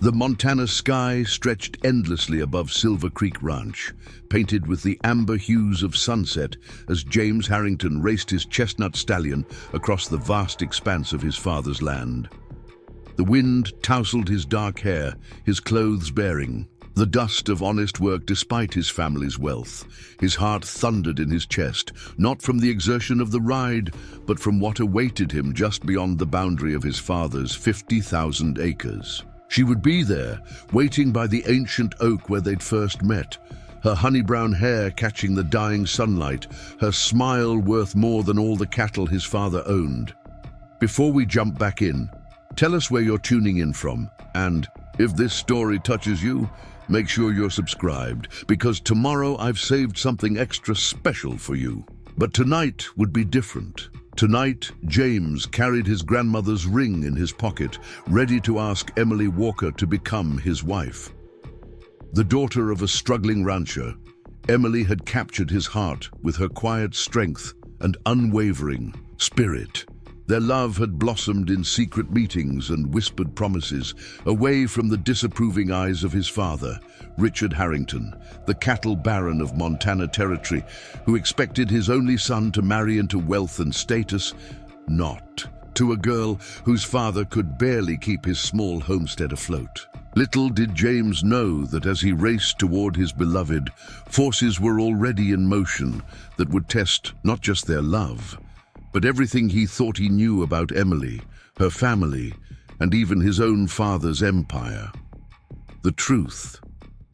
The Montana sky stretched endlessly above Silver Creek Ranch, painted with the amber hues of sunset as James Harrington raced his chestnut stallion across the vast expanse of his father's land. The wind tousled his dark hair, his clothes bearing the dust of honest work despite his family's wealth. His heart thundered in his chest, not from the exertion of the ride, but from what awaited him just beyond the boundary of his father's 50,000 acres. She would be there, waiting by the ancient oak where they'd first met, her honey-brown hair catching the dying sunlight, her smile worth more than all the cattle his father owned. Before we jump back in, tell us where you're tuning in from, and if this story touches you, make sure you're subscribed, because tomorrow I've saved something extra special for you. But tonight would be different. Tonight, James carried his grandmother's ring in his pocket, ready to ask Emily Walker to become his wife. The daughter of a struggling rancher, Emily had captured his heart with her quiet strength and unwavering spirit. Their love had blossomed in secret meetings and whispered promises, away from the disapproving eyes of his father, Richard Harrington, the cattle baron of Montana Territory, who expected his only son to marry into wealth and status, not to a girl whose father could barely keep his small homestead afloat. Little did James know that as he raced toward his beloved, forces were already in motion that would test not just their love, but everything he thought he knew about Emily, her family, and even his own father's empire. The truth,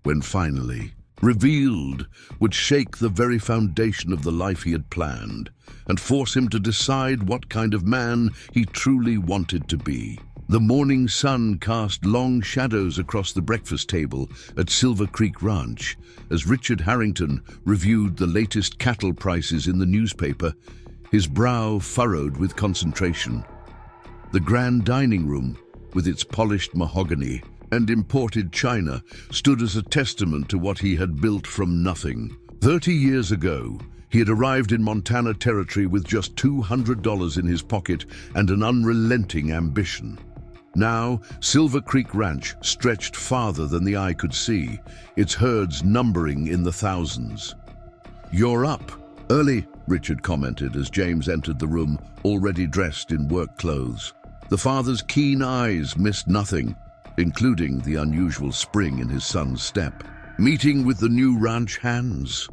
when finally revealed, would shake the very foundation of the life he had planned and force him to decide what kind of man he truly wanted to be. The morning sun cast long shadows across the breakfast table at Silver Creek Ranch as Richard Harrington reviewed the latest cattle prices in the newspaper, his brow furrowed with concentration. The grand dining room, with its polished mahogany and imported china, stood as a testament to what he had built from nothing. 30 years ago, he had arrived in Montana Territory with just $200 in his pocket and an unrelenting ambition. Now, Silver Creek Ranch stretched farther than the eye could see, its herds numbering in the thousands. "You're up early," Richard commented as James entered the room, already dressed in work clothes. The father's keen eyes missed nothing, including the unusual spring in his son's step. "Meeting with the new ranch hands?"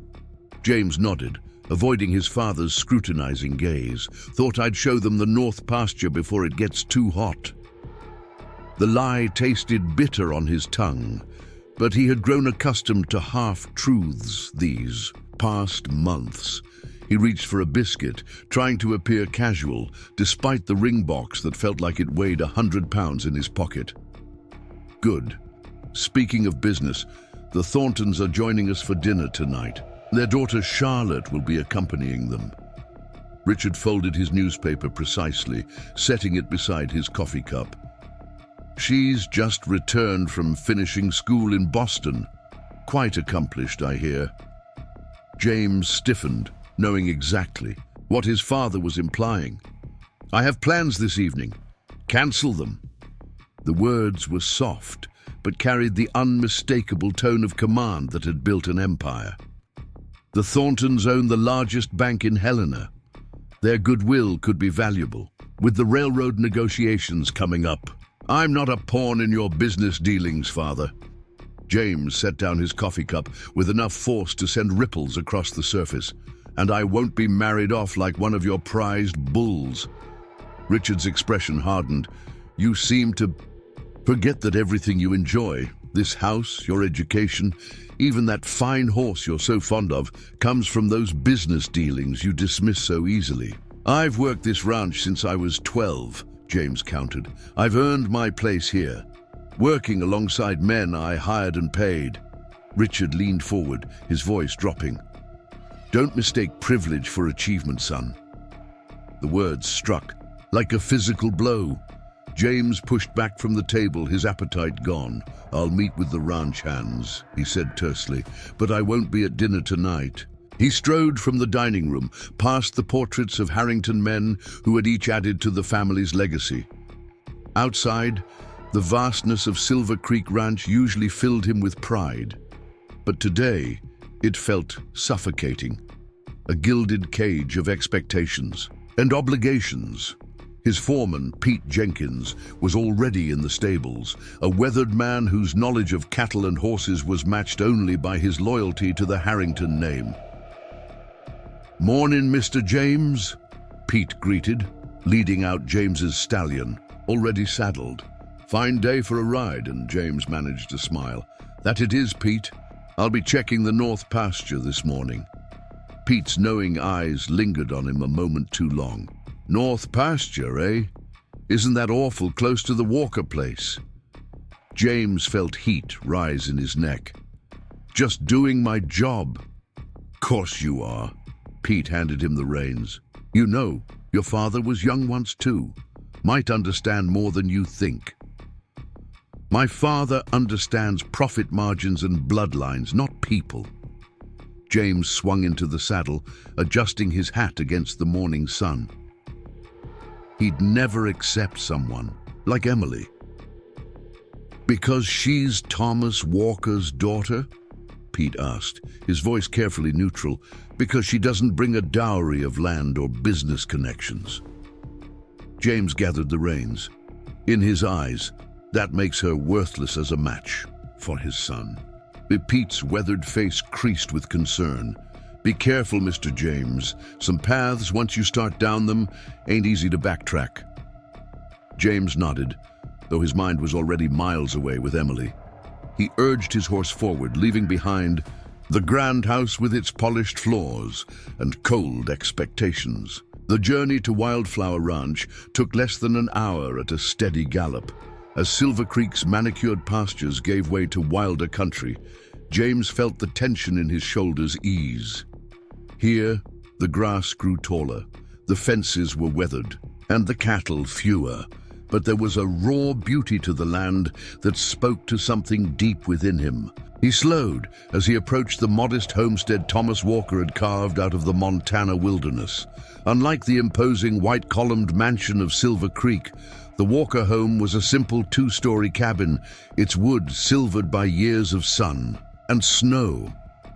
James nodded, avoiding his father's scrutinizing gaze. "Thought I'd show them the north pasture before it gets too hot." The lie tasted bitter on his tongue, but he had grown accustomed to half-truths these past months. He reached for a biscuit, trying to appear casual, despite the ring box that felt like it weighed 100 pounds in his pocket. "Good. Speaking of business, the Thorntons are joining us for dinner tonight. Their daughter Charlotte will be accompanying them." Richard folded his newspaper precisely, setting it beside his coffee cup. "She's just returned from finishing school in Boston. Quite accomplished, I hear." James stiffened, knowing exactly what his father was implying. "I have plans this evening. Cancel them." The words were soft, but carried the unmistakable tone of command that had built an empire. The Thorntons owned the largest bank in Helena. Their goodwill could be valuable, with the railroad negotiations coming up. "I'm not a pawn in your business dealings, father." James set down his coffee cup with enough force to send ripples across the surface. "And I won't be married off like one of your prized bulls." Richard's expression hardened. "You seem to forget that everything you enjoy, this house, your education, even that fine horse you're so fond of, comes from those business dealings you dismiss so easily." "I've worked this ranch since I was 12, James countered. "I've earned my place here, working alongside men I hired and paid." Richard leaned forward, his voice dropping. "Don't mistake privilege for achievement, son." The words struck like a physical blow. James pushed back from the table, his appetite gone. "I'll meet with the ranch hands," he said tersely, "but I won't be at dinner tonight." He strode from the dining room, past the portraits of Harrington men who had each added to the family's legacy. Outside, The vastness of Silver Creek Ranch usually filled him with pride, but today it felt suffocating. A gilded cage of expectations and obligations. His foreman, Pete Jenkins, was already in the stables, a weathered man whose knowledge of cattle and horses was matched only by his loyalty to the Harrington name. "Mornin', Mr. James," Pete greeted, leading out James's stallion, already saddled. "Fine day for a ride," and James managed to smile. "That it is, Pete. I'll be checking the north pasture this morning." Pete's knowing eyes lingered on him a moment too long. "North pasture, eh? Isn't that awful close to the Walker place?" James felt heat rise in his neck. "Just doing my job." "Course you are." Pete handed him the reins. "You know, your father was young once too. Might understand more than you think." "My father understands profit margins and bloodlines, not people." James swung into the saddle, adjusting his hat against the morning sun. He'd never accept someone like Emily. "Because she's Thomas Walker's daughter?" Pete asked, his voice carefully neutral. "Because she doesn't bring a dowry of land or business connections." James gathered the reins. In his eyes, that makes her worthless as a match for his son. Pete's weathered face creased with concern. "Be careful, Mr. James. Some paths, once you start down them, ain't easy to backtrack." James nodded, though his mind was already miles away with Emily. He urged his horse forward, leaving behind the grand house with its polished floors and cold expectations. The journey to Wildflower Ranch took less than an hour at a steady gallop. As Silver Creek's manicured pastures gave way to wilder country, James felt the tension in his shoulders ease. Here, the grass grew taller, the fences were weathered, and the cattle fewer, but there was a raw beauty to the land that spoke to something deep within him. He slowed as he approached the modest homestead Thomas Walker had carved out of the Montana wilderness. Unlike the imposing white-columned mansion of Silver Creek, the Walker home was a simple two-story cabin, its wood silvered by years of sun and snow.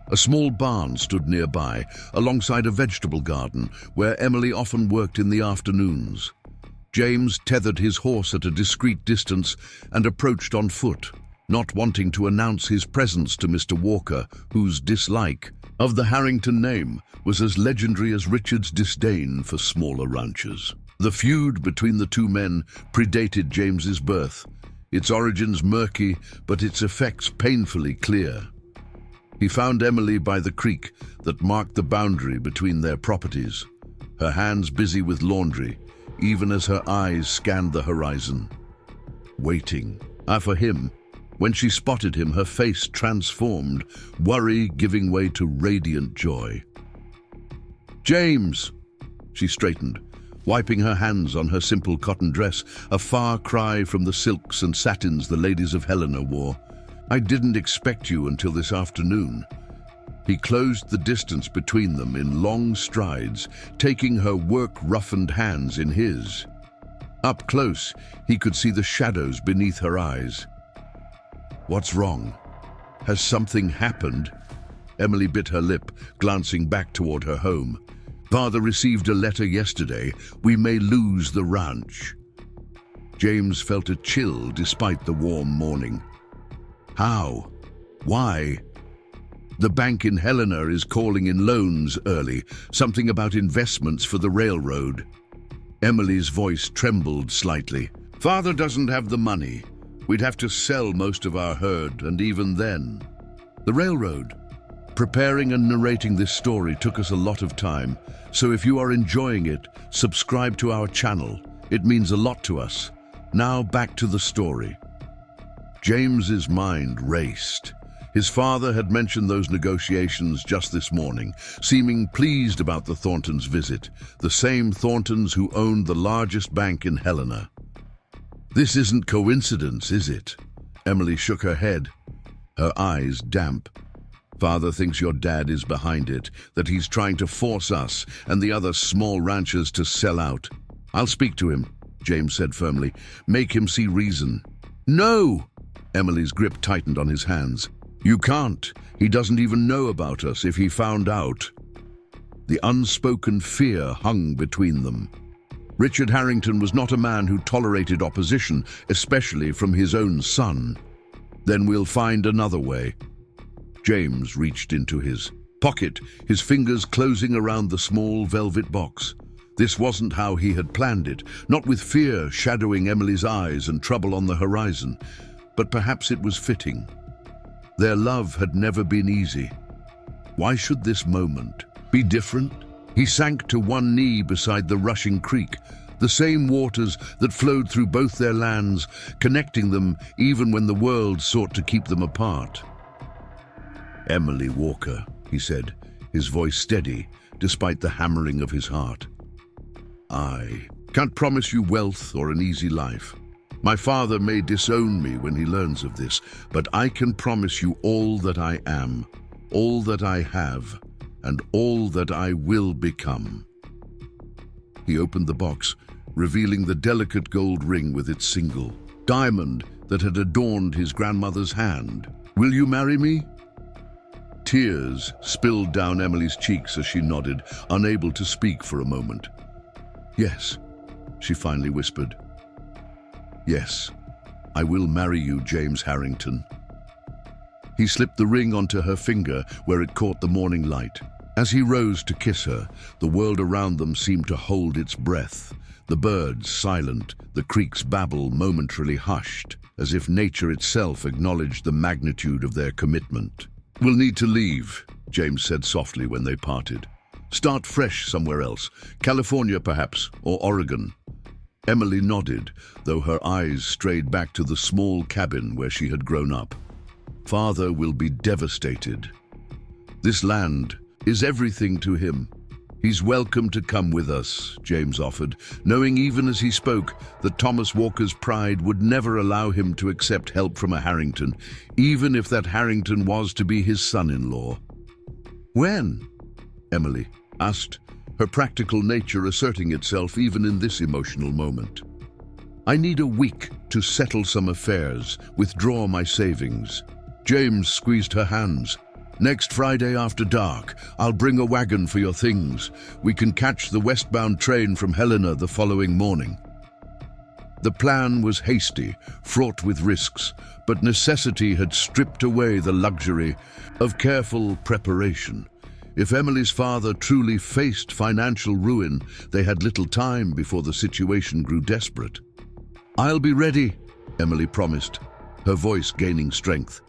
A small barn stood nearby, alongside a vegetable garden, where Emily often worked in the afternoons. James tethered his horse at a discreet distance and approached on foot, not wanting to announce his presence to Mr. Walker, whose dislike of the Harrington name was as legendary as Richard's disdain for smaller ranches. The feud between the two men predated James's birth, its origins murky, but its effects painfully clear. He found Emily by the creek that marked the boundary between their properties, her hands busy with laundry, even as her eyes scanned the horizon. Waiting. For him. When she spotted him, her face transformed, worry giving way to radiant joy. "James!" She straightened, wiping her hands on her simple cotton dress, a far cry from the silks and satins the ladies of Helena wore. "I didn't expect you until this afternoon." He closed the distance between them in long strides, taking her work-roughened hands in his. Up close, he could see the shadows beneath her eyes. "What's wrong? Has something happened?" Emily bit her lip, glancing back toward her home. "Father received a letter yesterday. We may lose the ranch." James felt a chill despite the warm morning. "How? Why?" "The bank in Helena is calling in loans early, something about investments for the railroad." Emily's voice trembled slightly. "Father doesn't have the money. We'd have to sell most of our herd, and even then." "The railroad." Preparing and narrating this story took us a lot of time, so if you are enjoying it, subscribe to our channel. It means a lot to us. Now back to the story. James's mind raced. His father had mentioned those negotiations just this morning, seeming pleased about the Thorntons' visit, the same Thorntons who owned the largest bank in Helena. "This isn't coincidence, is it?" Emily shook her head, her eyes damp. "Father thinks your dad is behind it, that he's trying to force us and the other small ranchers to sell out." "I'll speak to him," James said firmly. "Make him see reason." No! Emily's grip tightened on his hands. You can't. He doesn't even know about us if he found out. The unspoken fear hung between them. Richard Harrington was not a man who tolerated opposition, especially from his own son. Then we'll find another way. James reached into his pocket, his fingers closing around the small velvet box. This wasn't how he had planned it, not with fear shadowing Emily's eyes and trouble on the horizon, but perhaps it was fitting. Their love had never been easy. Why should this moment be different? He sank to one knee beside the rushing creek, the same waters that flowed through both their lands, connecting them even when the world sought to keep them apart. Emily Walker, he said, his voice steady despite the hammering of his heart. I can't promise you wealth or an easy life. My father may disown me when he learns of this, but I can promise you all that I am, all that I have, and all that I will become. He opened the box, revealing the delicate gold ring with its single diamond that had adorned his grandmother's hand. Will you marry me? Tears spilled down Emily's cheeks as she nodded, unable to speak for a moment. Yes, she finally whispered. Yes, I will marry you, James Harrington. He slipped the ring onto her finger where it caught the morning light. As he rose to kiss her, the world around them seemed to hold its breath. The birds silent, the creek's babble momentarily hushed, as if nature itself acknowledged the magnitude of their commitment. We'll need to leave, James said softly when they parted. Start fresh somewhere else, California perhaps, or Oregon. Emily nodded, though her eyes strayed back to the small cabin where she had grown up. Father will be devastated. This land is everything to him. He's welcome to come with us, James offered, knowing even as he spoke that Thomas Walker's pride would never allow him to accept help from a Harrington, even if that Harrington was to be his son-in-law. When? Emily asked, her practical nature asserting itself even in this emotional moment. I need a week to settle some affairs, withdraw my savings. James squeezed her hands. Next Friday after dark, I'll bring a wagon for your things. We can catch the westbound train from Helena the following morning. The plan was hasty, fraught with risks, but necessity had stripped away the luxury of careful preparation. If Emily's father truly faced financial ruin, they had little time before the situation grew desperate. I'll be ready, Emily promised, her voice gaining strength.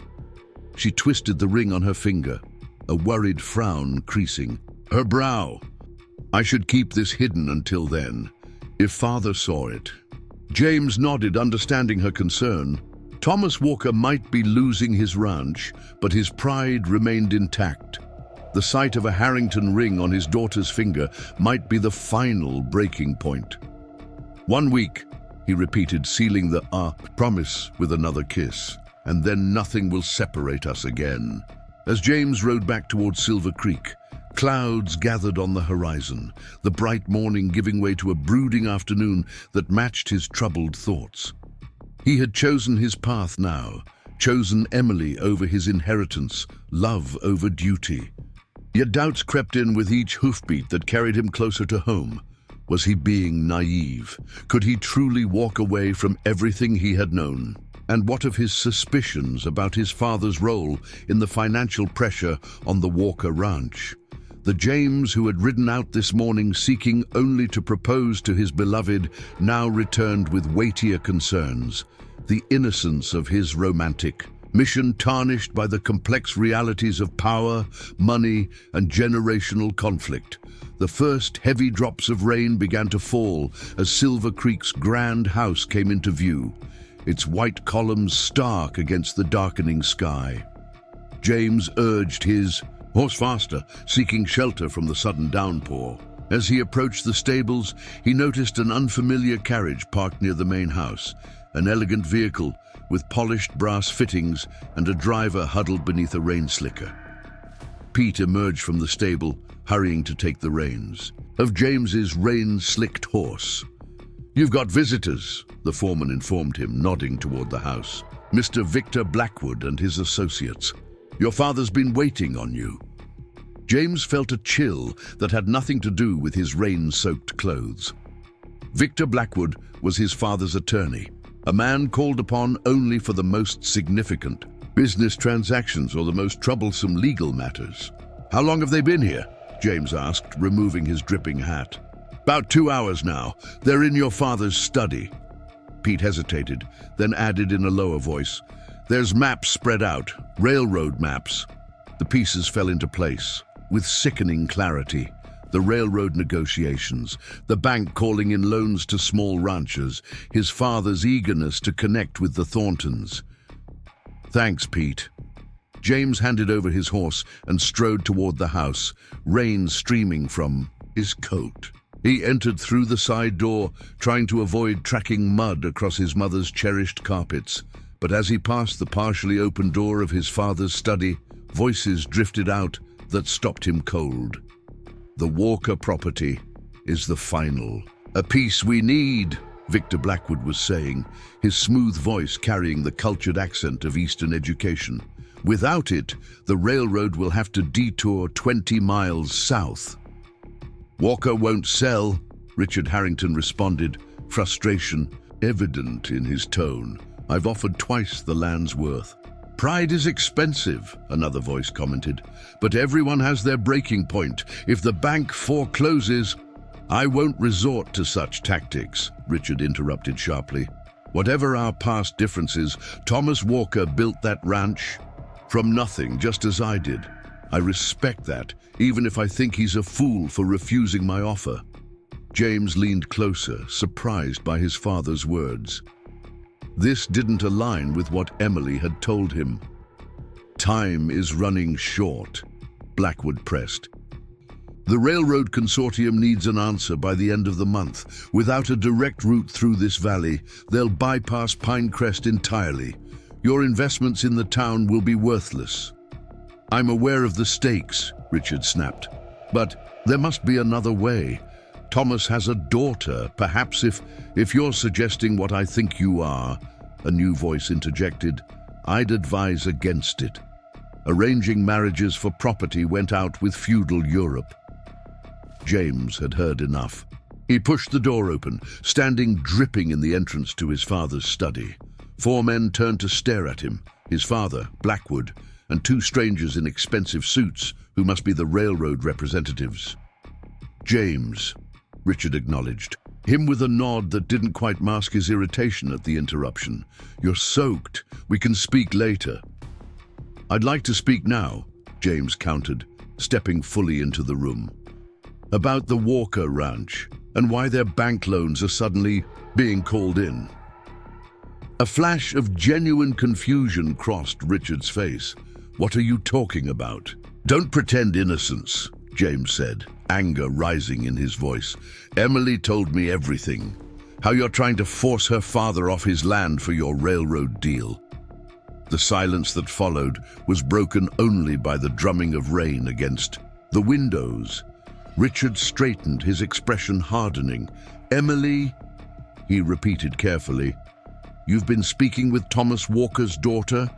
She twisted the ring on her finger, a worried frown creasing her brow. I should keep this hidden until then, if father saw it. James nodded, understanding her concern. Thomas Walker might be losing his ranch, but his pride remained intact. The sight of a Harrington ring on his daughter's finger might be the final breaking point. 1 week, he repeated, sealing the promise with another kiss. And then nothing will separate us again. As James rode back towards Silver Creek, clouds gathered on the horizon, the bright morning giving way to a brooding afternoon that matched his troubled thoughts. He had chosen his path now, chosen Emily over his inheritance, love over duty. Yet doubts crept in with each hoofbeat that carried him closer to home. Was he being naive? Could he truly walk away from everything he had known? And what of his suspicions about his father's role in the financial pressure on the Walker Ranch? The James who had ridden out this morning seeking only to propose to his beloved now returned with weightier concerns. The innocence of his romantic mission tarnished by the complex realities of power, money, and generational conflict. The first heavy drops of rain began to fall as Silver Creek's grand house came into view, its white columns stark against the darkening sky. James urged his horse faster, seeking shelter from the sudden downpour. As he approached the stables, he noticed an unfamiliar carriage parked near the main house, an elegant vehicle with polished brass fittings and a driver huddled beneath a rain slicker. Pete emerged from the stable, hurrying to take the reins of James's rain-slicked horse. "You've got visitors," the foreman informed him, nodding toward the house. "Mr. Victor Blackwood and his associates. Your father's been waiting on you." James felt a chill that had nothing to do with his rain-soaked clothes. Victor Blackwood was his father's attorney, a man called upon only for the most significant business transactions or the most troublesome legal matters. "How long have they been here?" James asked, removing his dripping hat. "About 2 hours now. They're in your father's study." Pete hesitated, then added in a lower voice, "There's maps spread out, railroad maps." The pieces fell into place, with sickening clarity. The railroad negotiations, the bank calling in loans to small ranchers, his father's eagerness to connect with the Thorntons. "Thanks, Pete." James handed over his horse and strode toward the house, rain streaming from his coat. He entered through the side door, trying to avoid tracking mud across his mother's cherished carpets. But as he passed the partially open door of his father's study, voices drifted out that stopped him cold. "The Walker property is the final. A piece we need," Victor Blackwood was saying, his smooth voice carrying the cultured accent of Eastern education. "Without it, the railroad will have to detour 20 miles south." "Walker won't sell," Richard Harrington responded, frustration evident in his tone. "I've offered twice the land's worth." "Pride is expensive," another voice commented, "but everyone has their breaking point. If the bank forecloses—" "I won't resort to such tactics," Richard interrupted sharply. "Whatever our past differences, Thomas Walker built that ranch from nothing, just as I did. I respect that, even if I think he's a fool for refusing my offer." James leaned closer, surprised by his father's words. This didn't align with what Emily had told him. "Time is running short," Blackwood pressed. "The railroad consortium needs an answer by the end of the month. Without a direct route through this valley, they'll bypass Pinecrest entirely. Your investments in the town will be worthless." "I'm aware of the stakes," Richard snapped. "But there must be another way. Thomas has a daughter. Perhaps if you're suggesting what I think you are," a new voice interjected, "I'd advise against it. Arranging marriages for property went out with feudal Europe." James had heard enough. He pushed the door open, standing dripping in the entrance to his father's study. 4 men turned to stare at him, his father, Blackwood, and 2 strangers in expensive suits who must be the railroad representatives. "James," Richard acknowledged, him with a nod that didn't quite mask his irritation at the interruption. "You're soaked. We can speak later." "I'd like to speak now," James countered, stepping fully into the room. "About the Walker Ranch and why their bank loans are suddenly being called in." A flash of genuine confusion crossed Richard's face. "What are you talking about?" "Don't pretend innocence," James said, anger rising in his voice. "Emily told me everything. How you're trying to force her father off his land for your railroad deal." The silence that followed was broken only by the drumming of rain against the windows. Richard straightened, his expression hardening. "Emily," he repeated carefully, "you've been speaking with Thomas Walker's daughter?"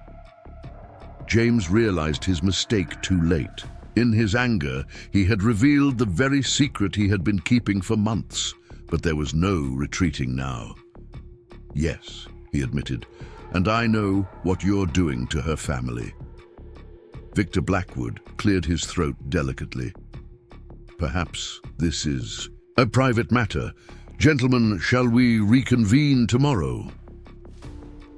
James realized his mistake too late. In his anger, he had revealed the very secret he had been keeping for months, but there was no retreating now. "Yes," he admitted, "and I know what you're doing to her family." Victor Blackwood cleared his throat delicately. "Perhaps this is a private matter. Gentlemen, shall we reconvene tomorrow?"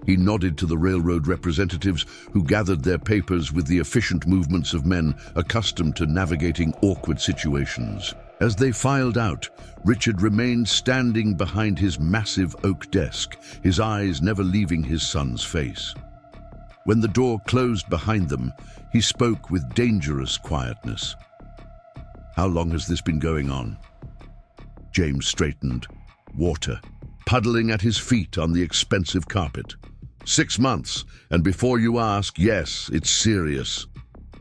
He nodded to the railroad representatives who gathered their papers with the efficient movements of men accustomed to navigating awkward situations. As they filed out, Richard remained standing behind his massive oak desk, his eyes never leaving his son's face. When the door closed behind them, he spoke with dangerous quietness. "How long has this been going on?" James straightened. Water, puddling at his feet on the expensive carpet. 6 months, and before you ask, yes, it's serious.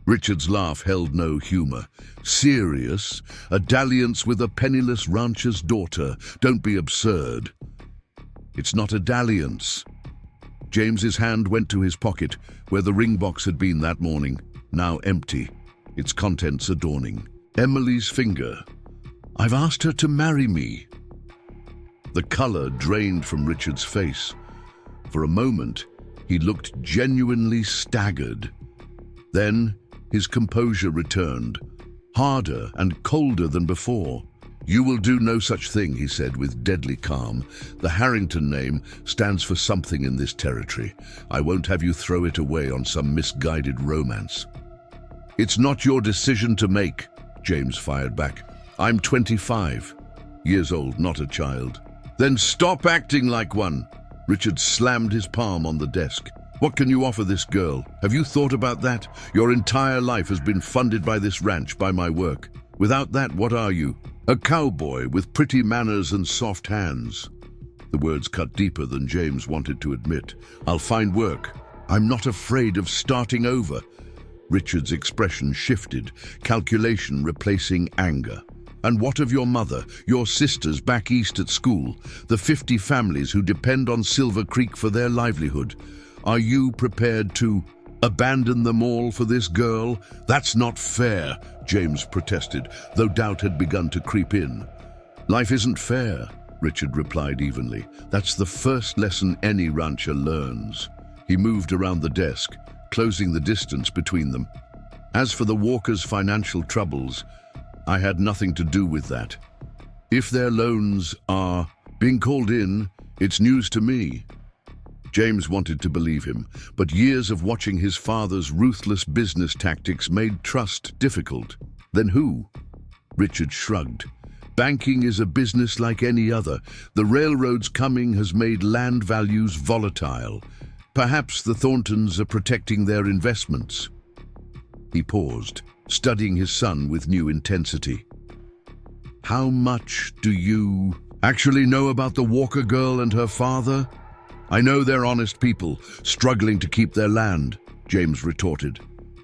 Richard's laugh held no humor. Serious? A dalliance with a penniless rancher's daughter? Don't be absurd. It's not a dalliance. James's hand went to his pocket, where the ring box had been that morning, now empty, its contents adorning. Emily's finger. I've asked her to marry me. The color drained from Richard's face. For a moment, he looked genuinely staggered. Then, his composure returned, harder and colder than before. You will do no such thing, he said with deadly calm. The Harrington name stands for something in this territory. I won't have you throw it away on some misguided romance. It's not your decision to make, James fired back. I'm 25 years old, not a child. Then stop acting like one. Richard slammed his palm on the desk. What can you offer this girl? Have you thought about that? Your entire life has been funded by this ranch, by my work. Without that, what are you? A cowboy with pretty manners and soft hands. The words cut deeper than James wanted to admit. I'll find work. I'm not afraid of starting over. Richard's expression shifted, calculation replacing anger. And what of your mother, your sisters back east at school, the 50 families who depend on Silver Creek for their livelihood? Are you prepared to abandon them all for this girl? That's not fair, James protested, though doubt had begun to creep in. Life isn't fair, Richard replied evenly. That's the first lesson any rancher learns. He moved around the desk, closing the distance between them. As for the Walkers' financial troubles, I had nothing to do with that. If their loans are being called in, it's news to me. James wanted to believe him, but years of watching his father's ruthless business tactics made trust difficult. Then who? Richard shrugged. Banking is a business like any other. The railroad's coming has made land values volatile. Perhaps the Thorntons are protecting their investments. He paused, studying his son with new intensity. How much do you actually know about the Walker girl and her father? I know they're honest people, struggling to keep their land, James retorted.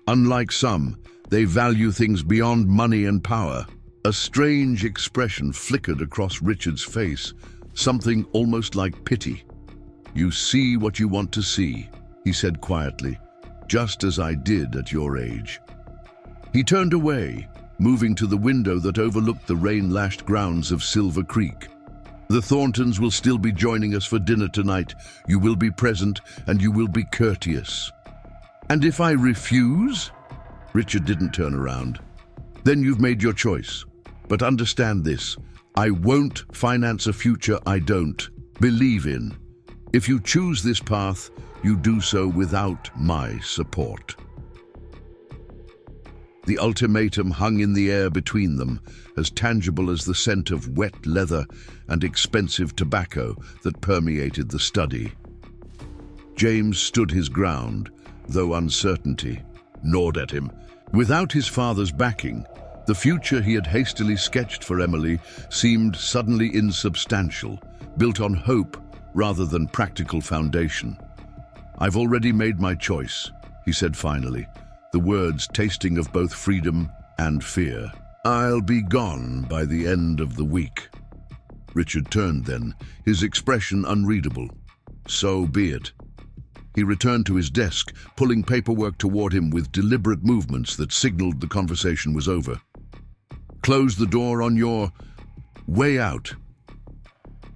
Unlike some, they value things beyond money and power. A strange expression flickered across Richard's face, something almost like pity. You see what you want to see, he said quietly, just as I did at your age. He turned away, moving to the window that overlooked the rain-lashed grounds of Silver Creek. The Thorntons will still be joining us for dinner tonight. You will be present and you will be courteous. And if I refuse? Richard didn't turn around. Then you've made your choice. But understand this, I won't finance a future I don't believe in. If you choose this path, you do so without my support. The ultimatum hung in the air between them, as tangible as the scent of wet leather and expensive tobacco that permeated the study. James stood his ground, though uncertainty gnawed at him. Without his father's backing, the future he had hastily sketched for Emily seemed suddenly insubstantial, built on hope rather than practical foundation. I've already made my choice, he said finally, the words tasting of both freedom and fear. I'll be gone by the end of the week. Richard turned then, his expression unreadable. So be it. He returned to his desk, pulling paperwork toward him with deliberate movements that signaled the conversation was over. Close the door on your way out.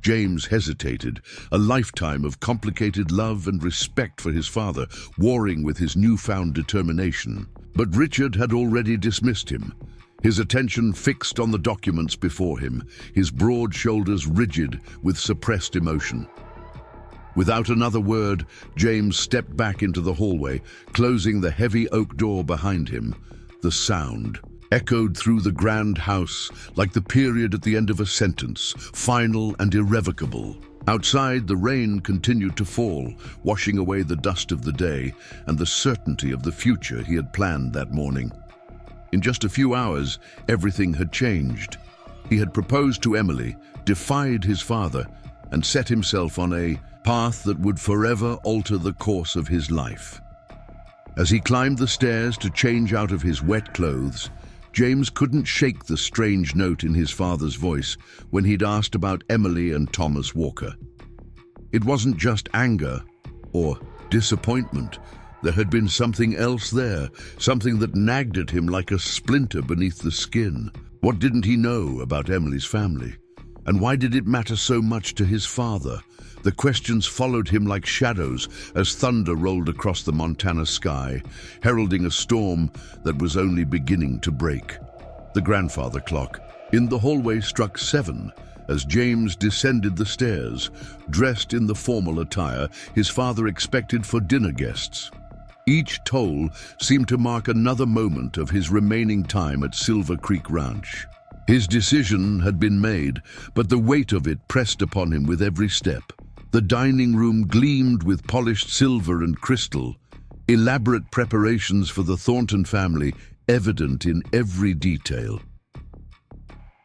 James hesitated, a lifetime of complicated love and respect for his father, warring with his newfound determination. But Richard had already dismissed him, his attention fixed on the documents before him, his broad shoulders rigid with suppressed emotion. Without another word, James stepped back into the hallway, closing the heavy oak door behind him. The sound echoed through the grand house like the period at the end of a sentence, final and irrevocable. Outside, the rain continued to fall, washing away the dust of the day and the certainty of the future he had planned that morning. In just a few hours, everything had changed. He had proposed to Emily, defied his father, and set himself on a path that would forever alter the course of his life. As he climbed the stairs to change out of his wet clothes, James couldn't shake the strange note in his father's voice when he'd asked about Emily and Thomas Walker. It wasn't just anger or disappointment. There had been something else there, something that nagged at him like a splinter beneath the skin. What didn't he know about Emily's family? And why did it matter so much to his father? The questions followed him like shadows as thunder rolled across the Montana sky, heralding a storm that was only beginning to break. The grandfather clock in the hallway struck 7 as James descended the stairs, dressed in the formal attire his father expected for dinner guests. Each toll seemed to mark another moment of his remaining time at Silver Creek Ranch. His decision had been made, but the weight of it pressed upon him with every step. The dining room gleamed with polished silver and crystal, elaborate preparations for the Thornton family evident in every detail.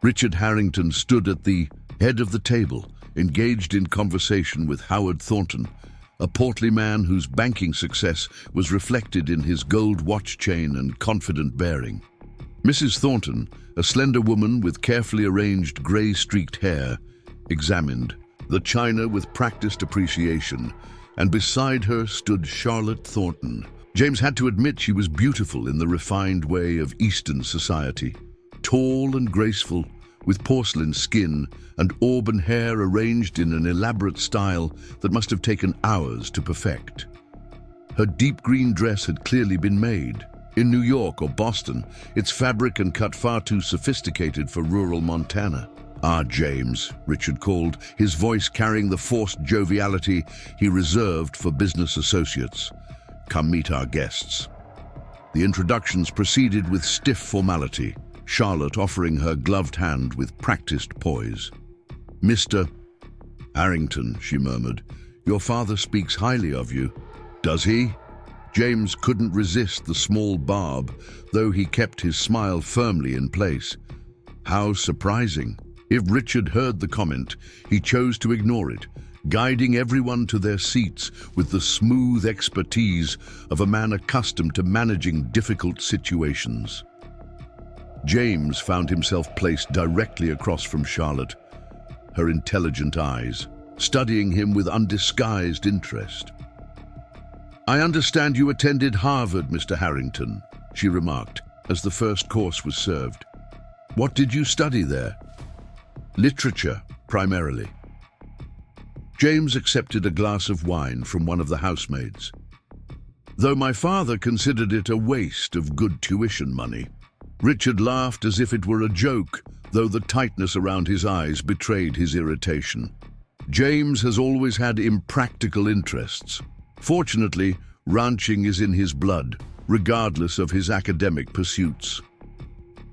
Richard Harrington stood at the head of the table, engaged in conversation with Howard Thornton, a portly man whose banking success was reflected in his gold watch chain and confident bearing. Mrs. Thornton, a slender woman with carefully arranged grey-streaked hair, examined the china with practiced appreciation, and beside her stood Charlotte Thornton. James had to admit she was beautiful in the refined way of Eastern society, tall and graceful, with porcelain skin and auburn hair arranged in an elaborate style that must have taken hours to perfect. Her deep green dress had clearly been made. In New York or Boston, its fabric and cut far too sophisticated for rural Montana. "Ah, James," Richard called, his voice carrying the forced joviality he reserved for business associates. "Come meet our guests." The introductions proceeded with stiff formality, Charlotte offering her gloved hand with practiced poise. "Mr. Harrington," she murmured, "your father speaks highly of you." "Does he?" James couldn't resist the small barb, though he kept his smile firmly in place. How surprising. If Richard heard the comment, he chose to ignore it, guiding everyone to their seats with the smooth expertise of a man accustomed to managing difficult situations. James found himself placed directly across from Charlotte, her intelligent eyes studying him with undisguised interest. "I understand you attended Harvard, Mr. Harrington," she remarked as the first course was served. "What did you study there?" "Literature, primarily." James accepted a glass of wine from one of the housemaids. "Though my father considered it a waste of good tuition money." Richard laughed as if it were a joke, though the tightness around his eyes betrayed his irritation. James has always had impractical interests. Fortunately, ranching is in his blood, regardless of his academic pursuits.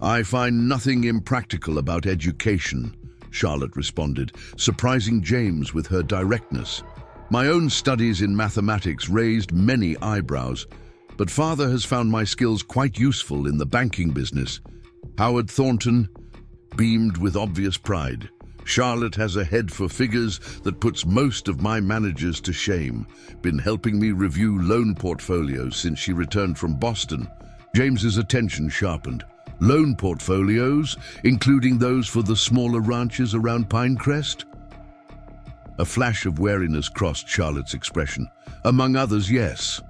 "I find nothing impractical about education," Charlotte responded, surprising James with her directness. "My own studies in mathematics raised many eyebrows, but father has found my skills quite useful in the banking business." Howard Thornton beamed with obvious pride. "Charlotte has a head for figures that puts most of my managers to shame. Been helping me review loan portfolios since she returned from Boston." James's attention sharpened. "Loan portfolios, including those for the smaller ranches around Pinecrest?" A flash of wariness crossed Charlotte's expression. "Among others, yes.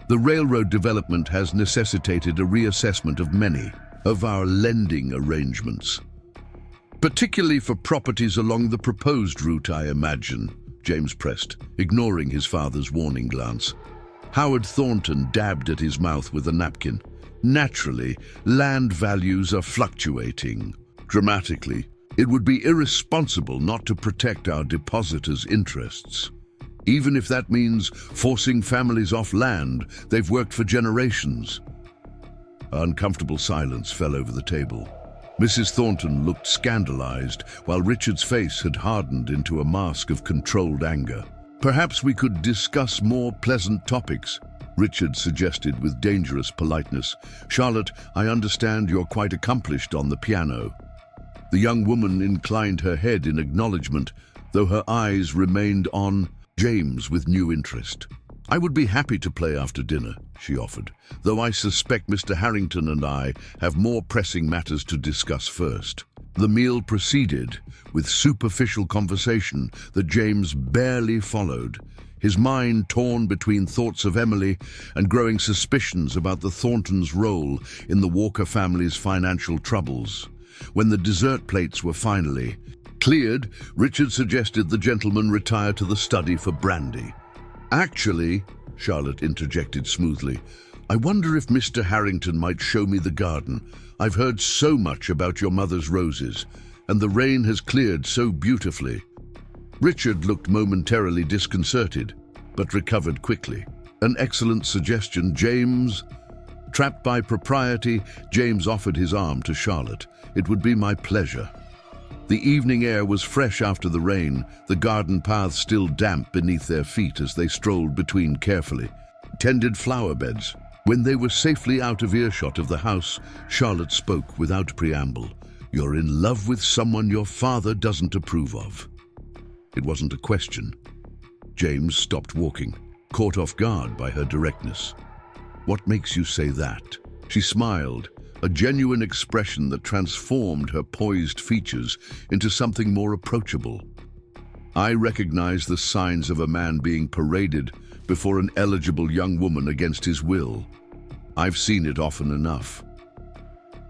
The railroad development has necessitated a reassessment of many of our lending arrangements. Particularly for properties along the proposed route, I imagine," James pressed, ignoring his father's warning glance. Howard Thornton dabbed at his mouth with a napkin. "Naturally, land values are fluctuating dramatically. It would be irresponsible not to protect our depositors' interests. Even if that means forcing families off land they've worked for generations." An uncomfortable silence fell over the table. Mrs. Thornton looked scandalized, while Richard's face had hardened into a mask of controlled anger. "Perhaps we could discuss more pleasant topics," Richard suggested with dangerous politeness. "Charlotte, I understand you're quite accomplished on the piano." The young woman inclined her head in acknowledgement, though her eyes remained on James with new interest. "I would be happy to play after dinner," she offered, "though I suspect Mr. Harrington and I have more pressing matters to discuss first." The meal proceeded with superficial conversation that James barely followed, his mind torn between thoughts of Emily and growing suspicions about the Thorntons' role in the Walker family's financial troubles. When the dessert plates were finally cleared, Richard suggested the gentleman retire to the study for brandy. "Actually," Charlotte interjected smoothly, "I wonder if Mr. Harrington might show me the garden. I've heard so much about your mother's roses, and the rain has cleared so beautifully." Richard looked momentarily disconcerted, but recovered quickly. "An excellent suggestion, James." Trapped by propriety, James offered his arm to Charlotte. "It would be my pleasure." The evening air was fresh after the rain, the garden paths still damp beneath their feet as they strolled between carefully tended flower beds. When they were safely out of earshot of the house, Charlotte spoke without preamble. "You're in love with someone your father doesn't approve of." It wasn't a question. James stopped walking, caught off guard by her directness. "What makes you say that?" She smiled, a genuine expression that transformed her poised features into something more approachable. "I recognize the signs of a man being paraded before an eligible young woman against his will. I've seen it often enough."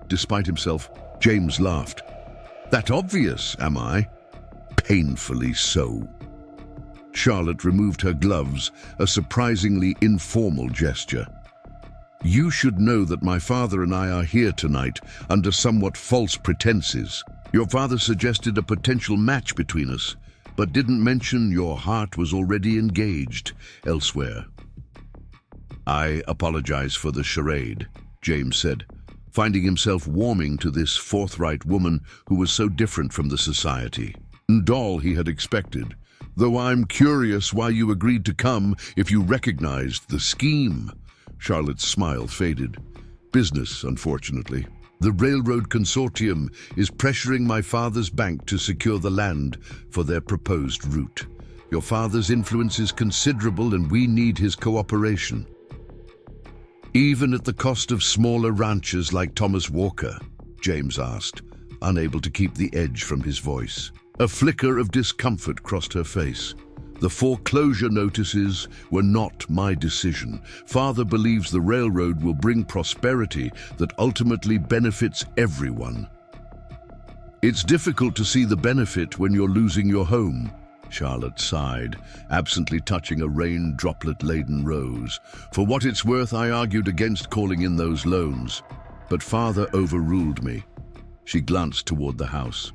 Despite himself, James laughed. "That obvious, am I?" "Painfully so." Charlotte removed her gloves, a surprisingly informal gesture. "You should know that my father and I are here tonight under somewhat false pretenses. Your father suggested a potential match between us, but didn't mention your heart was already engaged elsewhere." "I apologize for the charade," James said, finding himself warming to this forthright woman who was so different from the society and all he had expected. "Though I'm curious why you agreed to come if you recognized the scheme." Charlotte's smile faded. "Business, unfortunately. The railroad consortium is pressuring my father's bank to secure the land for their proposed route. Your father's influence is considerable and we need his cooperation." "Even at the cost of smaller ranchers like Thomas Walker?" James asked, unable to keep the edge from his voice. A flicker of discomfort crossed her face. "The foreclosure notices were not my decision. Father believes the railroad will bring prosperity that ultimately benefits everyone." "It's difficult to see the benefit when you're losing your home," Charlotte sighed, absently touching a rain droplet-laden rose. "For what it's worth, I argued against calling in those loans, but Father overruled me." She glanced toward the house.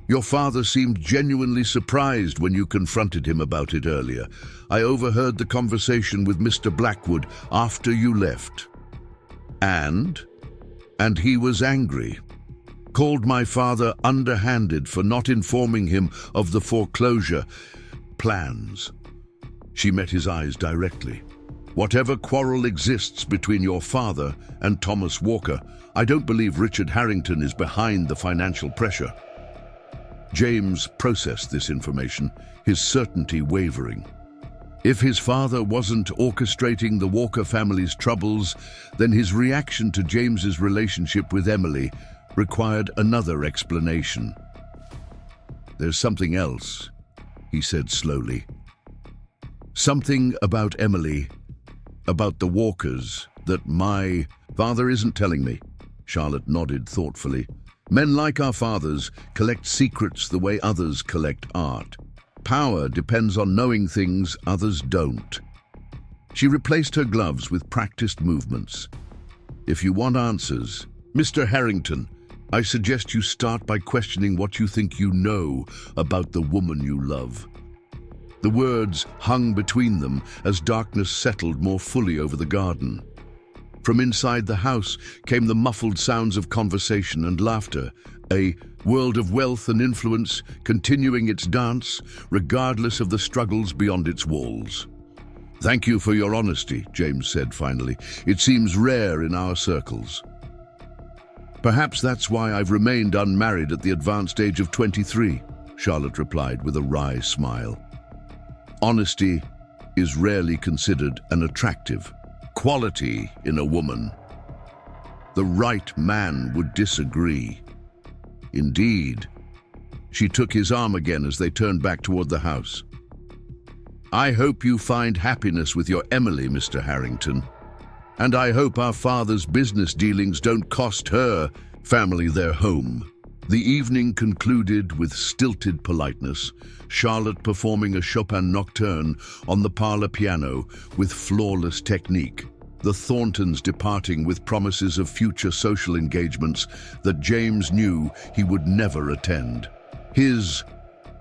"Your father seemed genuinely surprised when you confronted him about it earlier. I overheard the conversation with Mr. Blackwood after you left." And he was angry. Called my father underhanded for not informing him of the foreclosure plans." She met his eyes directly. "Whatever quarrel exists between your father and Thomas Walker, I don't believe Richard Harrington is behind the financial pressure." James processed this information, his certainty wavering. If his father wasn't orchestrating the Walker family's troubles, then his reaction to James's relationship with Emily required another explanation. "There's something else," he said slowly. "Something about Emily, about the Walkers, that my father isn't telling me." Charlotte nodded thoughtfully. "Men like our fathers collect secrets the way others collect art. Power depends on knowing things others don't." She replaced her gloves with practiced movements. "If you want answers, Mr. Harrington, I suggest you start by questioning what you think you know about the woman you love." The words hung between them as darkness settled more fully over the garden. From inside the house came the muffled sounds of conversation and laughter, a world of wealth and influence continuing its dance, regardless of the struggles beyond its walls. "Thank you for your honesty," James said finally. "It seems rare in our circles." "Perhaps that's why I've remained unmarried at the advanced age of 23, Charlotte replied with a wry smile. "Honesty is rarely considered an attractive quality in a woman. The right man would disagree. Indeed. She took his arm again as they turned back toward the house. "I hope you find happiness with your Emily, Mr. Harrington. And I hope our father's business dealings don't cost her family their home." The evening concluded with stilted politeness, Charlotte performing a Chopin nocturne on the parlor piano with flawless technique, the Thorntons departing with promises of future social engagements that James knew he would never attend. His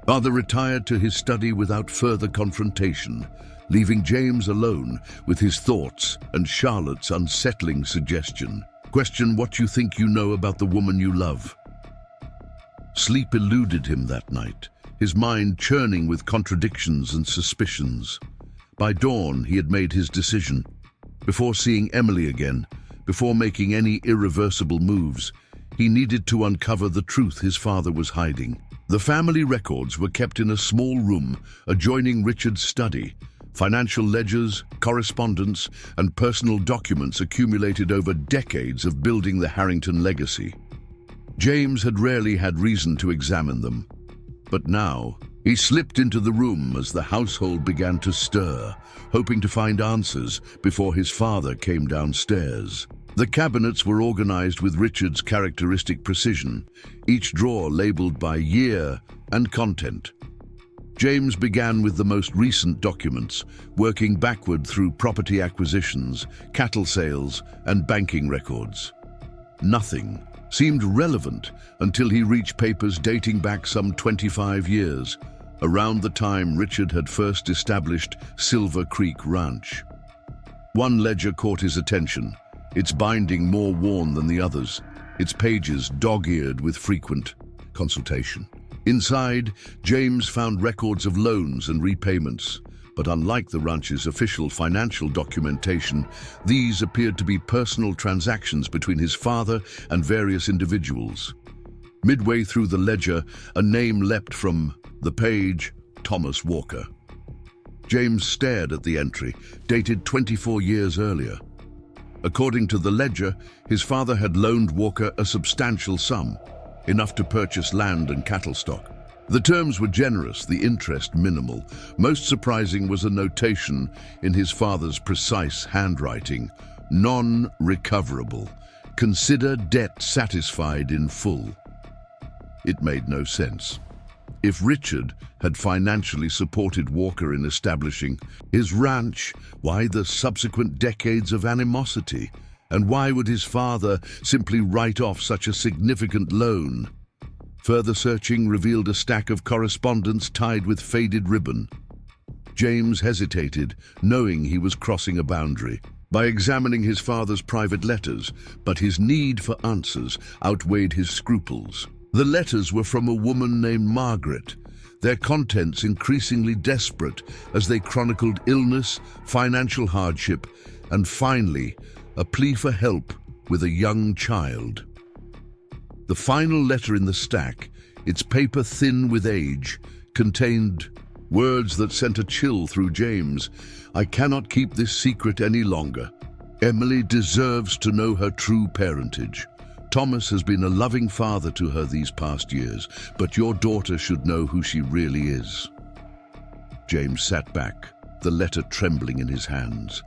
father retired to his study without further confrontation, leaving James alone with his thoughts and Charlotte's unsettling suggestion. Question what you think you know about the woman you love. Sleep eluded him that night, his mind churning with contradictions and suspicions. By dawn, he had made his decision. Before seeing Emily again, before making any irreversible moves, he needed to uncover the truth his father was hiding. The family records were kept in a small room adjoining Richard's study. Financial ledgers, correspondence, and personal documents accumulated over decades of building the Harrington legacy. James had rarely had reason to examine them, but now he slipped into the room as the household began to stir, hoping to find answers before his father came downstairs. The cabinets were organized with Richard's characteristic precision, each drawer labeled by year and content. James began with the most recent documents, working backward through property acquisitions, cattle sales, and banking records. Nothing seemed relevant until he reached papers dating back some 25 years, around the time Richard had first established Silver Creek Ranch. One ledger caught his attention, its binding more worn than the others, its pages dog-eared with frequent consultation. Inside, James found records of loans and repayments, but unlike the ranch's official financial documentation, these appeared to be personal transactions between his father and various individuals. Midway through the ledger, a name leapt from the page: Thomas Walker. James stared at the entry, dated 24 years earlier. According to the ledger, his father had loaned Walker a substantial sum, enough to purchase land and cattle stock. The terms were generous, the interest minimal. Most surprising was a notation in his father's precise handwriting: non-recoverable. Consider debt satisfied in full. It made no sense. If Richard had financially supported Walker in establishing his ranch, why the subsequent decades of animosity? And why would his father simply write off such a significant loan? Further searching revealed a stack of correspondence tied with faded ribbon. James hesitated, knowing he was crossing a boundary by examining his father's private letters, but his need for answers outweighed his scruples. The letters were from a woman named Margaret, their contents increasingly desperate as they chronicled illness, financial hardship, and finally, a plea for help with a young child. The final letter in the stack, its paper thin with age, contained words that sent a chill through James. "I cannot keep this secret any longer. Emily deserves to know her true parentage. Thomas has been a loving father to her these past years, but your daughter should know who she really is." James sat back, the letter trembling in his hands.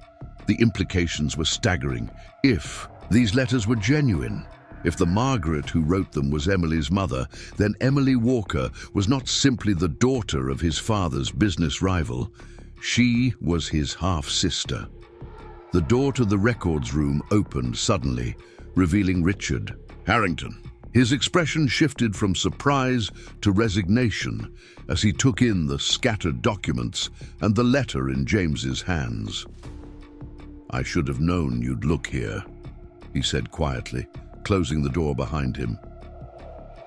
The implications were staggering. If these letters were genuine, if the Margaret who wrote them was Emily's mother, then Emily Walker was not simply the daughter of his father's business rival. She was his half-sister. The door to the records room opened suddenly, revealing Richard Harrington. His expression shifted from surprise to resignation as he took in the scattered documents and the letter in James's hands. "I should have known you'd look here," he said quietly, closing the door behind him.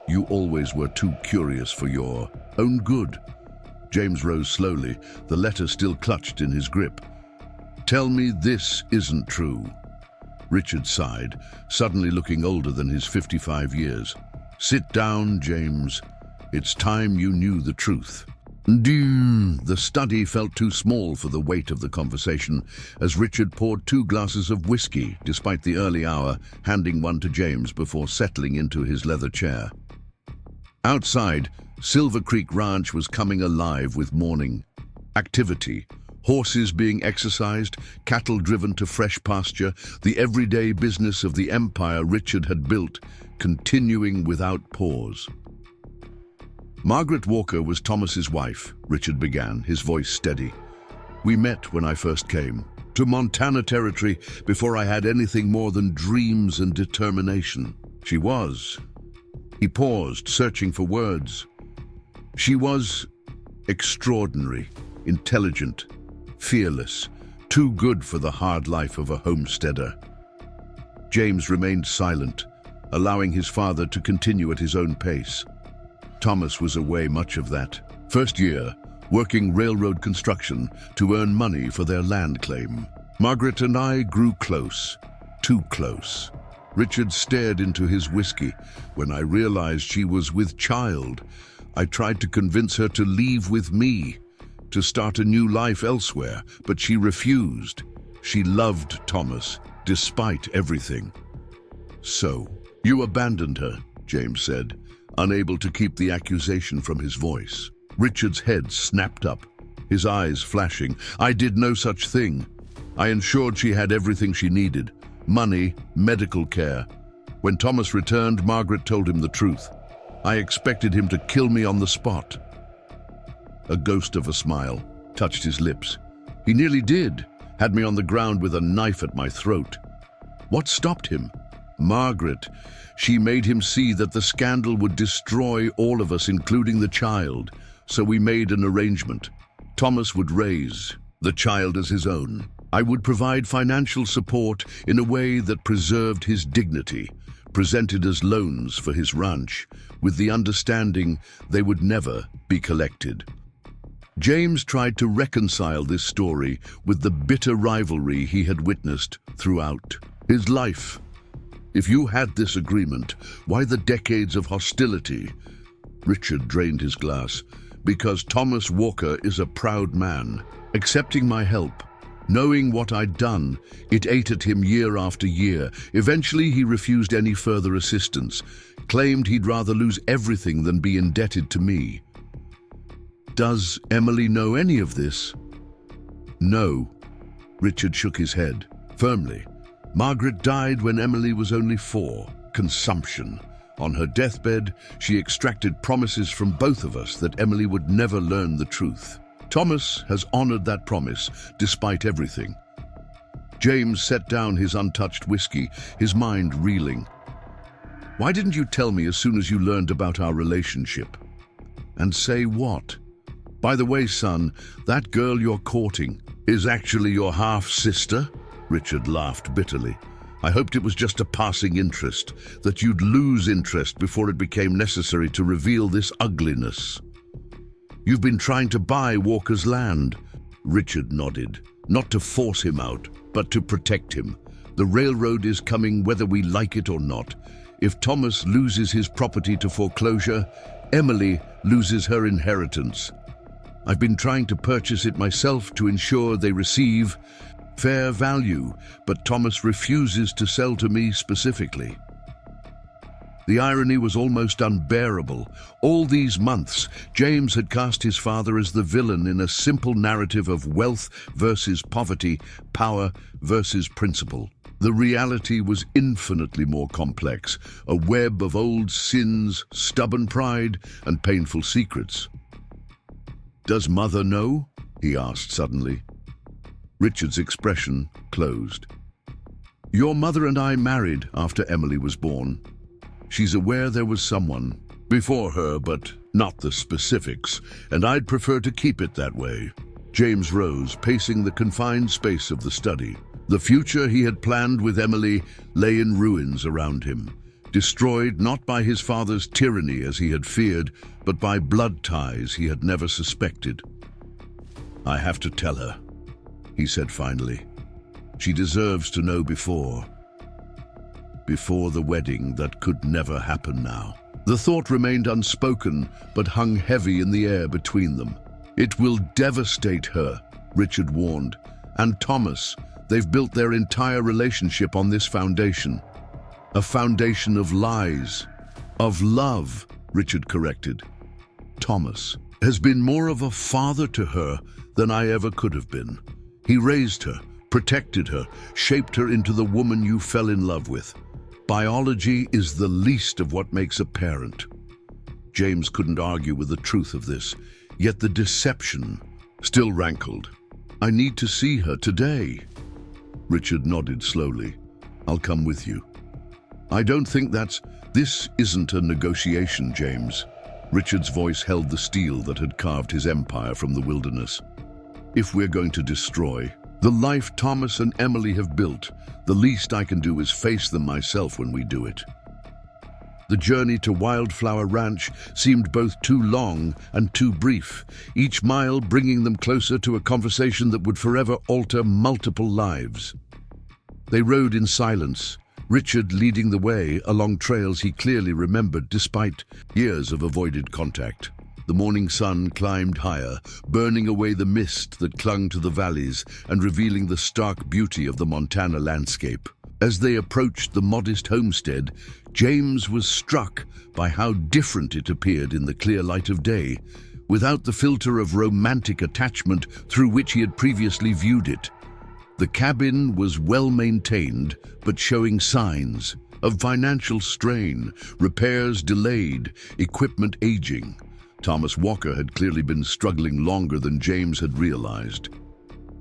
"You always were too curious for your own good." James rose slowly, the letter still clutched in his grip. "Tell me this isn't true." Richard sighed, suddenly looking older than his 55 years. "Sit down, James. It's time you knew the truth." The study felt too small for the weight of the conversation as Richard poured 2 glasses of whiskey, despite the early hour, handing one to James before settling into his leather chair. Outside, Silver Creek Ranch was coming alive with morning activity. Horses being exercised, cattle driven to fresh pasture, the everyday business of the empire Richard had built, continuing without pause. Margaret Walker was Thomas's wife, Richard began, his voice steady. We met when I first came to Montana Territory before I had anything more than dreams and determination. She was. He paused, searching for words. She was extraordinary, intelligent, fearless, too good for the hard life of a homesteader. James remained silent, allowing his father to continue at his own pace. Thomas was away much of that first year, working railroad construction to earn money for their land claim. Margaret and I grew close, too close. Richard stared into his whiskey. When I realized she was with child, I tried to convince her to leave with me, to start a new life elsewhere, but she refused. She loved Thomas, despite everything. So, you abandoned her, James said, unable to keep the accusation from his voice. Richard's head snapped up, his eyes flashing. I did no such thing. I ensured she had everything she needed, money, medical care. When Thomas returned, Margaret told him the truth. I expected him to kill me on the spot. A ghost of a smile touched his lips. He nearly did, had me on the ground with a knife at my throat. What stopped him? Margaret. She made him see that the scandal would destroy all of us, including the child. So we made an arrangement. Thomas would raise the child as his own. I would provide financial support in a way that preserved his dignity, presented as loans for his ranch, with the understanding they would never be collected. James tried to reconcile this story with the bitter rivalry he had witnessed throughout his life. If you had this agreement, why the decades of hostility? Richard drained his glass. Because Thomas Walker is a proud man, accepting my help. Knowing what I'd done, it ate at him year after year. Eventually, he refused any further assistance, claimed he'd rather lose everything than be indebted to me. Does Emily know any of this? No. Richard shook his head, firmly. Margaret died when Emily was only 4. Consumption. On her deathbed, she extracted promises from both of us that Emily would never learn the truth. Thomas has honored that promise, despite everything. James set down his untouched whiskey, his mind reeling. Why didn't you tell me as soon as you learned about our relationship? And say what? By the way, son, that girl you're courting is actually your half-sister? Richard laughed bitterly. I hoped it was just a passing interest, that you'd lose interest before it became necessary to reveal this ugliness. You've been trying to buy Walker's land. Richard nodded, not to force him out, but to protect him. The railroad is coming whether we like it or not. If Thomas loses his property to foreclosure, Emily loses her inheritance. I've been trying to purchase it myself to ensure they receive fair value, but Thomas refuses to sell to me specifically. The irony was almost unbearable. All these months, James had cast his father as the villain in a simple narrative of wealth versus poverty, power versus principle. The reality was infinitely more complex, a web of old sins, stubborn pride, and painful secrets. Does Mother know? He asked suddenly. Richard's expression closed. Your mother and I married after Emily was born. She's aware there was someone before her, but not the specifics, and I'd prefer to keep it that way. James rose, pacing the confined space of the study. The future he had planned with Emily lay in ruins around him, destroyed not by his father's tyranny as he had feared, but by blood ties he had never suspected. I have to tell her, he said finally. She deserves to know before the wedding that could never happen now. The thought remained unspoken, but hung heavy in the air between them. It will devastate her, Richard warned. And Thomas, they've built their entire relationship on this foundation. A foundation of lies. Of love, Richard corrected. Thomas has been more of a father to her than I ever could have been. He raised her, protected her, shaped her into the woman you fell in love with. Biology is the least of what makes a parent. James couldn't argue with the truth of this, yet the deception still rankled. I need to see her today. Richard nodded slowly. I'll come with you. I don't think this isn't a negotiation, James. Richard's voice held the steel that had carved his empire from the wilderness. If we're going to destroy the life Thomas and Emily have built, the least I can do is face them myself when we do it. The journey to Wildflower Ranch seemed both too long and too brief, each mile bringing them closer to a conversation that would forever alter multiple lives. They rode in silence, Richard leading the way along trails he clearly remembered despite years of avoided contact. The morning sun climbed higher, burning away the mist that clung to the valleys and revealing the stark beauty of the Montana landscape. As they approached the modest homestead, James was struck by how different it appeared in the clear light of day, without the filter of romantic attachment through which he had previously viewed it. The cabin was well maintained, but showing signs of financial strain, repairs delayed, equipment aging. Thomas Walker had clearly been struggling longer than James had realized.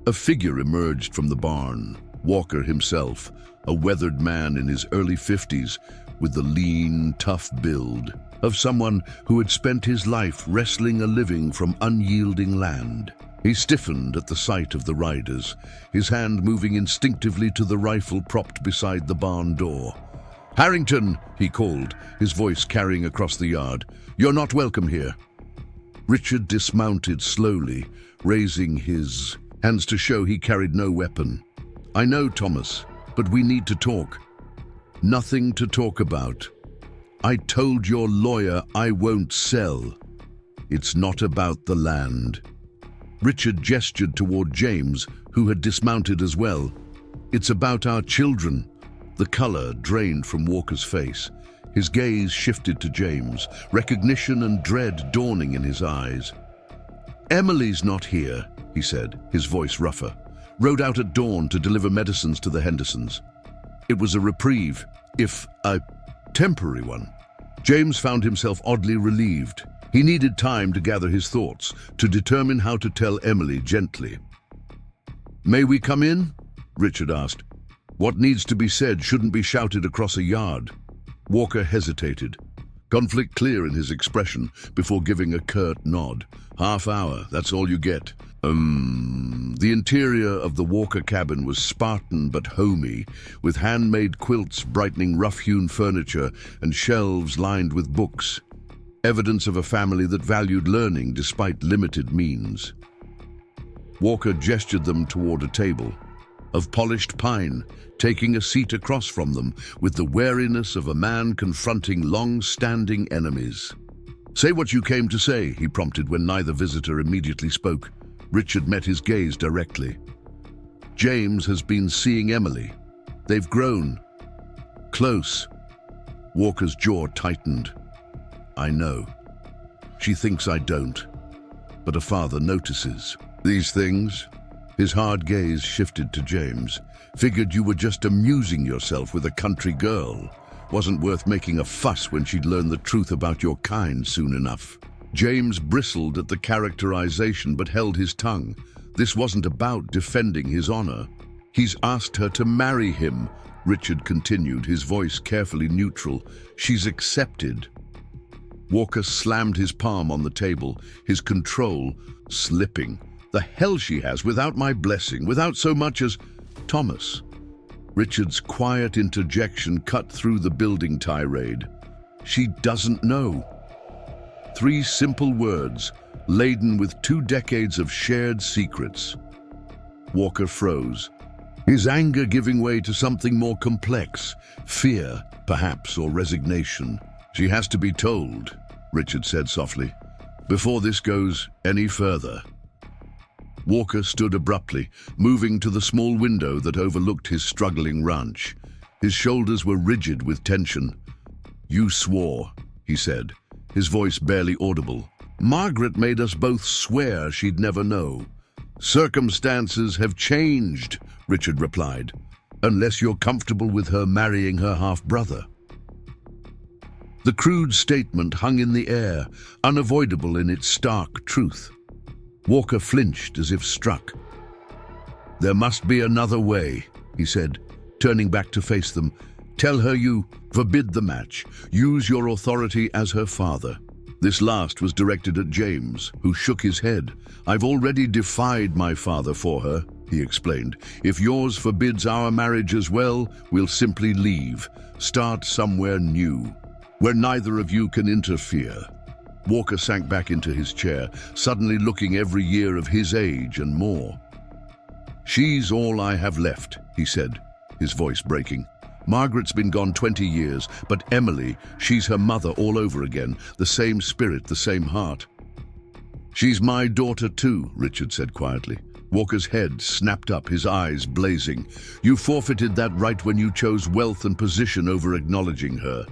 A figure emerged from the barn, Walker himself, a weathered man in his early 50s, with the lean, tough build of someone who had spent his life wresting a living from unyielding land. He stiffened at the sight of the riders, his hand moving instinctively to the rifle propped beside the barn door. "Harrington," he called, his voice carrying across the yard. "You're not welcome here." Richard dismounted slowly, raising his hands to show he carried no weapon. "I know, Thomas, but we need to talk." "Nothing to talk about. I told your lawyer I won't sell. It's not about the land." Richard gestured toward James, who had dismounted as well. "It's about our children." The color drained from Walker's face. His gaze shifted to James, recognition and dread dawning in his eyes. "Emily's not here," he said, his voice rougher. "Rode out at dawn to deliver medicines to the Hendersons. It was a reprieve, if a temporary one." James found himself oddly relieved. He needed time to gather his thoughts, to determine how to tell Emily gently. "May we come in?" Richard asked. "What needs to be said shouldn't be shouted across a yard." Walker hesitated, conflict clear in his expression, before giving a curt nod. "Half hour, that's all you get." The interior of the Walker cabin was Spartan but homey, with handmade quilts brightening rough-hewn furniture and shelves lined with books. Evidence of a family that valued learning despite limited means. Walker gestured them toward a table of polished pine, taking a seat across from them with the wariness of a man confronting long-standing enemies. "Say what you came to say," he prompted when neither visitor immediately spoke. Richard met his gaze directly. "James has been seeing Emily. They've grown close." Walker's jaw tightened. "I know. She thinks I don't. But a father notices these things." His hard gaze shifted to James. "Figured you were just amusing yourself with a country girl. Wasn't worth making a fuss when she'd learn the truth about your kind soon enough." James bristled at the characterization but held his tongue. This wasn't about defending his honor. "He's asked her to marry him," Richard continued, his voice carefully neutral. "She's accepted." Walker slammed his palm on the table, his control slipping. "The hell she has, without my blessing, without so much as—" "Thomas." Richard's quiet interjection cut through the building tirade. "She doesn't know." 3 simple words, laden with 2 decades of shared secrets. Walker froze, his anger giving way to something more complex, fear, perhaps, or resignation. "She has to be told," Richard said softly. before this goes any further. Walker stood abruptly, moving to the small window that overlooked his struggling ranch. His shoulders were rigid with tension. "You swore," he said, his voice barely audible. "Margaret made us both swear she'd never know." "Circumstances have changed," Richard replied, "unless you're comfortable with her marrying her half-brother." The crude statement hung in the air, unavoidable in its stark truth. Walker flinched as if struck. "There must be another way," he said, turning back to face them. "Tell her you forbid the match. Use your authority as her father." This last was directed at James, who shook his head. "I've already defied my father for her," he explained. "If yours forbids our marriage as well, we'll simply leave, start somewhere new, where neither of you can interfere." Walker sank back into his chair, suddenly looking every year of his age and more. "She's all I have left," he said, his voice breaking. "Margaret's been gone 20 years, but Emily, she's her mother all over again, the same spirit, the same heart." "She's my daughter too," Richard said quietly. Walker's head snapped up, his eyes blazing. "You forfeited that right when you chose wealth and position over acknowledging her.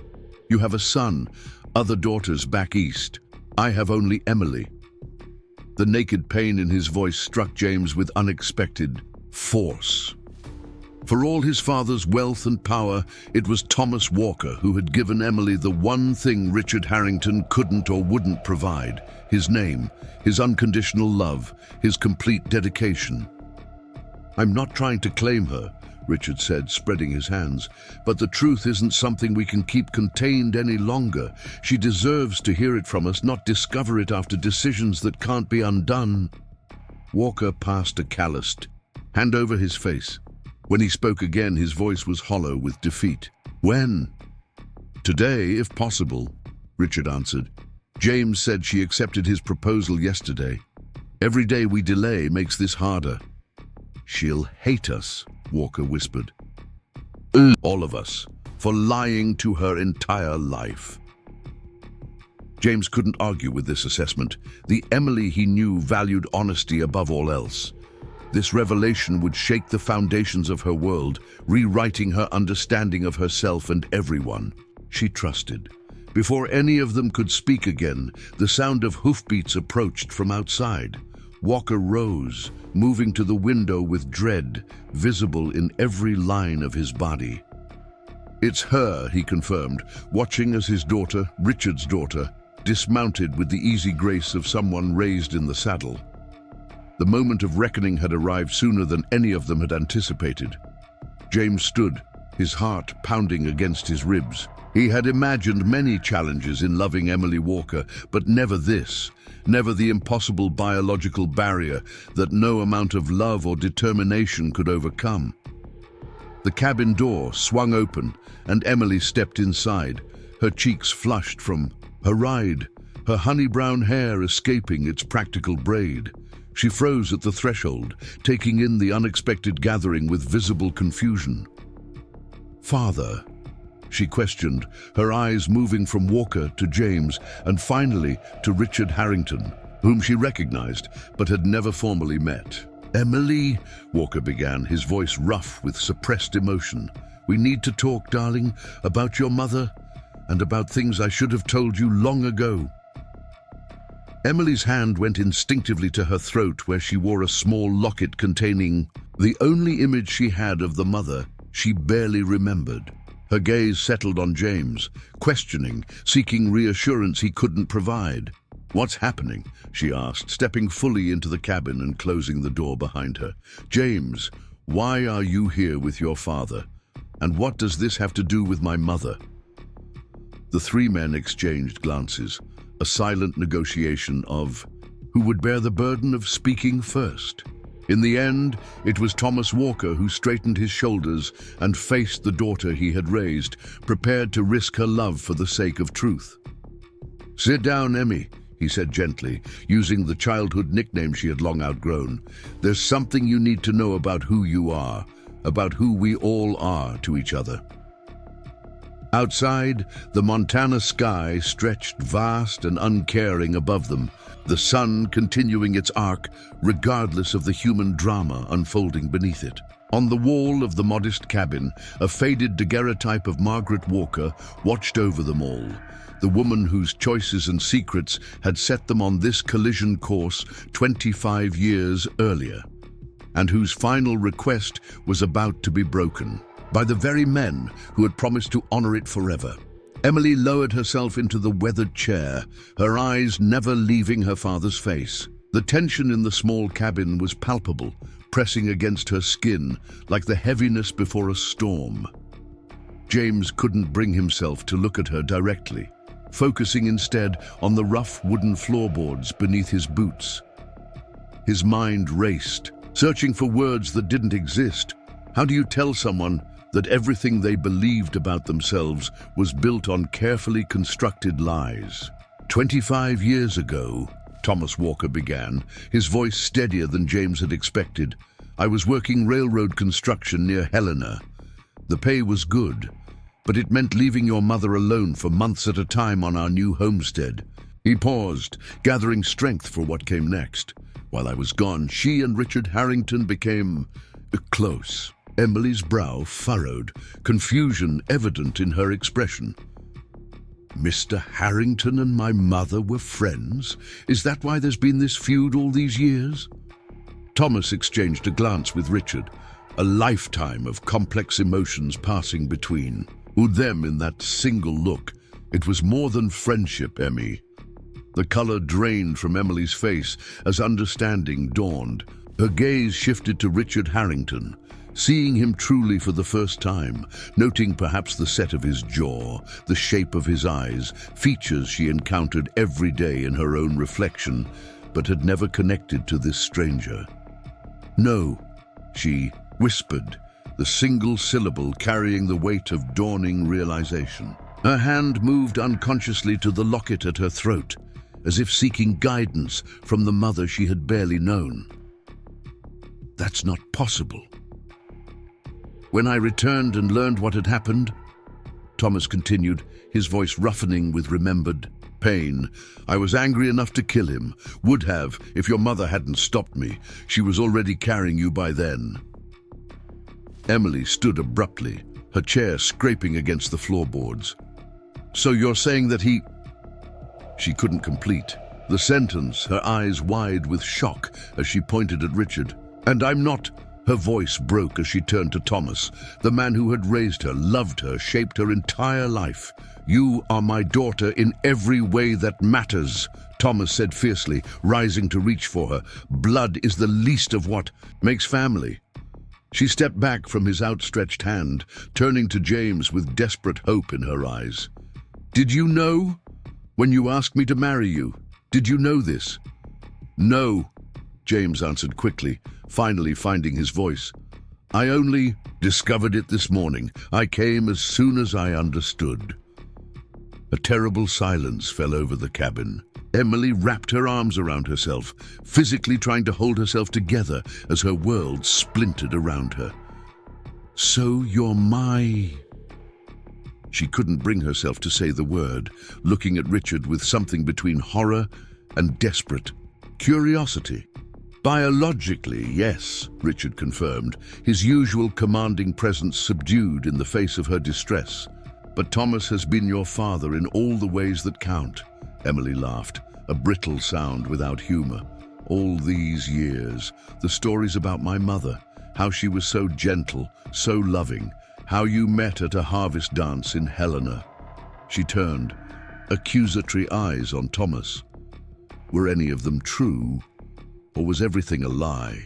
You have a son, other daughters back east. I have only Emily." The naked pain in his voice struck James with unexpected force. For all his father's wealth and power, it was Thomas Walker who had given Emily the one thing Richard Harrington couldn't or wouldn't provide: his name, his unconditional love, his complete dedication. "I'm not trying to claim her," Richard said, spreading his hands, "but the truth isn't something we can keep contained any longer. She deserves to hear it from us, not discover it after decisions that can't be undone." Walker passed a calloused hand over his face. When he spoke again, his voice was hollow with defeat. "When?" "Today, if possible," Richard answered. "James said she accepted his proposal yesterday. Every day we delay makes this harder." "She'll hate us," Walker whispered. "All of us, for lying to her entire life." James couldn't argue with this assessment. The Emily he knew valued honesty above all else. This revelation would shake the foundations of her world, rewriting her understanding of herself and everyone she trusted. Before any of them could speak again, the sound of hoofbeats approached from outside. Walker rose, moving to the window with dread visible in every line of his body. "It's her," he confirmed, watching as his daughter, Richard's daughter, dismounted with the easy grace of someone raised in the saddle. The moment of reckoning had arrived sooner than any of them had anticipated. James stood, his heart pounding against his ribs. He had imagined many challenges in loving Emily Walker, but never this, never the impossible biological barrier that no amount of love or determination could overcome. The cabin door swung open, and Emily stepped inside, her cheeks flushed from her ride, her honey-brown hair escaping its practical braid. She froze at the threshold, taking in the unexpected gathering with visible confusion. "Father?" she questioned, her eyes moving from Walker to James and finally to Richard Harrington, whom she recognized but had never formally met. "Emily," Walker began, his voice rough with suppressed emotion. "We need to talk, darling, about your mother and about things I should have told you long ago." Emily's hand went instinctively to her throat, where she wore a small locket containing the only image she had of the mother she barely remembered. Her gaze settled on James, questioning, seeking reassurance he couldn't provide. "What's happening?" she asked, stepping fully into the cabin and closing the door behind her. "James, why are you here with your father? And what does this have to do with my mother?" The three men exchanged glances, a silent negotiation of who would bear the burden of speaking first. In the end, it was Thomas Walker who straightened his shoulders and faced the daughter he had raised, prepared to risk her love for the sake of truth. "Sit down, Emmy," he said gently, using the childhood nickname she had long outgrown. "There's something you need to know about who you are, about who we all are to each other." Outside, the Montana sky stretched vast and uncaring above them, the sun continuing its arc regardless of the human drama unfolding beneath it. On the wall of the modest cabin, a faded daguerreotype of Margaret Walker watched over them all, the woman whose choices and secrets had set them on this collision course 25 years earlier, and whose final request was about to be broken by the very men who had promised to honor it forever. Emily lowered herself into the weathered chair, her eyes never leaving her father's face. The tension in the small cabin was palpable, pressing against her skin like the heaviness before a storm. James couldn't bring himself to look at her directly, focusing instead on the rough wooden floorboards beneath his boots. His mind raced, searching for words that didn't exist. How do you tell someone that everything they believed about themselves was built on carefully constructed lies? 25 years ago, Thomas Walker began, his voice steadier than James had expected, I was working railroad construction near Helena. The pay was good, but it meant leaving your mother alone for months at a time on our new homestead. He paused, gathering strength for what came next. While I was gone, she and Richard Harrington became close. Emily's brow furrowed, confusion evident in her expression. Mr. Harrington and my mother were friends? Is that why there's been this feud all these years? Thomas exchanged a glance with Richard, a lifetime of complex emotions passing between. With them in that single look, it was more than friendship, Emmy. The color drained from Emily's face as understanding dawned. Her gaze shifted to Richard Harrington, seeing him truly for the first time, noting perhaps the set of his jaw, the shape of his eyes, features she encountered every day in her own reflection, but had never connected to this stranger. No, she whispered, the single syllable carrying the weight of dawning realization. Her hand moved unconsciously to the locket at her throat, as if seeking guidance from the mother she had barely known. That's not possible. When I returned and learned what had happened, Thomas continued, his voice roughening with remembered pain, I was angry enough to kill him. Would have, if your mother hadn't stopped me. She was already carrying you by then. Emily stood abruptly, her chair scraping against the floorboards. So you're saying that he... She couldn't complete the sentence, her eyes wide with shock as she pointed at Richard. And I'm not... Her voice broke as she turned to Thomas, the man who had raised her, loved her, shaped her entire life. You are my daughter in every way that matters, Thomas said fiercely, rising to reach for her. Blood is the least of what makes family. She stepped back from his outstretched hand, turning to James with desperate hope in her eyes. Did you know? When you asked me to marry you, did you know this? No, James answered quickly, finally finding his voice. I only discovered it this morning. I came as soon as I understood. A terrible silence fell over the cabin. Emily wrapped her arms around herself, physically trying to hold herself together as her world splintered around her. So you're my... She couldn't bring herself to say the word, looking at Richard with something between horror and desperate curiosity. Biologically, yes, Richard confirmed, his usual commanding presence subdued in the face of her distress. But Thomas has been your father in all the ways that count, Emily laughed, a brittle sound without humor. All these years, the stories about my mother, how she was so gentle, so loving, how you met at a harvest dance in Helena. She turned, accusatory eyes on Thomas. Were any of them true? Or was everything a lie?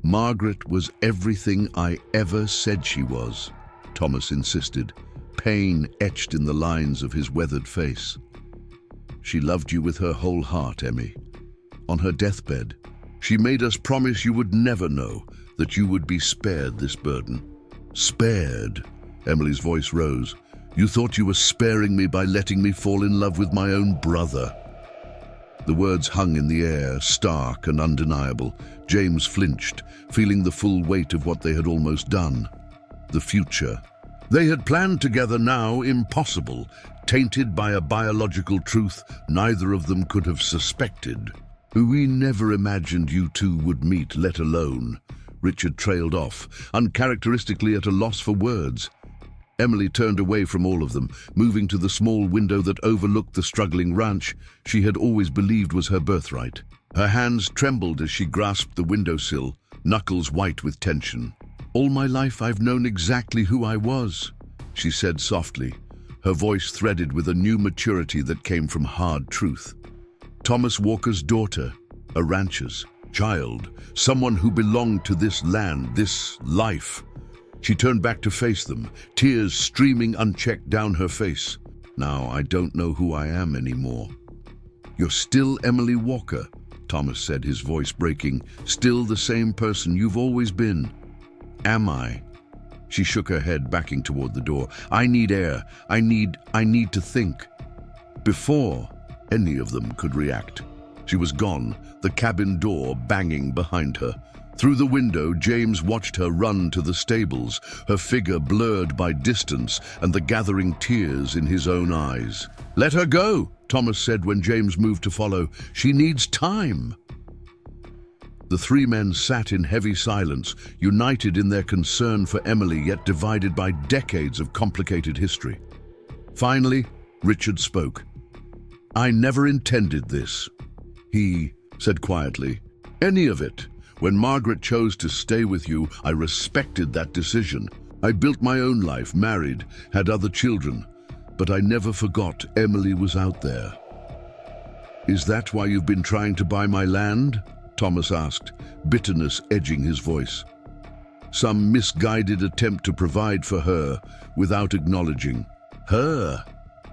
Margaret was everything I ever said she was, Thomas insisted, pain etched in the lines of his weathered face. She loved you with her whole heart, Emmy. On her deathbed, she made us promise you would never know, that you would be spared this burden. Spared? Emily's voice rose. You thought you were sparing me by letting me fall in love with my own brother. The words hung in the air, stark and undeniable. James flinched, feeling the full weight of what they had almost done. The future, They had planned together now impossible, tainted by a biological truth neither of them could have suspected. We never imagined you two would meet, let alone. Richard trailed off, uncharacteristically at a loss for words. Emily turned away from all of them, moving to the small window that overlooked the struggling ranch she had always believed was her birthright. Her hands trembled as she grasped the windowsill, knuckles white with tension. "All my life I've known exactly who I was," she said softly, her voice threaded with a new maturity that came from hard truth. Thomas Walker's daughter, a rancher's child, someone who belonged to this land, this life. She turned back to face them, tears streaming unchecked down her face. "Now I don't know who I am anymore." "You're still Emily Walker," Thomas said, his voice breaking. "Still the same person you've always been." "Am I?" She shook her head, backing toward the door. "I need air. I need to think." Before any of them could react, she was gone, the cabin door banging behind her. Through the window, James watched her run to the stables, her figure blurred by distance and the gathering tears in his own eyes. "Let her go," Thomas said when James moved to follow. "She needs time." The three men sat in heavy silence, united in their concern for Emily, yet divided by decades of complicated history. Finally, Richard spoke. "I never intended this," he said quietly. "Any of it. When Margaret chose to stay with you, I respected that decision. I built my own life, married, had other children, but I never forgot Emily was out there." "Is that why you've been trying to buy my land?" Thomas asked, bitterness edging his voice. "Some misguided attempt to provide for her without acknowledging her?"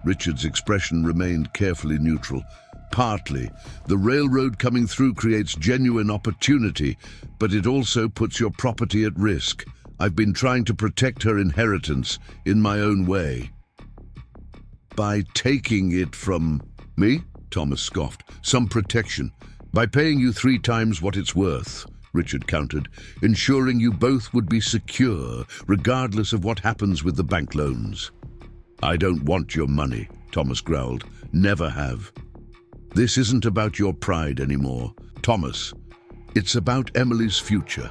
Richard's expression remained carefully neutral. "Partly. The railroad coming through creates genuine opportunity, but it also puts your property at risk. I've been trying to protect her inheritance in my own way." "By taking it from me?" Thomas scoffed. "Some protection. By paying you 3 times what it's worth," Richard countered, "ensuring you both would be secure, regardless of what happens with the bank loans." "I don't want your money," Thomas growled. "Never have. This isn't about your pride anymore, Thomas. It's about Emily's future."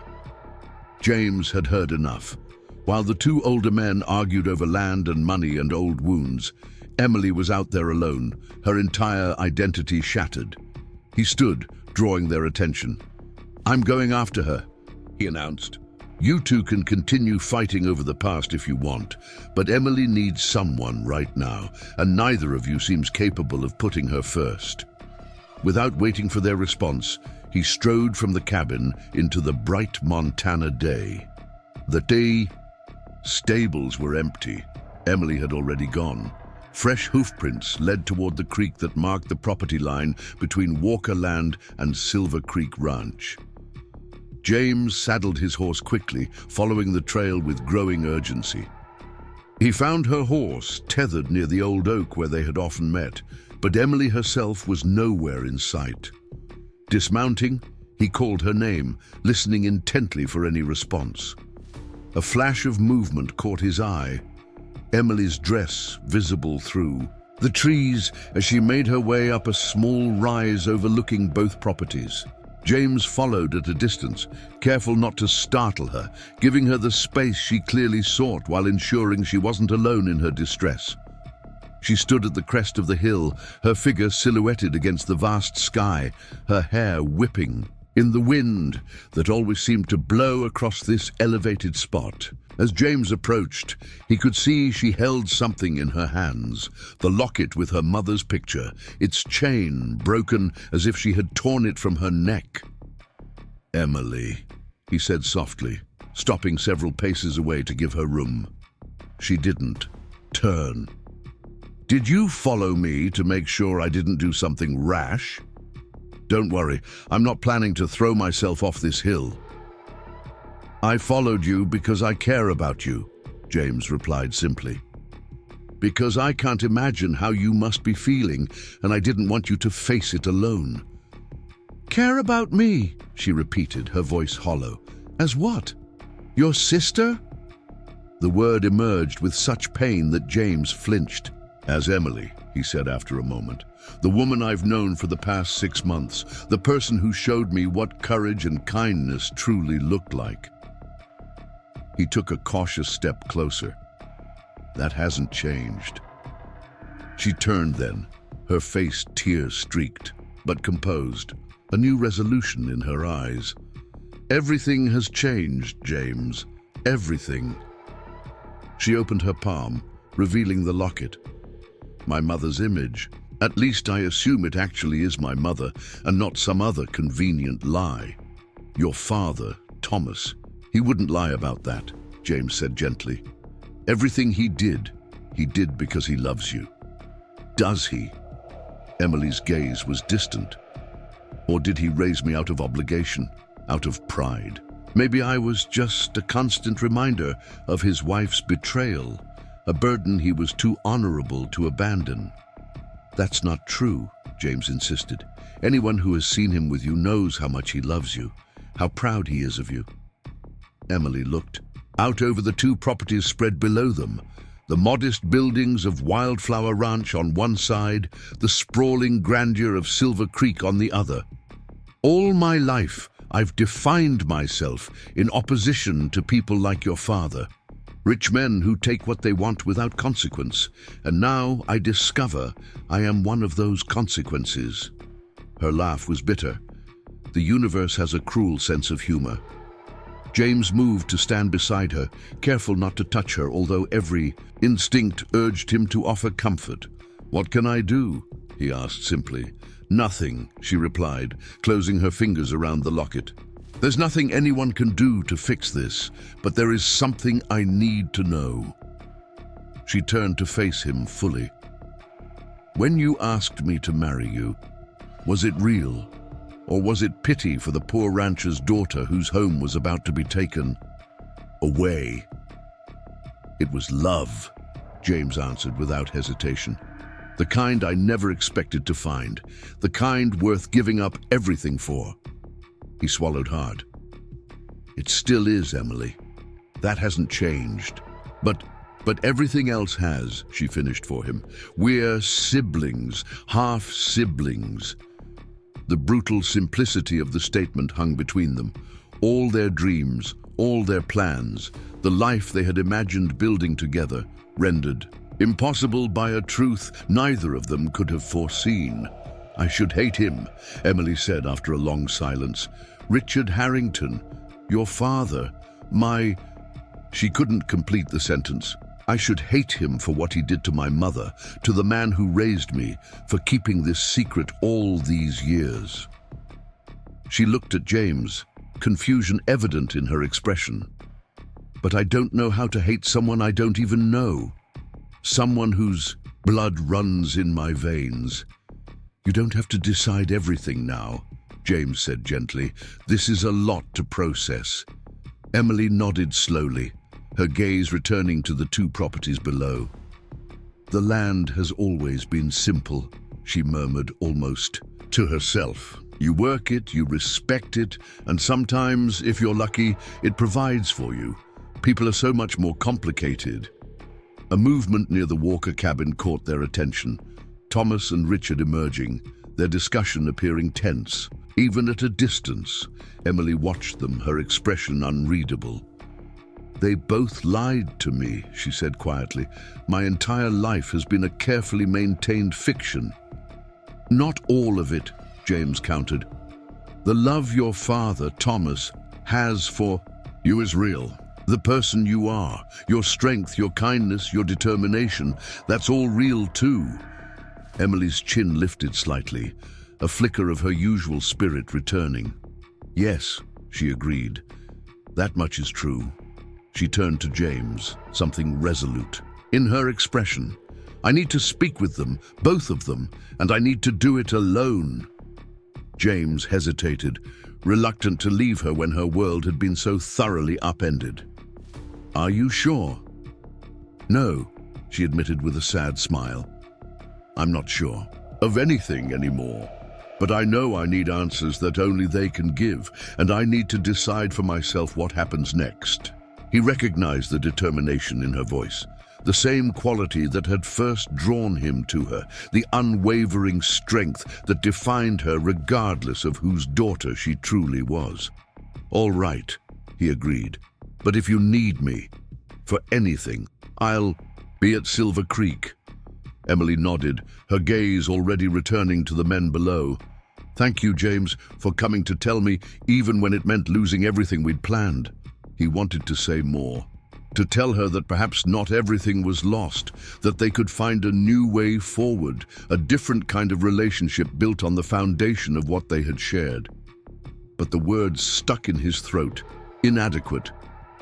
James had heard enough. While the 2 older men argued over land and money and old wounds, Emily was out there alone, her entire identity shattered. He stood, drawing their attention. "I'm going after her," he announced. "You two can continue fighting over the past if you want, but Emily needs someone right now, and neither of you seems capable of putting her first." Without waiting for their response, he strode from the cabin into the bright Montana day. The stables were empty. Emily had already gone. Fresh hoofprints led toward the creek that marked the property line between Walker Land and Silver Creek Ranch. James saddled his horse quickly, following the trail with growing urgency. He found her horse tethered near the old oak where they had often met, but Emily herself was nowhere in sight. Dismounting, he called her name, listening intently for any response. A flash of movement caught his eye, Emily's dress visible through the trees as she made her way up a small rise overlooking both properties. James followed at a distance, careful not to startle her, giving her the space she clearly sought while ensuring she wasn't alone in her distress. She stood at the crest of the hill, her figure silhouetted against the vast sky, her hair whipping in the wind that always seemed to blow across this elevated spot. As James approached, he could see she held something in her hands, the locket with her mother's picture, its chain broken as if she had torn it from her neck. "Emily," he said softly, stopping several paces away to give her room. She didn't turn. "Did you follow me to make sure I didn't do something rash?" "Don't worry, I'm not planning to throw myself off this hill." "I followed you because I care about you," James replied simply. "Because I can't imagine how you must be feeling, and I didn't want you to face it alone." "Care about me?" she repeated, her voice hollow. "As what? Your sister?" The word emerged with such pain that James flinched. "As Emily," he said after a moment. "The woman I've known for the past 6 months. The person who showed me what courage and kindness truly looked like." He took a cautious step closer. "That hasn't changed." She turned then, her face tear-streaked, but composed, a new resolution in her eyes. "Everything has changed, James. Everything." She opened her palm, revealing the locket. "My mother's image. At least I assume it actually is my mother, and not some other convenient lie. Your father, Thomas, he wouldn't lie about that," James said gently. "Everything he did because he loves you." "Does he?" Emily's gaze was distant. "Or did he raise me out of obligation, out of pride? Maybe I was just a constant reminder of his wife's betrayal, a burden he was too honorable to abandon." "That's not true," James insisted. "Anyone who has seen him with you knows how much he loves you, how proud he is of you." Emily looked out over the 2 properties spread below them, the modest buildings of Wildflower Ranch on one side, the sprawling grandeur of Silver Creek on the other. "All my life, I've defined myself in opposition to people like your father, rich men who take what they want without consequence, and now I discover I am one of those consequences." Her laugh was bitter. The universe has a cruel sense of humor. James moved to stand beside her, careful not to touch her, although every instinct urged him to offer comfort. "What can I do?" he asked simply. "Nothing," she replied, closing her fingers around the locket. "There's nothing anyone can do to fix this, but there is something I need to know." She turned to face him fully. "When you asked me to marry you, was it real? Or was it pity for the poor rancher's daughter whose home was about to be taken away?" "It was love," James answered without hesitation. "The kind I never expected to find, the kind worth giving up everything for." He swallowed hard. "It still is, Emily. That hasn't changed. But everything else has," she finished for him. "We're siblings, half-siblings." The brutal simplicity of the statement hung between them. All their dreams, all their plans, the life they had imagined building together, rendered impossible by a truth neither of them could have foreseen. "I should hate him," Emily said after a long silence. "Richard Harrington, your father, my—" She couldn't complete the sentence. "I should hate him for what he did to my mother, to the man who raised me, for keeping this secret all these years." She looked at James, confusion evident in her expression. "But I don't know how to hate someone I don't even know. Someone whose blood runs in my veins." "You don't have to decide everything now," James said gently. "This is a lot to process." Emily nodded slowly, her gaze returning to the 2 properties below. "The land has always been simple," she murmured almost to herself. "You work it, you respect it, and sometimes, if you're lucky, it provides for you. People are so much more complicated." A movement near the Walker cabin caught their attention. Thomas and Richard emerging, their discussion appearing tense. Even at a distance, Emily watched them, her expression unreadable. "They both lied to me," she said quietly. "My entire life has been a carefully maintained fiction." "Not all of it," James countered. "The love your father, Thomas, has for you is real. The person you are, your strength, your kindness, your determination, that's all real too." Emily's chin lifted slightly, a flicker of her usual spirit returning. "Yes," she agreed. "That much is true." She turned to James, something resolute in her expression. "I need to speak with them, both of them, and I need to do it alone." James hesitated, reluctant to leave her when her world had been so thoroughly upended. "Are you sure?" "No," she admitted with a sad smile. "I'm not sure of anything anymore. But I know I need answers that only they can give, and I need to decide for myself what happens next." He recognized the determination in her voice, the same quality that had first drawn him to her, the unwavering strength that defined her regardless of whose daughter she truly was. "All right," he agreed, "but if you need me for anything, I'll be at Silver Creek." Emily nodded, her gaze already returning to the men below. "Thank you, James, for coming to tell me, even when it meant losing everything we'd planned." He wanted to say more, to tell her that perhaps not everything was lost, that they could find a new way forward, a different kind of relationship built on the foundation of what they had shared. But the words stuck in his throat, inadequate,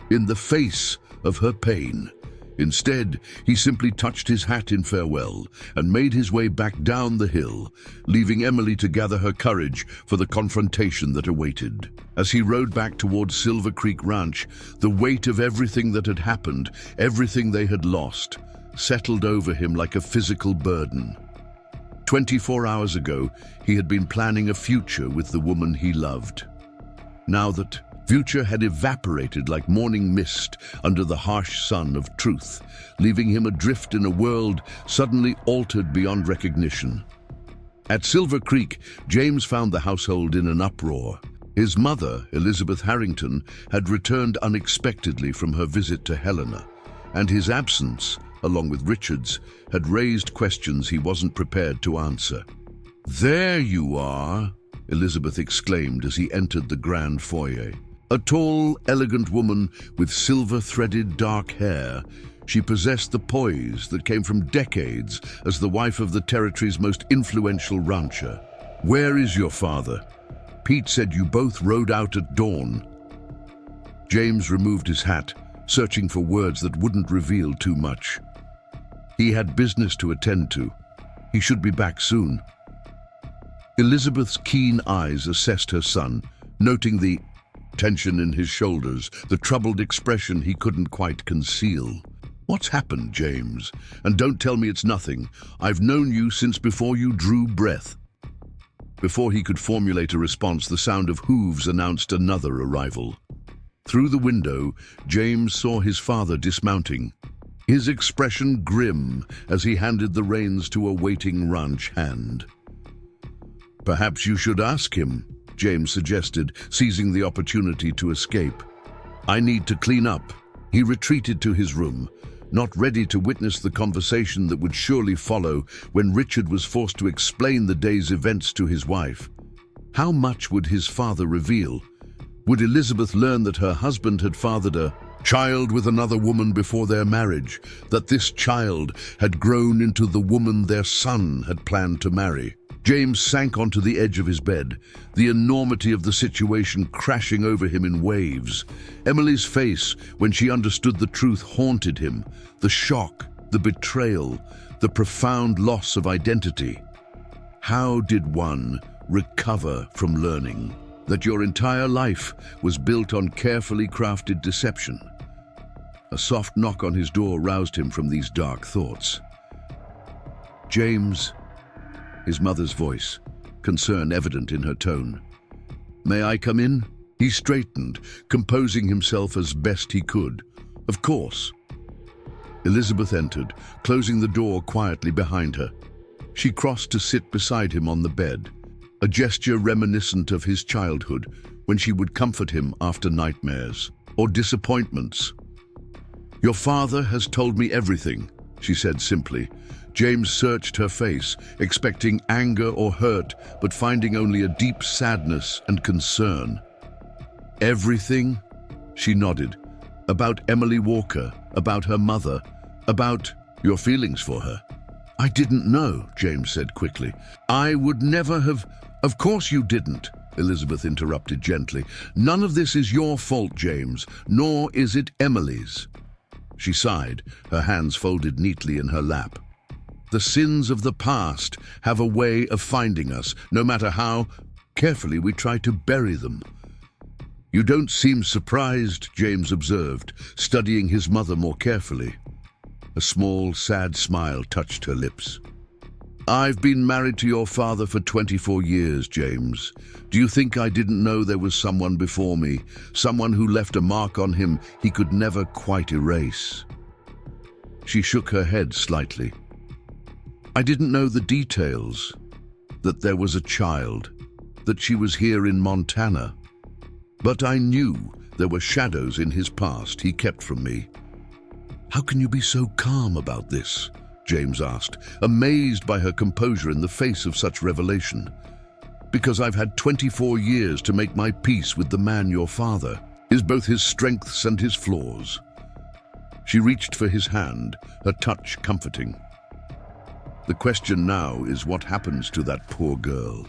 in the face of her pain. Instead, he simply touched his hat in farewell and made his way back down the hill, leaving Emily to gather her courage for the confrontation that awaited. As he rode back towards Silver Creek Ranch, the weight of everything that had happened, everything they had lost, settled over him like a physical burden. 24 hours ago, he had been planning a future with the woman he loved. Now that future had evaporated like morning mist under the harsh sun of truth, leaving him adrift in a world suddenly altered beyond recognition. At Silver Creek, James found the household in an uproar. His mother, Elizabeth Harrington, had returned unexpectedly from her visit to Helena, and his absence, along with Richard's, had raised questions he wasn't prepared to answer. "There you are," Elizabeth exclaimed as he entered the grand foyer. A tall, elegant woman with silver-threaded dark hair, she possessed the poise that came from decades as the wife of the territory's most influential rancher. "Where is your father? Pete said you both rode out at dawn." James removed his hat, searching for words that wouldn't reveal too much. He had business to attend to. He should be back soon. Elizabeth's keen eyes assessed her son, noting the tension in his shoulders, the troubled expression he couldn't quite conceal. "What's happened, James? And don't tell me it's nothing. I've known you since before you drew breath." Before he could formulate a response, the sound of hooves announced another arrival. Through the window, James saw his father dismounting, his expression grim as he handed the reins to a waiting ranch hand. "Perhaps you should ask him," James suggested, seizing the opportunity to escape. "I need to clean up." He retreated to his room, not ready to witness the conversation that would surely follow when Richard was forced to explain the day's events to his wife. How much would his father reveal? Would Elizabeth learn that her husband had fathered a child with another woman before their marriage, that this child had grown into the woman their son had planned to marry? James sank onto the edge of his bed, the enormity of the situation crashing over him in waves. Emily's face, when she understood the truth, haunted him. The shock, the betrayal, the profound loss of identity. How did one recover from learning that your entire life was built on carefully crafted deception? A soft knock on his door roused him from these dark thoughts. "James," his mother's voice, concern evident in her tone. "May I come in?" He straightened, composing himself as best he could. "Of course." Elizabeth entered, closing the door quietly behind her. She crossed to sit beside him on the bed, a gesture reminiscent of his childhood, when she would comfort him after nightmares or disappointments. "Your father has told me everything," she said simply. James searched her face, expecting anger or hurt, but finding only a deep sadness and concern. "Everything?" She nodded. "About Emily Walker, about her mother, about your feelings for her." "I didn't know," James said quickly. "I would never have—" "Of course you didn't," Elizabeth interrupted gently. "None of this is your fault, James, nor is it Emily's." She sighed, her hands folded neatly in her lap. "The sins of the past have a way of finding us, no matter how carefully we try to bury them." "You don't seem surprised," James observed, studying his mother more carefully. A small, sad smile touched her lips. I've been married to your father for 24 years, James. Do you think I didn't know there was someone before me, someone who left a mark on him he could never quite erase? She shook her head slightly. I didn't know the details, that there was a child, that she was here in Montana. But I knew there were shadows in his past he kept from me. How can you be so calm about this? James asked, amazed by her composure in the face of such revelation. Because I've had 24 years to make my peace with the man your father, is both his strengths and his flaws. She reached for his hand, her touch comforting. The question now is what happens to that poor girl.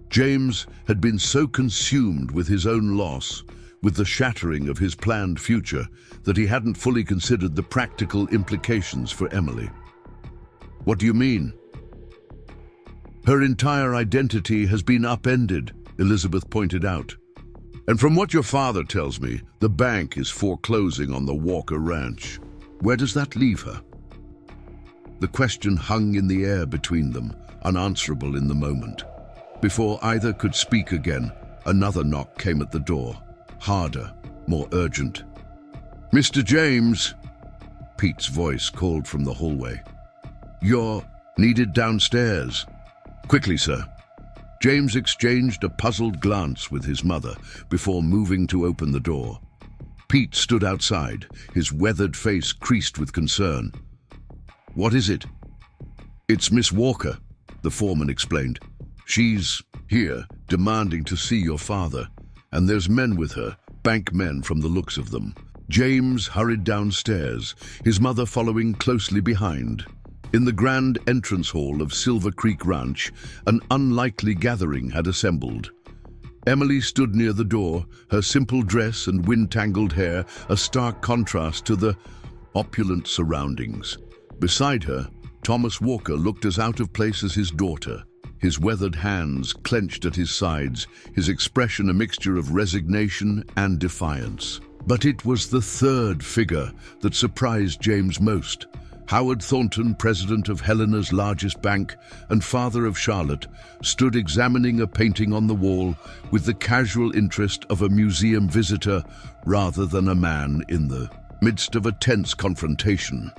James had been so consumed with his own loss, with the shattering of his planned future, that he hadn't fully considered the practical implications for Emily. What do you mean? Her entire identity has been upended, Elizabeth pointed out. And from what your father tells me, the bank is foreclosing on the Walker Ranch. Where does that leave her? The question hung in the air between them, unanswerable in the moment. Before either could speak again, another knock came at the door. Harder, more urgent. Mr. James, Pete's voice called from the hallway. You're needed downstairs. Quickly, sir. James exchanged a puzzled glance with his mother before moving to open the door. Pete stood outside, his weathered face creased with concern. What is it? It's Miss Walker, the foreman explained. She's here, demanding to see your father. And there's men with her, bank men from the looks of them. James hurried downstairs, his mother following closely behind. In the grand entrance hall of Silver Creek Ranch, an unlikely gathering had assembled. Emily stood near the door, her simple dress and wind-tangled hair a stark contrast to the opulent surroundings. Beside her, Thomas Walker looked as out of place as his daughter. His weathered hands clenched at his sides, his expression a mixture of resignation and defiance. But it was the third figure that surprised James most. Howard Thornton, president of Helena's largest bank and father of Charlotte, stood examining a painting on the wall with the casual interest of a museum visitor rather than a man in the midst of a tense confrontation.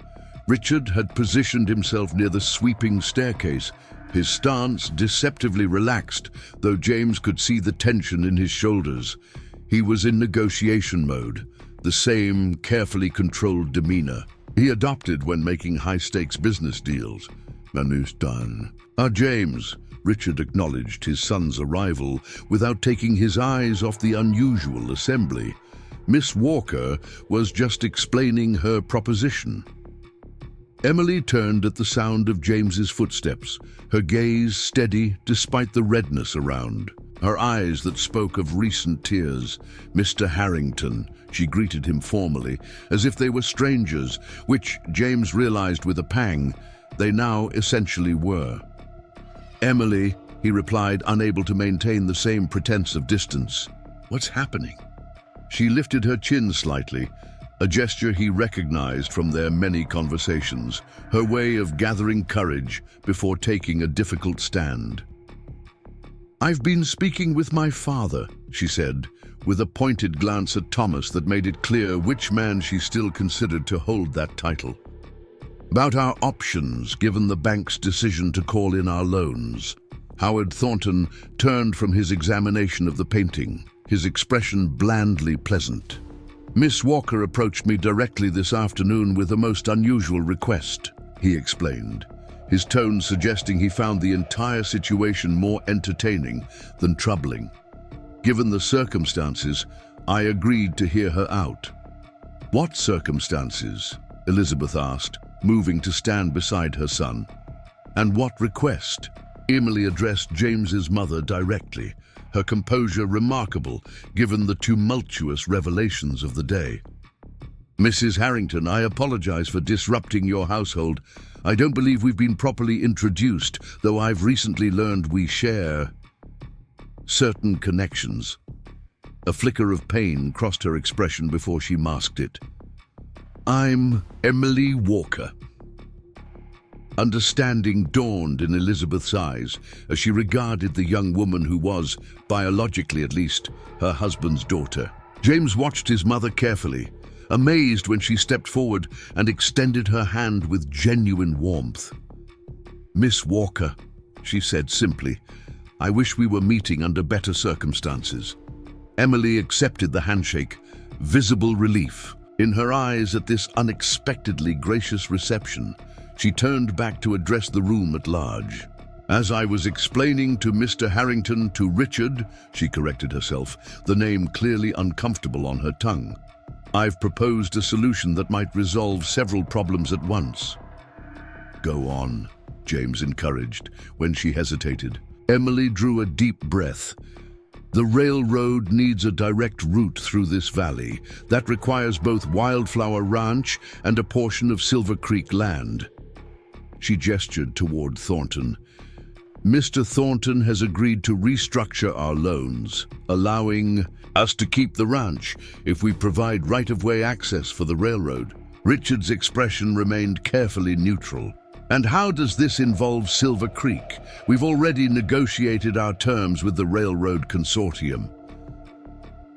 Richard had positioned himself near the sweeping staircase, his stance deceptively relaxed, though James could see the tension in his shoulders. He was in negotiation mode, the same carefully controlled demeanor he adopted when making high-stakes business deals. Manus done. James, Richard acknowledged his son's arrival without taking his eyes off the unusual assembly. Miss Walker was just explaining her proposition. Emily turned at the sound of James's footsteps, her gaze steady despite the redness around. Her eyes that spoke of recent tears. Mr. Harrington, she greeted him formally, as if they were strangers, which James realized with a pang, they now essentially were. Emily, he replied, unable to maintain the same pretense of distance. What's happening? She lifted her chin slightly, a gesture he recognized from their many conversations, her way of gathering courage before taking a difficult stand. I've been speaking with my father, she said, with a pointed glance at Thomas that made it clear which man she still considered to hold that title. About our options, given the bank's decision to call in our loans. Howard Thornton turned from his examination of the painting, his expression blandly pleasant. Miss Walker approached me directly this afternoon with a most unusual request, he explained, his tone suggesting he found the entire situation more entertaining than troubling. Given the circumstances, I agreed to hear her out. What circumstances? Elizabeth asked, moving to stand beside her son. And what request? Emily addressed James's mother directly, her composure remarkable given the tumultuous revelations of the day. Mrs. Harrington, I apologize for disrupting your household. I don't believe we've been properly introduced, though I've recently learned we share certain connections. A flicker of pain crossed her expression before she masked it. I'm Emily Walker. Understanding dawned in Elizabeth's eyes as she regarded the young woman who was, biologically at least, her husband's daughter. James watched his mother carefully, amazed when she stepped forward and extended her hand with genuine warmth. "Miss Walker," she said simply, "I wish we were meeting under better circumstances." Emily accepted the handshake, visible relief in her eyes at this unexpectedly gracious reception. She turned back to address the room at large. "As I was explaining to Mr. Harrington, to Richard," she corrected herself, the name clearly uncomfortable on her tongue, "I've proposed a solution that might resolve several problems at once." "Go on," James encouraged, when she hesitated. Emily drew a deep breath. "The railroad needs a direct route through this valley. That requires both Wildflower Ranch and a portion of Silver Creek land." She gestured toward Thornton. "Mr. Thornton has agreed to restructure our loans, allowing us to keep the ranch if we provide right-of-way access for the railroad." Richard's expression remained carefully neutral. "And how does this involve Silver Creek? We've already negotiated our terms with the railroad consortium."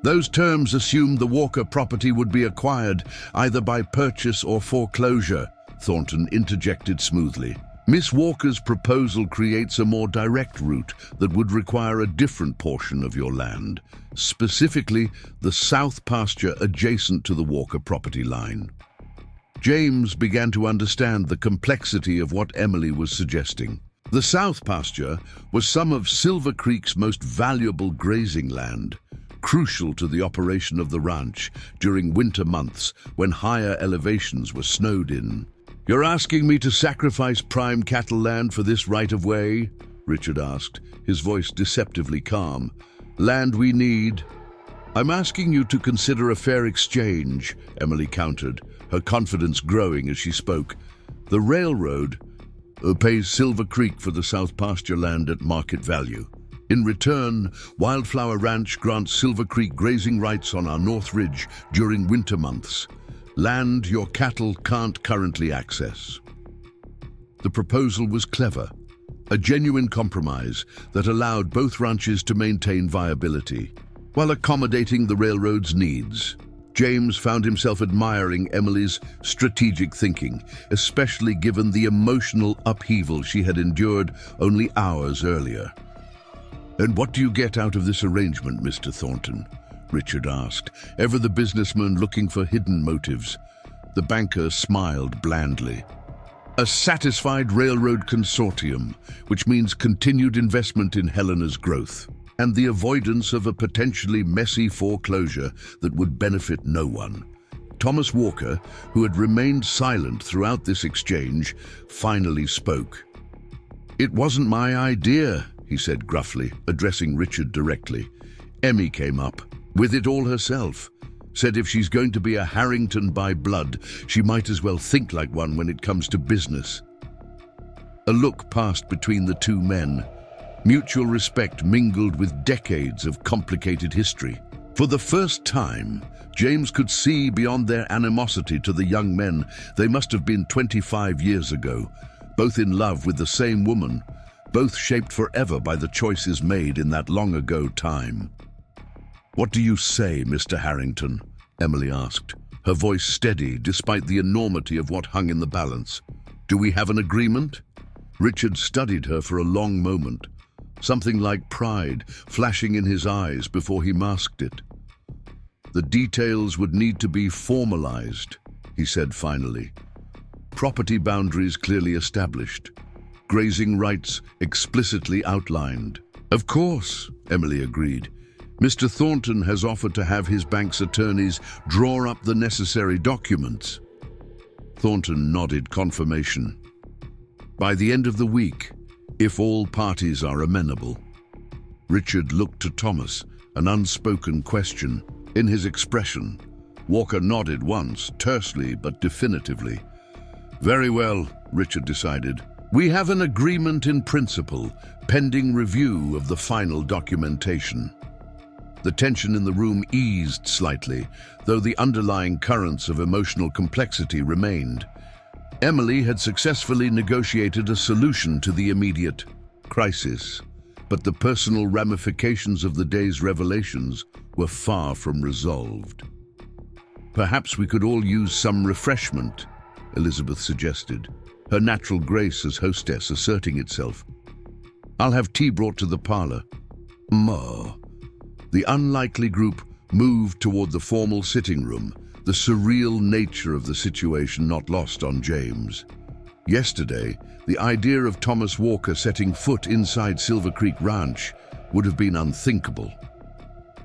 "Those terms assumed the Walker property would be acquired either by purchase or foreclosure," Thornton interjected smoothly. "Miss Walker's proposal creates a more direct route that would require a different portion of your land, specifically the south pasture adjacent to the Walker property line." James began to understand the complexity of what Emily was suggesting. The south pasture was some of Silver Creek's most valuable grazing land, crucial to the operation of the ranch during winter months when higher elevations were snowed in. "You're asking me to sacrifice prime cattle land for this right-of-way?" Richard asked, his voice deceptively calm. "Land we need." "I'm asking you to consider a fair exchange," Emily countered, her confidence growing as she spoke. "The railroad pays Silver Creek for the south pasture land at market value. In return, Wildflower Ranch grants Silver Creek grazing rights on our North Ridge during winter months, land your cattle can't currently access." The proposal was clever, a genuine compromise that allowed both ranches to maintain viability, while accommodating the railroad's needs. James found himself admiring Emily's strategic thinking, especially given the emotional upheaval she had endured only hours earlier. "And what do you get out of this arrangement, Mr. Thornton?" Richard asked, ever the businessman looking for hidden motives. The banker smiled blandly. "A satisfied railroad consortium, which means continued investment in Helena's growth, and the avoidance of a potentially messy foreclosure that would benefit no one." Thomas Walker, who had remained silent throughout this exchange, finally spoke. "It wasn't my idea," he said gruffly, addressing Richard directly. "Emmy came up with it all herself. Said if she's going to be a Harrington by blood, she might as well think like one when it comes to business." A look passed between the two men. Mutual respect mingled with decades of complicated history. For the first time, James could see beyond their animosity to the young men they must have been 25 years ago, both in love with the same woman, both shaped forever by the choices made in that long-ago time. "What do you say, Mr. Harrington?" Emily asked, her voice steady despite the enormity of what hung in the balance. "Do we have an agreement?" Richard studied her for a long moment, something like pride flashing in his eyes before he masked it. "The details would need to be formalized," he said finally. "Property boundaries clearly established, grazing rights explicitly outlined." "Of course," Emily agreed. "Mr. Thornton has offered to have his bank's attorneys draw up the necessary documents." Thornton nodded confirmation. "By the end of the week, if all parties are amenable." Richard looked to Thomas, an unspoken question in his expression. Walker nodded once, tersely but definitively. "Very well," Richard decided. "We have an agreement in principle, pending review of the final documentation." The tension in the room eased slightly, though the underlying currents of emotional complexity remained. Emily had successfully negotiated a solution to the immediate crisis, but the personal ramifications of the day's revelations were far from resolved. "Perhaps we could all use some refreshment," Elizabeth suggested, her natural grace as hostess asserting itself. "I'll have tea brought to the parlor." "Ma." The unlikely group moved toward the formal sitting room, the surreal nature of the situation not lost on James. Yesterday, the idea of Thomas Walker setting foot inside Silver Creek Ranch would have been unthinkable.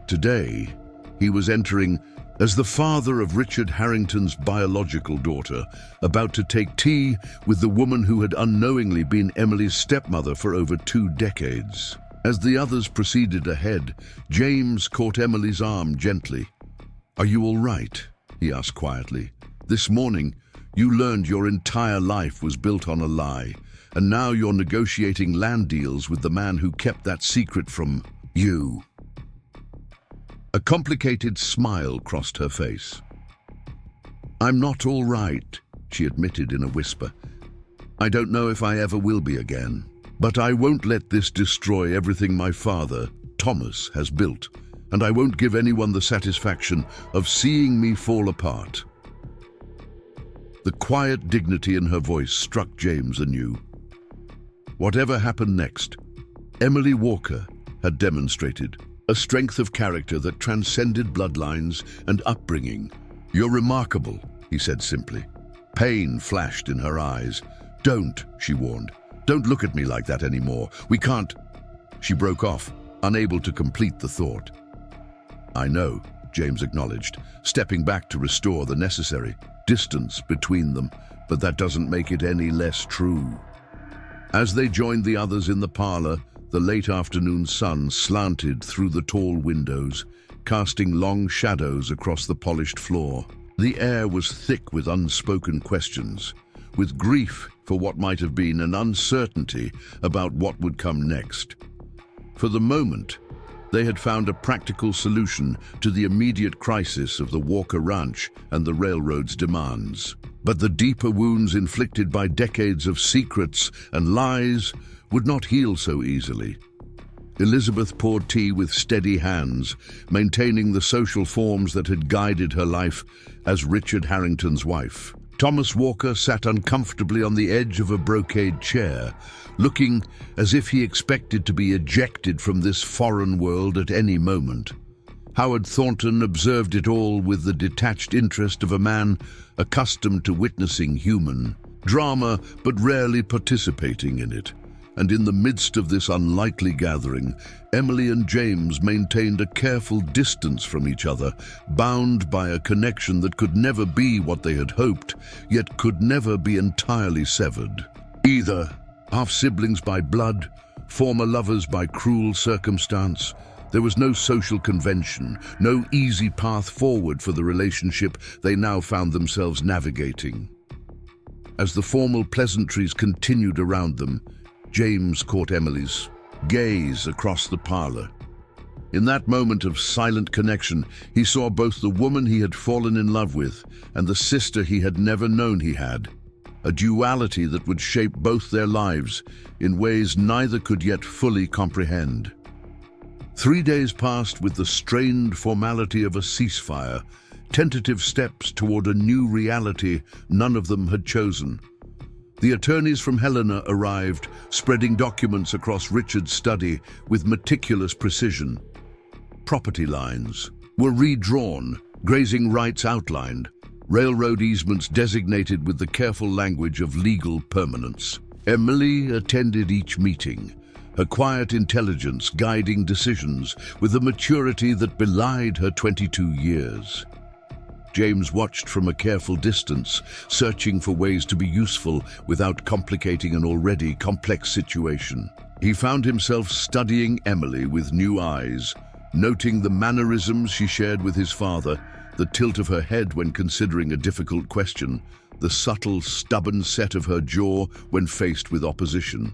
Today, he was entering as the father of Richard Harrington's biological daughter, about to take tea with the woman who had unknowingly been Emily's stepmother for over 2 decades. As the others proceeded ahead, James caught Emily's arm gently. "Are you all right?" he asked quietly. "This morning, you learned your entire life was built on a lie, and now you're negotiating land deals with the man who kept that secret from you." A complicated smile crossed her face. "I'm not all right," she admitted in a whisper. "I don't know if I ever will be again. But I won't let this destroy everything my father, Thomas, has built, and I won't give anyone the satisfaction of seeing me fall apart." The quiet dignity in her voice struck James anew. Whatever happened next, Emily Walker had demonstrated a strength of character that transcended bloodlines and upbringing. "You're remarkable," he said simply. Pain flashed in her eyes. "Don't," she warned. "Don't look at me like that anymore. We can't—" She broke off, unable to complete the thought. "I know," James acknowledged, stepping back to restore the necessary distance between them, "but that doesn't make it any less true." As they joined the others in the parlor, the late afternoon sun slanted through the tall windows, casting long shadows across the polished floor. The air was thick with unspoken questions, with grief for what might have been and uncertainty about what would come next. For the moment, they had found a practical solution to the immediate crisis of the Walker Ranch and the railroad's demands. But the deeper wounds inflicted by decades of secrets and lies would not heal so easily. Elizabeth poured tea with steady hands, maintaining the social forms that had guided her life as Richard Harrington's wife. Thomas Walker sat uncomfortably on the edge of a brocade chair, looking as if he expected to be ejected from this foreign world at any moment. Howard Thornton observed it all with the detached interest of a man accustomed to witnessing human drama but rarely participating in it. And in the midst of this unlikely gathering, Emily and James maintained a careful distance from each other, bound by a connection that could never be what they had hoped, yet could never be entirely severed. Either half-siblings by blood, former lovers by cruel circumstance, there was no social convention, no easy path forward for the relationship they now found themselves navigating. As the formal pleasantries continued around them, James caught Emily's gaze across the parlor. In that moment of silent connection, he saw both the woman he had fallen in love with and the sister he had never known he had, a duality that would shape both their lives in ways neither could yet fully comprehend. 3 days passed with the strained formality of a ceasefire, tentative steps toward a new reality none of them had chosen. The attorneys from Helena arrived, spreading documents across Richard's study with meticulous precision. Property lines were redrawn, grazing rights outlined, railroad easements designated with the careful language of legal permanence. Emily attended each meeting, her quiet intelligence guiding decisions with a maturity that belied her 22 years. James watched from a careful distance, searching for ways to be useful without complicating an already complex situation. He found himself studying Emily with new eyes, noting the mannerisms she shared with his father, the tilt of her head when considering a difficult question, the subtle, stubborn set of her jaw when faced with opposition.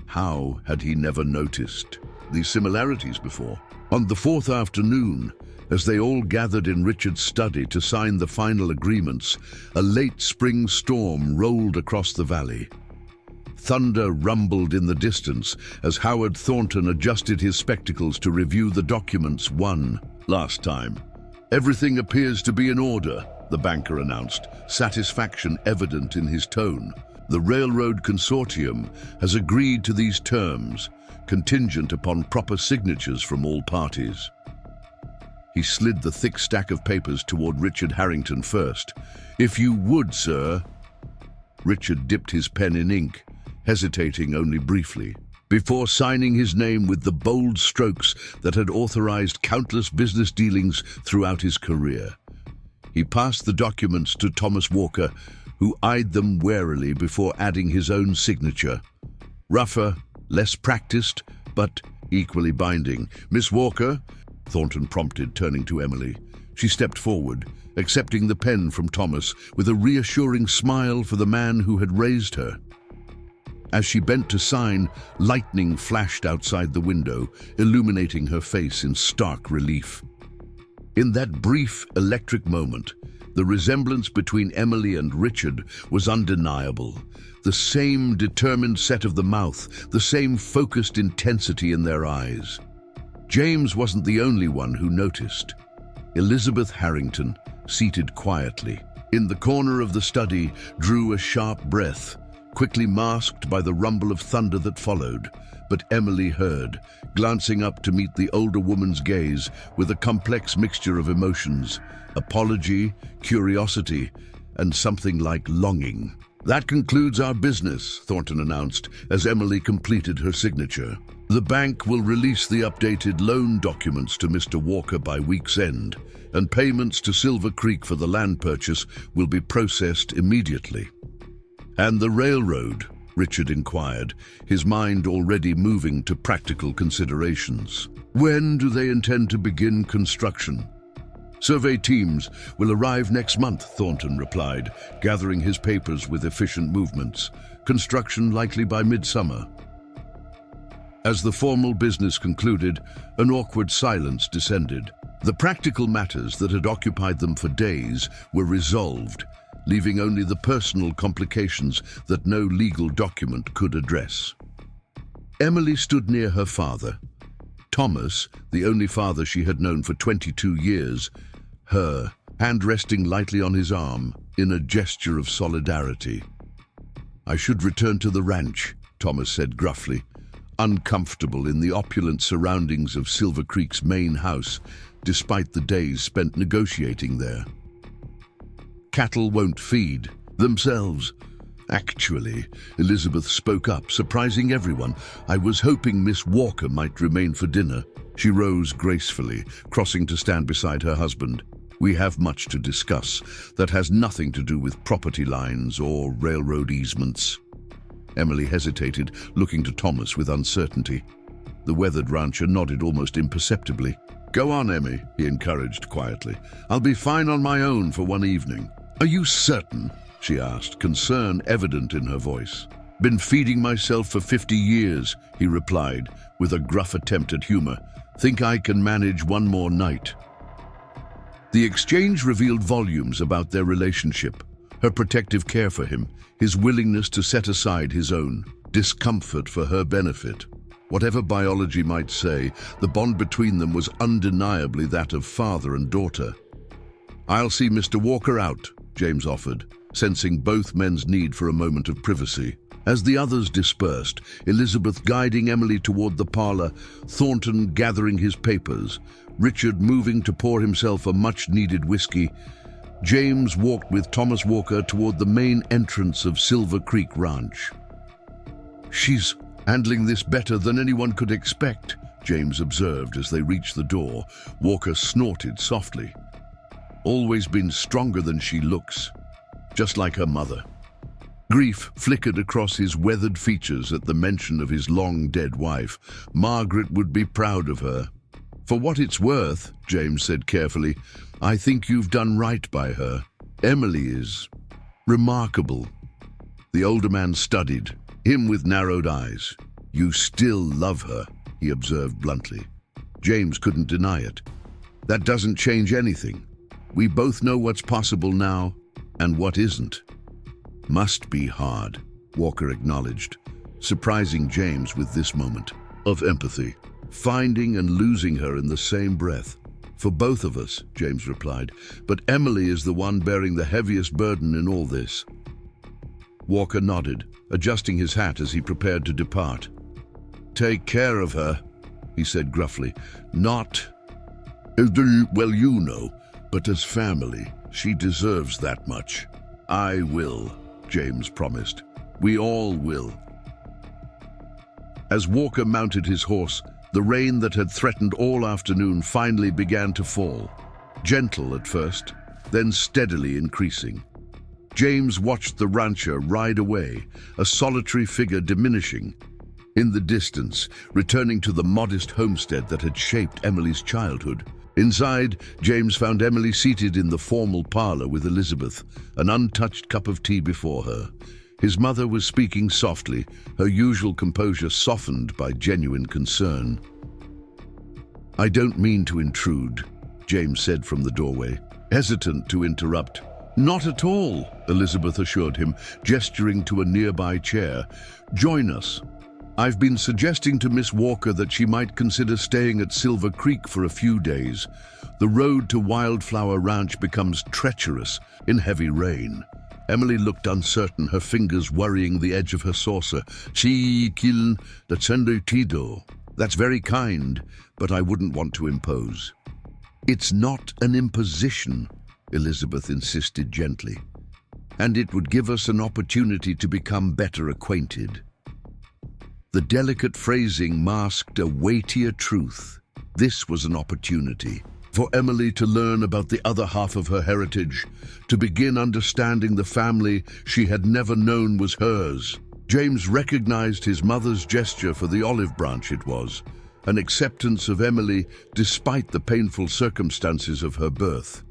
How had he never noticed these similarities before? On the 4th afternoon, As they all gathered in Richard's study to sign the final agreements, a late spring storm rolled across the valley. Thunder rumbled in the distance as Howard Thornton adjusted his spectacles to review the documents one last time. "Everything appears to be in order," the banker announced, satisfaction evident in his tone. "The railroad consortium has agreed to these terms, contingent upon proper signatures from all parties." He slid the thick stack of papers toward Richard Harrington first. "If you would, sir." Richard dipped his pen in ink, hesitating only briefly, before signing his name with the bold strokes that had authorized countless business dealings throughout his career. He passed the documents to Thomas Walker, who eyed them warily before adding his own signature. Rougher, less practiced, but equally binding. "Miss Walker," Thornton prompted, turning to Emily. She stepped forward, accepting the pen from Thomas with a reassuring smile for the man who had raised her. As she bent to sign, lightning flashed outside the window, illuminating her face in stark relief. In that brief, electric moment, the resemblance between Emily and Richard was undeniable. The same determined set of the mouth, the same focused intensity in their eyes. James wasn't the only one who noticed. Elizabeth Harrington, seated quietly in the corner of the study, drew a sharp breath, quickly masked by the rumble of thunder that followed. But Emily heard, glancing up to meet the older woman's gaze with a complex mixture of emotions: apology, curiosity, and something like longing. "That concludes our business," Thornton announced as Emily completed her signature. "The bank will release the updated loan documents to Mr. Walker by week's end, and payments to Silver Creek for the land purchase will be processed immediately." "And the railroad?" Richard inquired, his mind already moving to practical considerations. "When do they intend to begin construction?" "Survey teams will arrive next month," Thornton replied, gathering his papers with efficient movements. "Construction likely by midsummer." As the formal business concluded, an awkward silence descended. The practical matters that had occupied them for days were resolved, leaving only the personal complications that no legal document could address. Emily stood near her father. Thomas, the only father she had known for 22 years, her hand resting lightly on his arm in a gesture of solidarity. "I should return to the ranch," Thomas said gruffly, uncomfortable in the opulent surroundings of Silver Creek's main house, despite the days spent negotiating there. "Cattle won't feed themselves." "Actually," Elizabeth spoke up, surprising everyone, "I was hoping Miss Walker might remain for dinner." She rose gracefully, crossing to stand beside her husband. "We have much to discuss that has nothing to do with property lines or railroad easements." Emily hesitated, looking to Thomas with uncertainty. The weathered rancher nodded almost imperceptibly. "Go on, Emmy," he encouraged quietly. "I'll be fine on my own for one evening." "Are you certain?" she asked, concern evident in her voice. "Been feeding myself for 50 years, he replied, with a gruff attempt at humor. "Think I can manage one more night." The exchange revealed volumes about their relationship, her protective care for him, his willingness to set aside his own discomfort for her benefit. Whatever biology might say, the bond between them was undeniably that of father and daughter. "I'll see Mr. Walker out," James offered, sensing both men's need for a moment of privacy. As the others dispersed, Elizabeth guiding Emily toward the parlor, Thornton gathering his papers, Richard moving to pour himself a much-needed whiskey, James walked with Thomas Walker toward the main entrance of Silver Creek Ranch. "She's handling this better than anyone could expect," James observed as they reached the door. Walker snorted softly. "Always been stronger than she looks, just like her mother." Grief flickered across his weathered features at the mention of his long-dead wife. "Margaret would be proud of her." "For what it's worth," James said carefully, "I think you've done right by her. Emily is remarkable." The older man studied, him with narrowed eyes. "You still love her," he observed bluntly. James couldn't deny it. That doesn't change anything. We both know what's possible now and what isn't. Must be hard, Walker acknowledged, surprising James with this moment of empathy, finding and losing her in the same breath. For both of us, James replied, but Emily is the one bearing the heaviest burden in all this. Walker nodded, adjusting his hat as he prepared to depart. Take care of her, he said gruffly. Not, well, you know, but as family, she deserves that much. I will, James promised. We all will. As Walker mounted his horse, the rain that had threatened all afternoon finally began to fall. Gentle at first, then steadily increasing. James watched the rancher ride away, a solitary figure diminishing. In the distance, returning to the modest homestead that had shaped Emily's childhood. Inside, James found Emily seated in the formal parlor with Elizabeth, an untouched cup of tea before her. His mother was speaking softly, her usual composure softened by genuine concern. I don't mean to intrude, James said from the doorway, hesitant to interrupt. Not at all, Elizabeth assured him, gesturing to a nearby chair. Join us. I've been suggesting to Miss Walker that she might consider staying at Silver Creek for a few days. The road to Wildflower Ranch becomes treacherous in heavy rain. Emily looked uncertain, her fingers worrying the edge of her saucer. Chiquil d'accendo tido. That's very kind, but I wouldn't want to impose. It's not an imposition, Elizabeth insisted gently. And it would give us an opportunity to become better acquainted. The delicate phrasing masked a weightier truth. This was an opportunity for Emily to learn about the other half of her heritage, to begin understanding the family she had never known was hers. James recognized his mother's gesture for the olive branch it was, an acceptance of Emily despite the painful circumstances of her birth.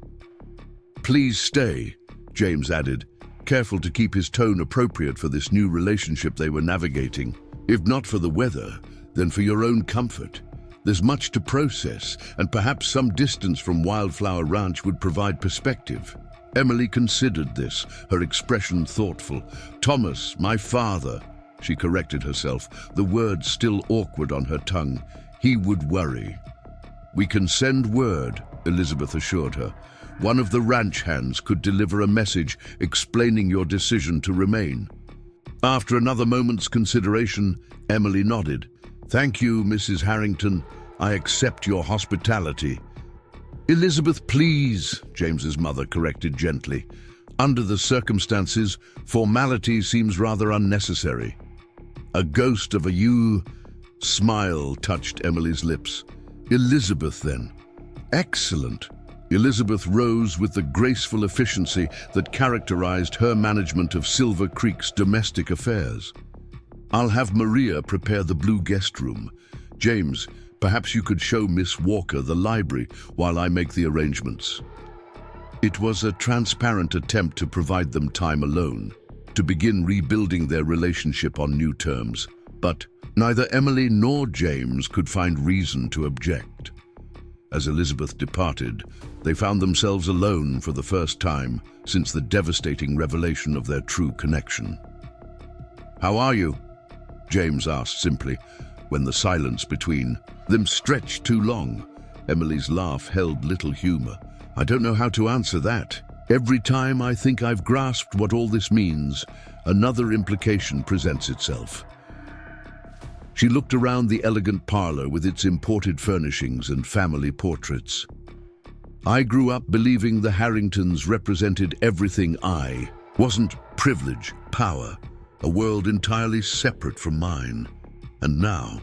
Please stay, James added, careful to keep his tone appropriate for this new relationship they were navigating. If not for the weather, then for your own comfort. There's much to process, and perhaps some distance from Wildflower Ranch would provide perspective. Emily considered this, her expression thoughtful. Thomas, my father, she corrected herself, the words still awkward on her tongue. He would worry. We can send word, Elizabeth assured her. One of the ranch hands could deliver a message explaining your decision to remain. After another moment's consideration, Emily nodded. Thank you, Mrs. Harrington. I accept your hospitality. Elizabeth, please, James's mother corrected gently. Under the circumstances, formality seems rather unnecessary. A ghost of a smile touched Emily's lips. Elizabeth, then. Excellent. Elizabeth rose with the graceful efficiency that characterized her management of Silver Creek's domestic affairs. I'll have Maria prepare the blue guest room. James, perhaps you could show Miss Walker the library while I make the arrangements. It was a transparent attempt to provide them time alone, to begin rebuilding their relationship on new terms. But neither Emily nor James could find reason to object. As Elizabeth departed, they found themselves alone for the first time since the devastating revelation of their true connection. How are you? James asked simply, when the silence between them stretched too long. Emily's laugh held little humor. I don't know how to answer that. Every time I think I've grasped what all this means, another implication presents itself. She looked around the elegant parlor with its imported furnishings and family portraits. I grew up believing the Harringtons represented everything I wasn't privilege, power, a world entirely separate from mine. And now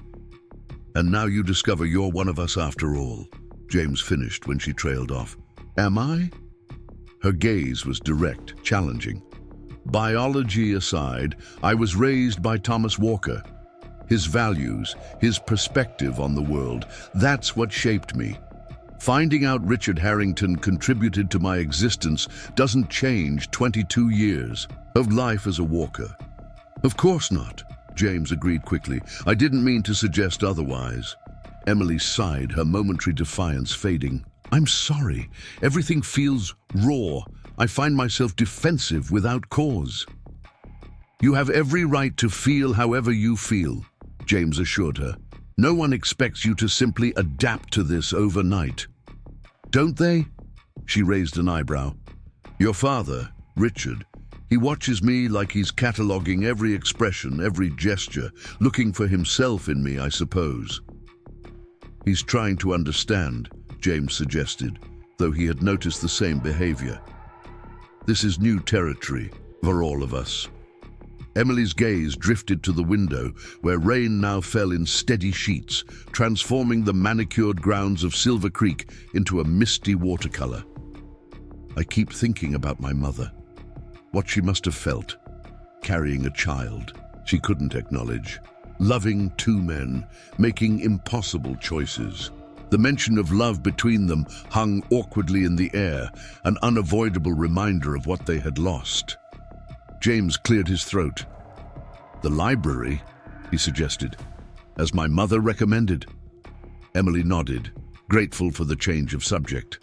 you discover you're one of us after all, James finished when she trailed off. Am I? Her gaze was direct, challenging. Biology aside, I was raised by Thomas Walker. His values, his perspective on the world, that's what shaped me. Finding out Richard Harrington contributed to my existence doesn't change 22 years of life as a Walker. Of course not, James agreed quickly. I didn't mean to suggest otherwise. Emily sighed, her momentary defiance fading. I'm sorry. Everything feels raw. I find myself defensive without cause. You have every right to feel however you feel, James assured her. No one expects you to simply adapt to this overnight. Don't they? She raised an eyebrow. Your father, Richard, he watches me like he's cataloguing every expression, every gesture, looking for himself in me, I suppose. He's trying to understand, James suggested, though he had noticed the same behavior. This is new territory for all of us. Emily's gaze drifted to the window, where rain now fell in steady sheets, transforming the manicured grounds of Silver Creek into a misty watercolor. I keep thinking about my mother. What she must have felt, carrying a child she couldn't acknowledge, loving two men, making impossible choices. The mention of love between them hung awkwardly in the air, an unavoidable reminder of what they had lost. James cleared his throat. The library, he suggested, as my mother recommended. Emily nodded, grateful for the change of subject.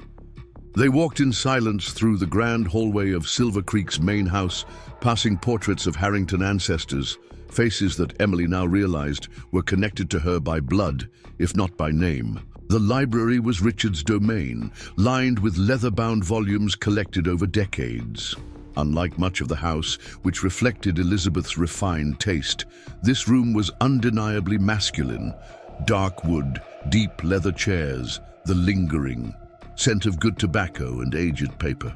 They walked in silence through the grand hallway of Silver Creek's main house, passing portraits of Harrington ancestors, faces that Emily now realized were connected to her by blood, if not by name. The library was Richard's domain, lined with leather-bound volumes collected over decades. Unlike much of the house, which reflected Elizabeth's refined taste, this room was undeniably masculine. Dark wood, deep leather chairs, the lingering scent of good tobacco and aged paper.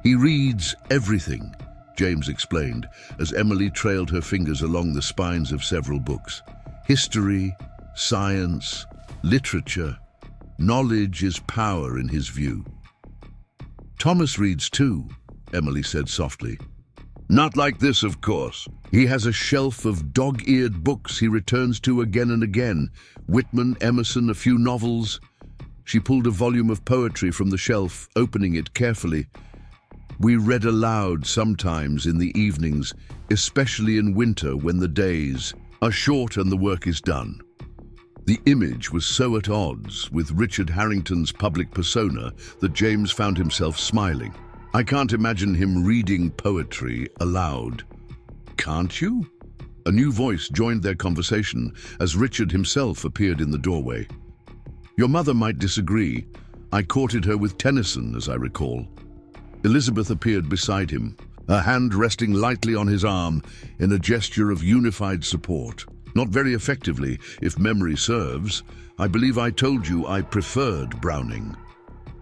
He reads everything, James explained, as Emily trailed her fingers along the spines of several books. History, science, literature. Knowledge is power in his view. Thomas reads too, Emily said softly. Not like this, of course. He has a shelf of dog-eared books he returns to again and again. Whitman, Emerson, a few novels. She pulled a volume of poetry from the shelf, opening it carefully. We read aloud sometimes in the evenings, especially in winter when the days are short and the work is done. The image was so at odds with Richard Harrington's public persona that James found himself smiling. I can't imagine him reading poetry aloud. Can't you? A new voice joined their conversation as Richard himself appeared in the doorway. Your mother might disagree. I courted her with Tennyson, as I recall. Elizabeth appeared beside him, her hand resting lightly on his arm in a gesture of unified support. Not very effectively, if memory serves. I believe I told you I preferred Browning.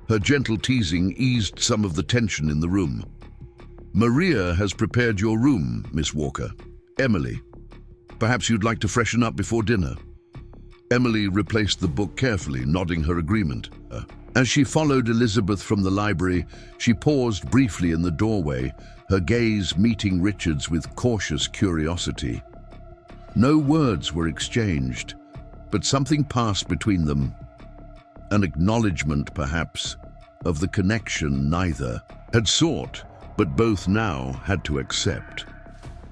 Her gentle teasing eased some of the tension in the room. Maria has prepared your room, Miss Walker. Emily, perhaps you'd like to freshen up before dinner. Emily replaced the book carefully, nodding her agreement. As she followed Elizabeth from the library, she paused briefly in the doorway, her gaze meeting Richard's with cautious curiosity. No words were exchanged, but something passed between them. An acknowledgement, perhaps, of the connection neither had sought, but both now had to accept.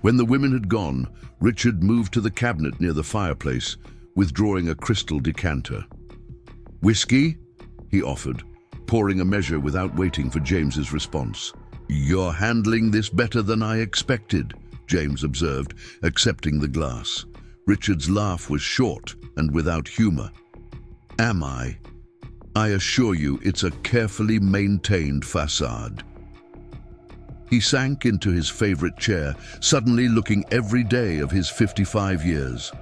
When the women had gone, Richard moved to the cabinet near the fireplace, withdrawing a crystal decanter. Whiskey? He offered, pouring a measure without waiting for James's response. You're handling this better than I expected, James observed, accepting the glass. Richard's laugh was short and without humor. Am I? I assure you it's a carefully maintained facade. He sank into his favorite chair, suddenly looking every day of his 55 years.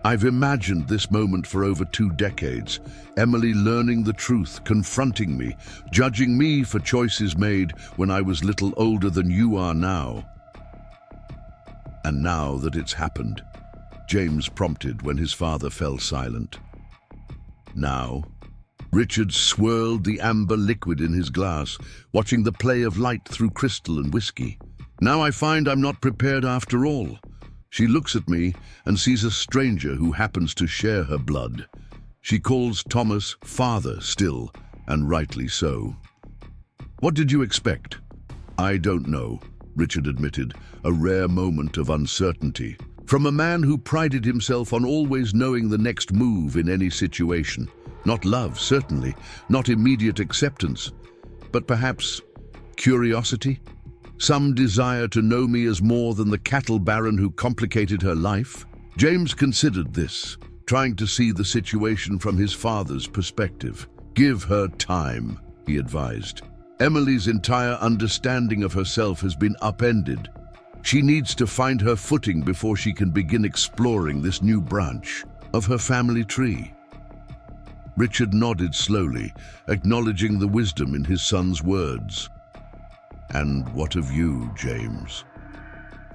I've imagined this moment for over 2 decades. Emily learning the truth, confronting me, judging me for choices made when I was little older than you are now. And now that it's happened, James prompted when his father fell silent. Now, Richard swirled the amber liquid in his glass, watching the play of light through crystal and whiskey. Now I find I'm not prepared after all. She looks at me and sees a stranger who happens to share her blood. She calls Thomas father still, and rightly so. What did you expect? I don't know, Richard admitted, a rare moment of uncertainty. From a man who prided himself on always knowing the next move in any situation. Not love, certainly, not immediate acceptance, but perhaps curiosity? Some desire to know me as more than the cattle baron who complicated her life? James considered this, trying to see the situation from his father's perspective. Give her time, he advised. Emily's entire understanding of herself has been upended. She needs to find her footing before she can begin exploring this new branch of her family tree. Richard nodded slowly, acknowledging the wisdom in his son's words. And what of you, James?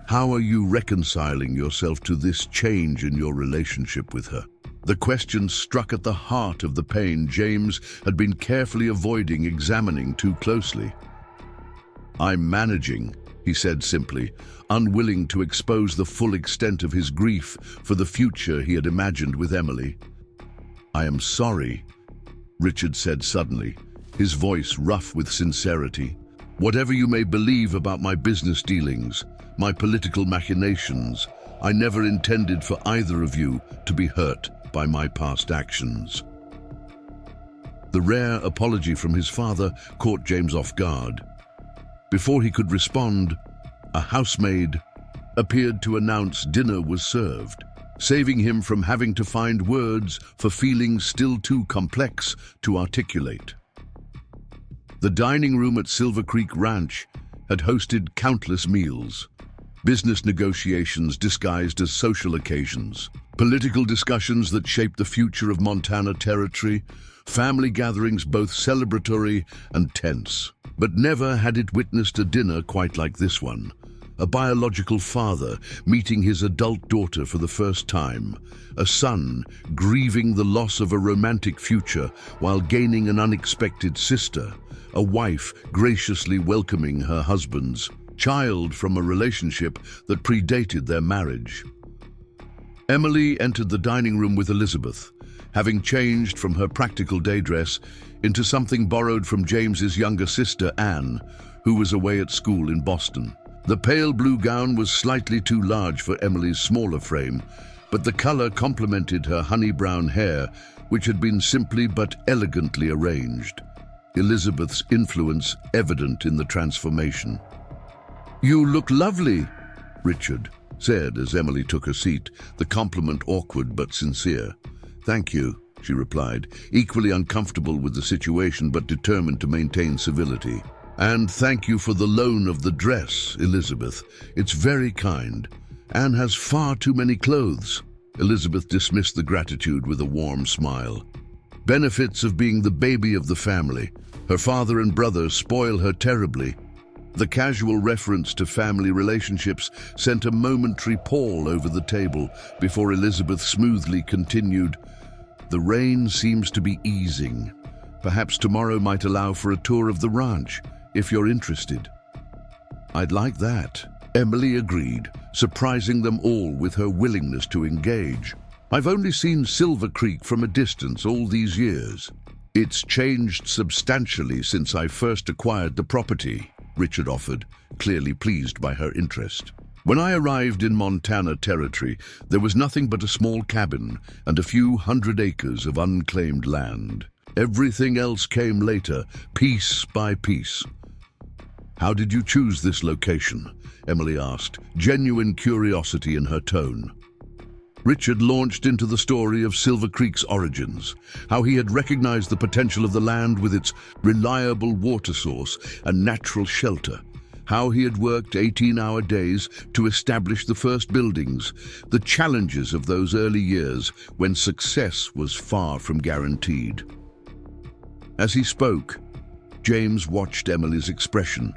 How are you reconciling yourself to this change in your relationship with her? The question struck at the heart of the pain James had been carefully avoiding examining too closely. I'm managing, he said simply, unwilling to expose the full extent of his grief for the future he had imagined with Emily. I am sorry, Richard said suddenly, his voice rough with sincerity. Whatever you may believe about my business dealings, my political machinations, I never intended for either of you to be hurt by my past actions. The rare apology from his father caught James off guard. Before he could respond, a housemaid appeared to announce dinner was served, saving him from having to find words for feelings still too complex to articulate. The dining room at Silver Creek Ranch had hosted countless meals, business negotiations disguised as social occasions, political discussions that shaped the future of Montana Territory, family gatherings both celebratory and tense. But never had it witnessed a dinner quite like this one. A biological father meeting his adult daughter for the first time, a son grieving the loss of a romantic future while gaining an unexpected sister, a wife graciously welcoming her husband's child from a relationship that predated their marriage. Emily entered the dining room with Elizabeth, having changed from her practical day dress into something borrowed from James's younger sister, Anne, who was away at school in Boston. The pale blue gown was slightly too large for Emily's smaller frame, but the color complemented her honey brown hair, which had been simply but elegantly arranged. Elizabeth's influence evident in the transformation. "You look lovely," Richard said as Emily took her seat, the compliment awkward but sincere. "Thank you," she replied, equally uncomfortable with the situation but determined to maintain civility. "And thank you for the loan of the dress, Elizabeth. It's very kind. Anne has far too many clothes." Elizabeth dismissed the gratitude with a warm smile. Benefits of being the baby of the family. Her father and brother spoil her terribly. The casual reference to family relationships sent a momentary pall over the table before Elizabeth smoothly continued, "The rain seems to be easing. Perhaps tomorrow might allow for a tour of the ranch, if you're interested." "I'd like that," Emily agreed, surprising them all with her willingness to engage. "I've only seen Silver Creek from a distance all these years." "It's changed substantially since I first acquired the property," Richard offered, clearly pleased by her interest. "When I arrived in Montana Territory, there was nothing but a small cabin and a few hundred acres of unclaimed land. Everything else came later, piece by piece." "How did you choose this location?" Emily asked, genuine curiosity in her tone. Richard launched into the story of Silver Creek's origins, how he had recognized the potential of the land with its reliable water source and natural shelter, how he had worked 18-hour days to establish the first buildings, the challenges of those early years when success was far from guaranteed. As he spoke, James watched Emily's expression,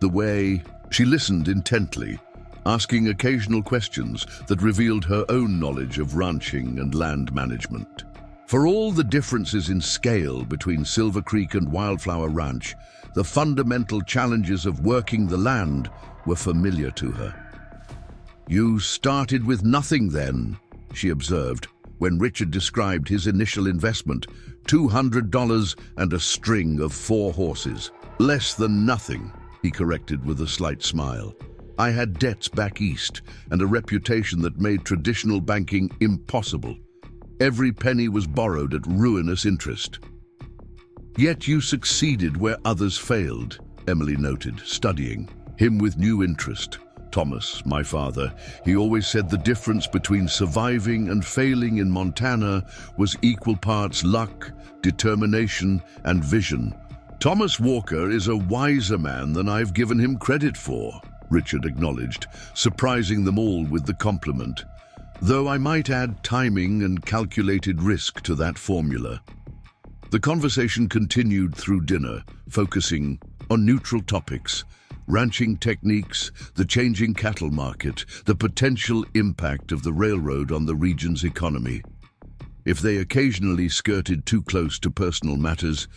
the way she listened intently, asking occasional questions that revealed her own knowledge of ranching and land management. For all the differences in scale between Silver Creek and Wildflower Ranch, the fundamental challenges of working the land were familiar to her. "You started with nothing then," she observed, when Richard described his initial investment, $200 and a string of 4 horses. "Less than nothing," he corrected with a slight smile. "I had debts back east and a reputation that made traditional banking impossible. Every penny was borrowed at ruinous interest. Yet you succeeded where others failed, Emily noted, studying him with new interest. Thomas, my father, he always said the difference between surviving and failing in Montana was equal parts luck, determination, and vision. Thomas Walker is a wiser man than I've given him credit for, Richard acknowledged, surprising them all with the compliment. Though I might add timing and calculated risk to that formula. The conversation continued through dinner, focusing on neutral topics, ranching techniques, the changing cattle market, the potential impact of the railroad on the region's economy. If they occasionally skirted too close to personal matters,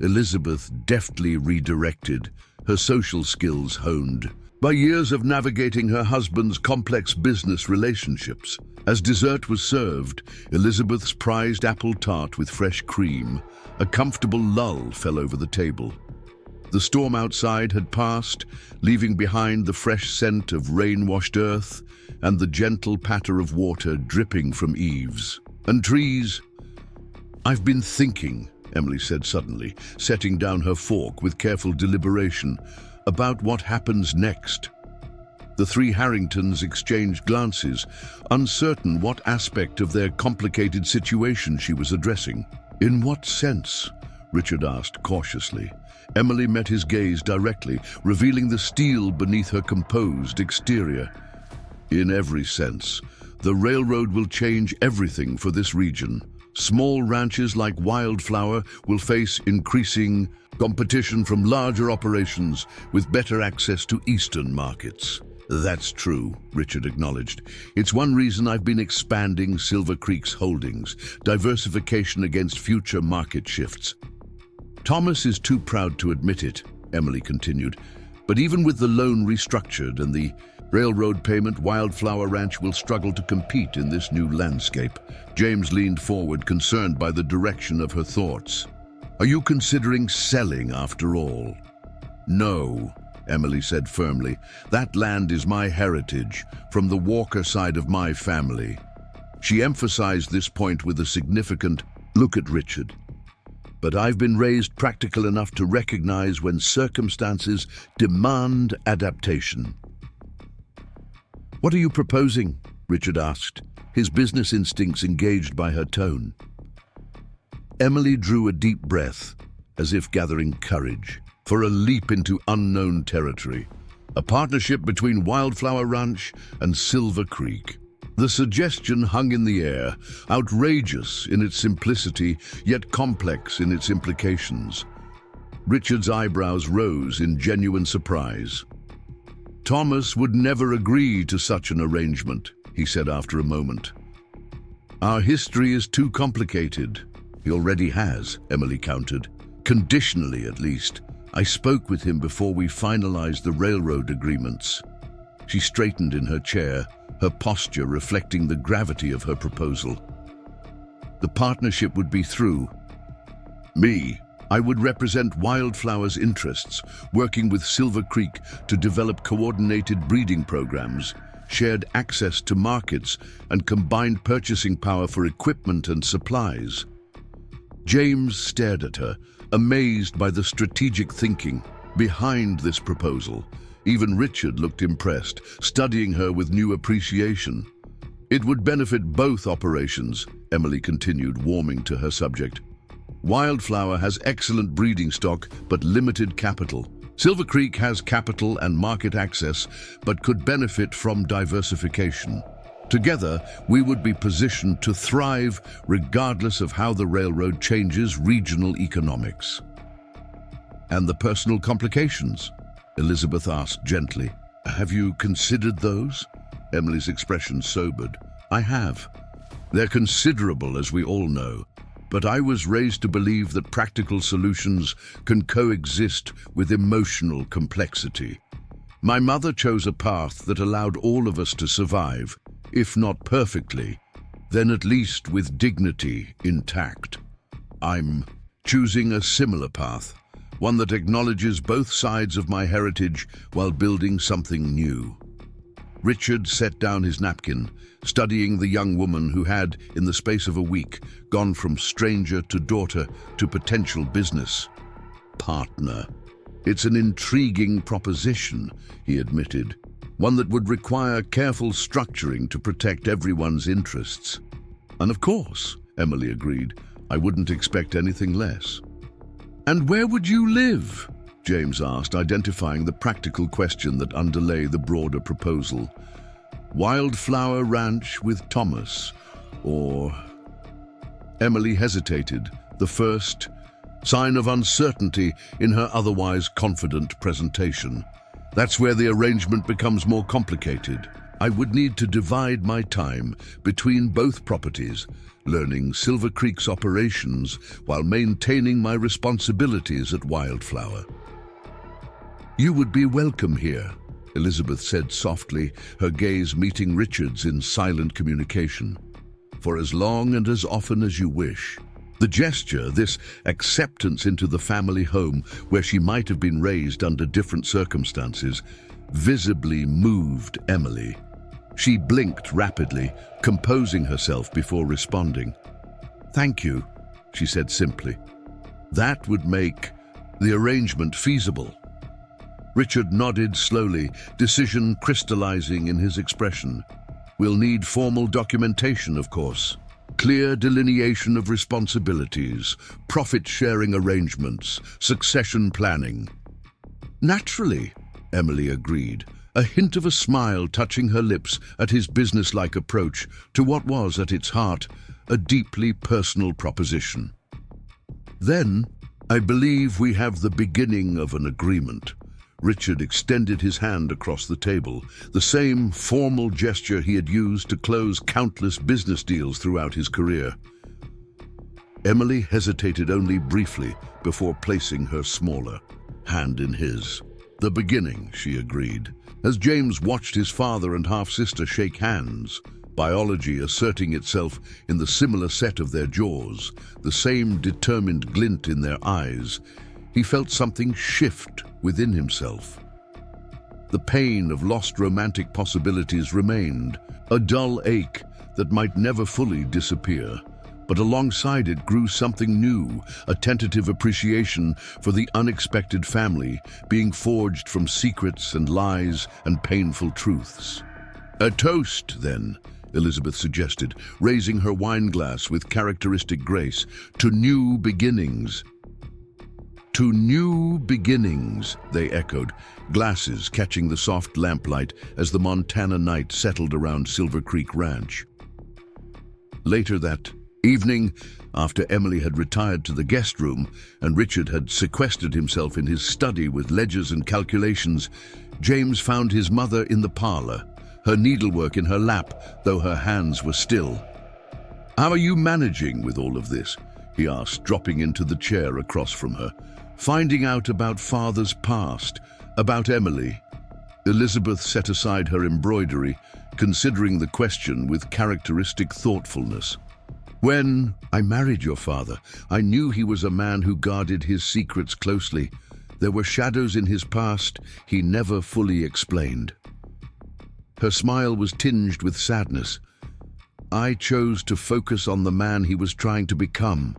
Elizabeth deftly redirected, her social skills honed by years of navigating her husband's complex business relationships. As dessert was served, Elizabeth's prized apple tart with fresh cream, a comfortable lull fell over the table. The storm outside had passed, leaving behind the fresh scent of rain-washed earth and the gentle patter of water dripping from eaves and trees. "I've been thinking," Emily said suddenly, setting down her fork with careful deliberation, "about what happens next." The three Harringtons exchanged glances, uncertain what aspect of their complicated situation she was addressing. "In what sense?" Richard asked cautiously. Emily met his gaze directly, revealing the steel beneath her composed exterior. "In every sense. The railroad will change everything for this region. Small ranches like Wildflower will face increasing competition from larger operations with better access to eastern markets." "That's true," Richard acknowledged. "It's one reason I've been expanding Silver Creek's holdings, diversification against future market shifts." "Thomas is too proud to admit it," Emily continued. "But even with the loan restructured and the railroad payment, Wildflower Ranch will struggle to compete in this new landscape." James leaned forward, concerned by the direction of her thoughts. "Are you considering selling after all?" "No," Emily said firmly. "That land is my heritage, from the Walker side of my family." She emphasized this point with a significant look at Richard. "But I've been raised practical enough to recognize when circumstances demand adaptation." "What are you proposing?" Richard asked, his business instincts engaged by her tone. Emily drew a deep breath, as if gathering courage for a leap into unknown territory, a partnership between Wildflower Ranch and Silver Creek. The suggestion hung in the air, outrageous in its simplicity, yet complex in its implications. Richard's eyebrows rose in genuine surprise. "Thomas would never agree to such an arrangement," he said after a moment. "Our history is too complicated." "He already has," Emily countered. "Conditionally, at least. I spoke with him before we finalized the railroad agreements." She straightened in her chair, her posture reflecting the gravity of her proposal. "The partnership would be through me. I would represent Wildflower's interests, working with Silver Creek to develop coordinated breeding programs, shared access to markets, and combined purchasing power for equipment and supplies." James stared at her, amazed by the strategic thinking behind this proposal. Even Richard looked impressed, studying her with new appreciation. "It would benefit both operations," Emily continued, warming to her subject. "Wildflower has excellent breeding stock, but limited capital. Silver Creek has capital and market access, but could benefit from diversification. Together, we would be positioned to thrive regardless of how the railroad changes regional economics." "And the personal complications?" Elizabeth asked gently. "Have you considered those?" Emily's expression sobered. "I have. They're considerable, as we all know, but I was raised to believe that practical solutions can coexist with emotional complexity. My mother chose a path that allowed all of us to survive, if not perfectly, then at least with dignity intact. I'm choosing a similar path, one that acknowledges both sides of my heritage while building something new." Richard set down his napkin, studying the young woman who had, in the space of a week, gone from stranger to daughter to potential business partner. It's an intriguing proposition, he admitted, one that would require careful structuring to protect everyone's interests. And of course, Emily agreed, I wouldn't expect anything less. And where would you live? James asked, identifying the practical question that underlay the broader proposal. Wildflower Ranch with Thomas, or... Emily hesitated, the first sign of uncertainty in her otherwise confident presentation. That's where the arrangement becomes more complicated. I would need to divide my time between both properties, learning Silver Creek's operations while maintaining my responsibilities at Wildflower. You would be welcome here, Elizabeth said softly, her gaze meeting Richard's in silent communication. For as long and as often as you wish. The gesture, this acceptance into the family home where she might have been raised under different circumstances, visibly moved Emily. She blinked rapidly, composing herself before responding. Thank you, she said simply. That would make the arrangement feasible. Richard nodded slowly, decision crystallizing in his expression. We'll need formal documentation, of course. Clear delineation of responsibilities, profit-sharing arrangements, succession planning. Naturally, Emily agreed, a hint of a smile touching her lips at his businesslike approach to what was, at its heart, a deeply personal proposition. Then, I believe we have the beginning of an agreement. Richard extended his hand across the table, the same formal gesture he had used to close countless business deals throughout his career. Emily hesitated only briefly before placing her smaller hand in his. The beginning, she agreed, as James watched his father and half-sister shake hands, biology asserting itself in the similar set of their jaws, the same determined glint in their eyes. He felt something shift within himself. The pain of lost romantic possibilities remained, a dull ache that might never fully disappear. But alongside it grew something new, a tentative appreciation for the unexpected family being forged from secrets and lies and painful truths. A toast, then, Elizabeth suggested, raising her wine glass with characteristic grace, to new beginnings. To new beginnings, they echoed, glasses catching the soft lamplight as the Montana night settled around Silver Creek Ranch. Later that evening, after Emily had retired to the guest room and Richard had sequestered himself in his study with ledgers and calculations, James found his mother in the parlor, her needlework in her lap, though her hands were still. "How are you managing with all of this?" he asked, dropping into the chair across from her. "Finding out about Father's past, about Emily." Elizabeth set aside her embroidery, considering the question with characteristic thoughtfulness. "When I married your father, I knew he was a man who guarded his secrets closely. There were shadows in his past he never fully explained." Her smile was tinged with sadness. "I chose to focus on the man he was trying to become,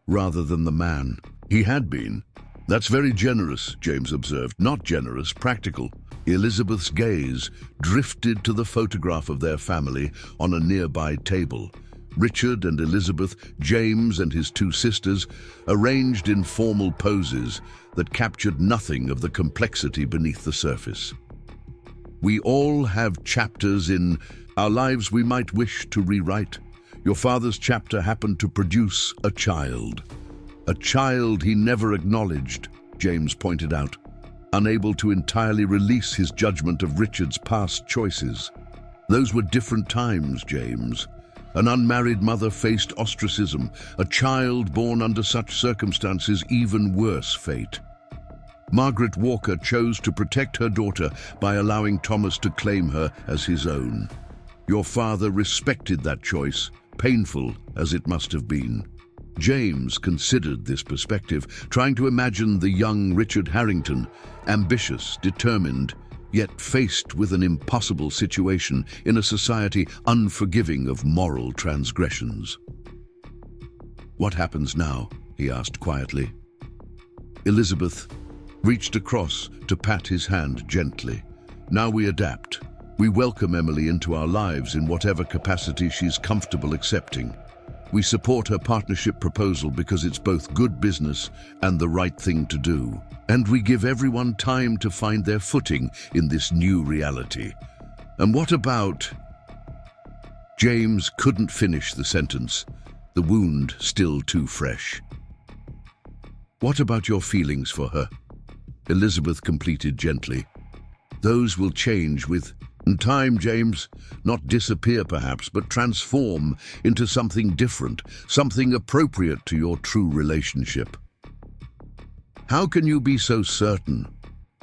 rather than the man he had been." "That's very generous," James observed. "Not generous, practical." Elizabeth's gaze drifted to the photograph of their family on a nearby table. Richard and Elizabeth, James and his two sisters, arranged in formal poses that captured nothing of the complexity beneath the surface. "We all have chapters in our lives we might wish to rewrite. Your father's chapter happened to produce a child. A child he never acknowledged," James pointed out, unable to entirely release his judgment of Richard's past choices. "Those were different times, James. An unmarried mother faced ostracism, a child born under such circumstances even worse fate. Margaret Walker chose to protect her daughter by allowing Thomas to claim her as his own. Your father respected that choice, painful as it must have been." James considered this perspective, trying to imagine the young Richard Harrington, ambitious, determined, yet faced with an impossible situation in a society unforgiving of moral transgressions. "What happens now?" he asked quietly. Elizabeth reached across to pat his hand gently. "Now we adapt. We welcome Emily into our lives in whatever capacity she's comfortable accepting. We support her partnership proposal because it's both good business and the right thing to do. And we give everyone time to find their footing in this new reality." "And what about—" James couldn't finish the sentence, the wound still too fresh. "What about your feelings for her?" Elizabeth completed gently. "Those will change with time, James. Not disappear perhaps, but transform into something different, something appropriate to your true relationship." "How can you be so certain?"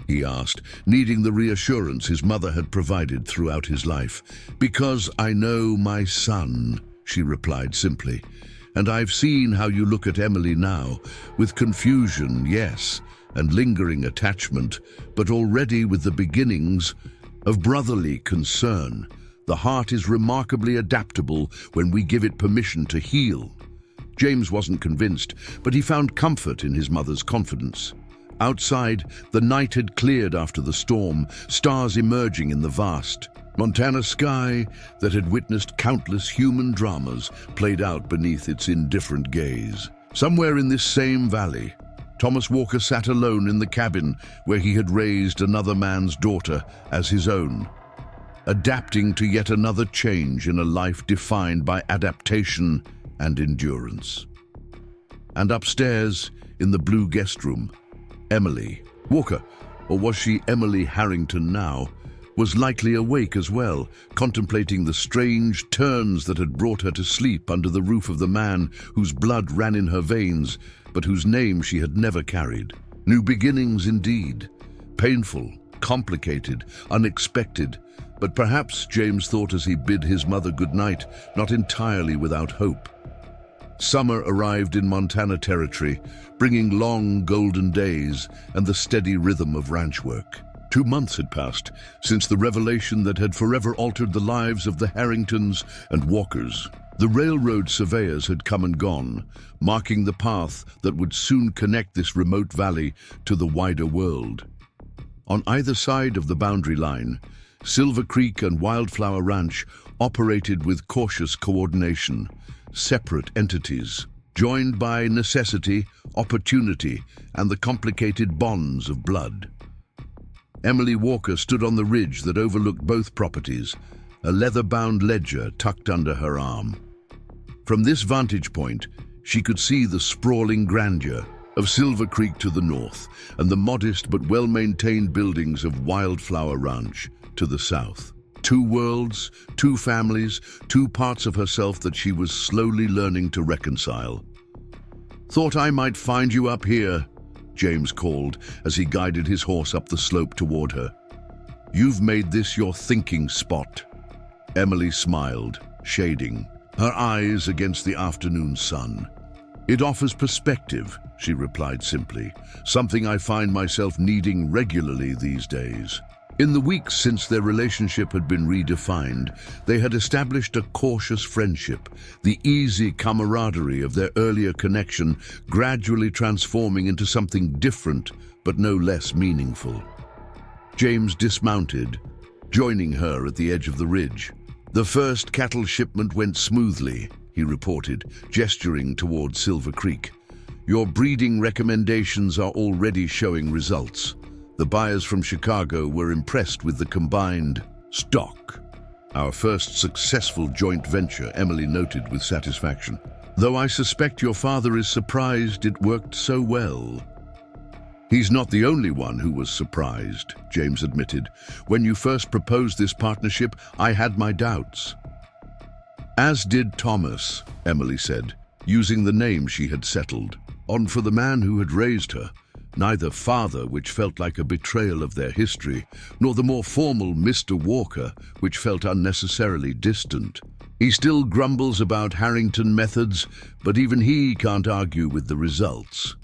he asked, needing the reassurance his mother had provided throughout his life. "Because I know my son," she replied simply. "And I've seen how you look at Emily now, with confusion, yes, and lingering attachment, but already with the beginnings of brotherly concern. The heart is remarkably adaptable when we give it permission to heal." James wasn't convinced, but he found comfort in his mother's confidence. Outside, the night had cleared after the storm, stars emerging in the vast Montana sky that had witnessed countless human dramas played out beneath its indifferent gaze. Somewhere in this same valley, Thomas Walker sat alone in the cabin where he had raised another man's daughter as his own, adapting to yet another change in a life defined by adaptation and endurance. And upstairs, in the blue guest room, Emily Walker, or was she Emily Harrington now, was likely awake as well, contemplating the strange turns that had brought her to sleep under the roof of the man whose blood ran in her veins, but whose name she had never carried. New beginnings indeed. Painful, complicated, unexpected, but perhaps, James thought as he bid his mother goodnight, not entirely without hope. Summer arrived in Montana territory, bringing long golden days and the steady rhythm of ranch work. 2 months had passed since the revelation that had forever altered the lives of the Harringtons and Walkers. The railroad surveyors had come and gone, marking the path that would soon connect this remote valley to the wider world. On either side of the boundary line, Silver Creek and Wildflower Ranch operated with cautious coordination, separate entities, joined by necessity, opportunity, and the complicated bonds of blood. Emily Walker stood on the ridge that overlooked both properties, a leather-bound ledger tucked under her arm. From this vantage point, she could see the sprawling grandeur of Silver Creek to the north and the modest but well-maintained buildings of Wildflower Ranch to the south. 2 worlds, 2 families, 2 parts of herself that she was slowly learning to reconcile. "Thought I might find you up here," James called as he guided his horse up the slope toward her. "You've made this your thinking spot." Emily smiled, shading, her eyes against the afternoon sun. "It offers perspective," she replied simply, "something I find myself needing regularly these days." In the weeks since their relationship had been redefined, they had established a cautious friendship, the easy camaraderie of their earlier connection gradually transforming into something different but no less meaningful. James dismounted, joining her at the edge of the ridge. "The first cattle shipment went smoothly," he reported, gesturing toward Silver Creek. "Your breeding recommendations are already showing results. The buyers from Chicago were impressed with the combined stock. Our first successful joint venture," Emily noted with satisfaction. "Though I suspect your father is surprised it worked so well." "He's not the only one who was surprised," James admitted. "When you first proposed this partnership, I had my doubts." "As did Thomas," Emily said, using the name she had settled on for the man who had raised her. Neither father, which felt like a betrayal of their history, nor the more formal Mr. Walker, which felt unnecessarily distant. He still grumbles about Harrington methods, but even he can't argue with the results.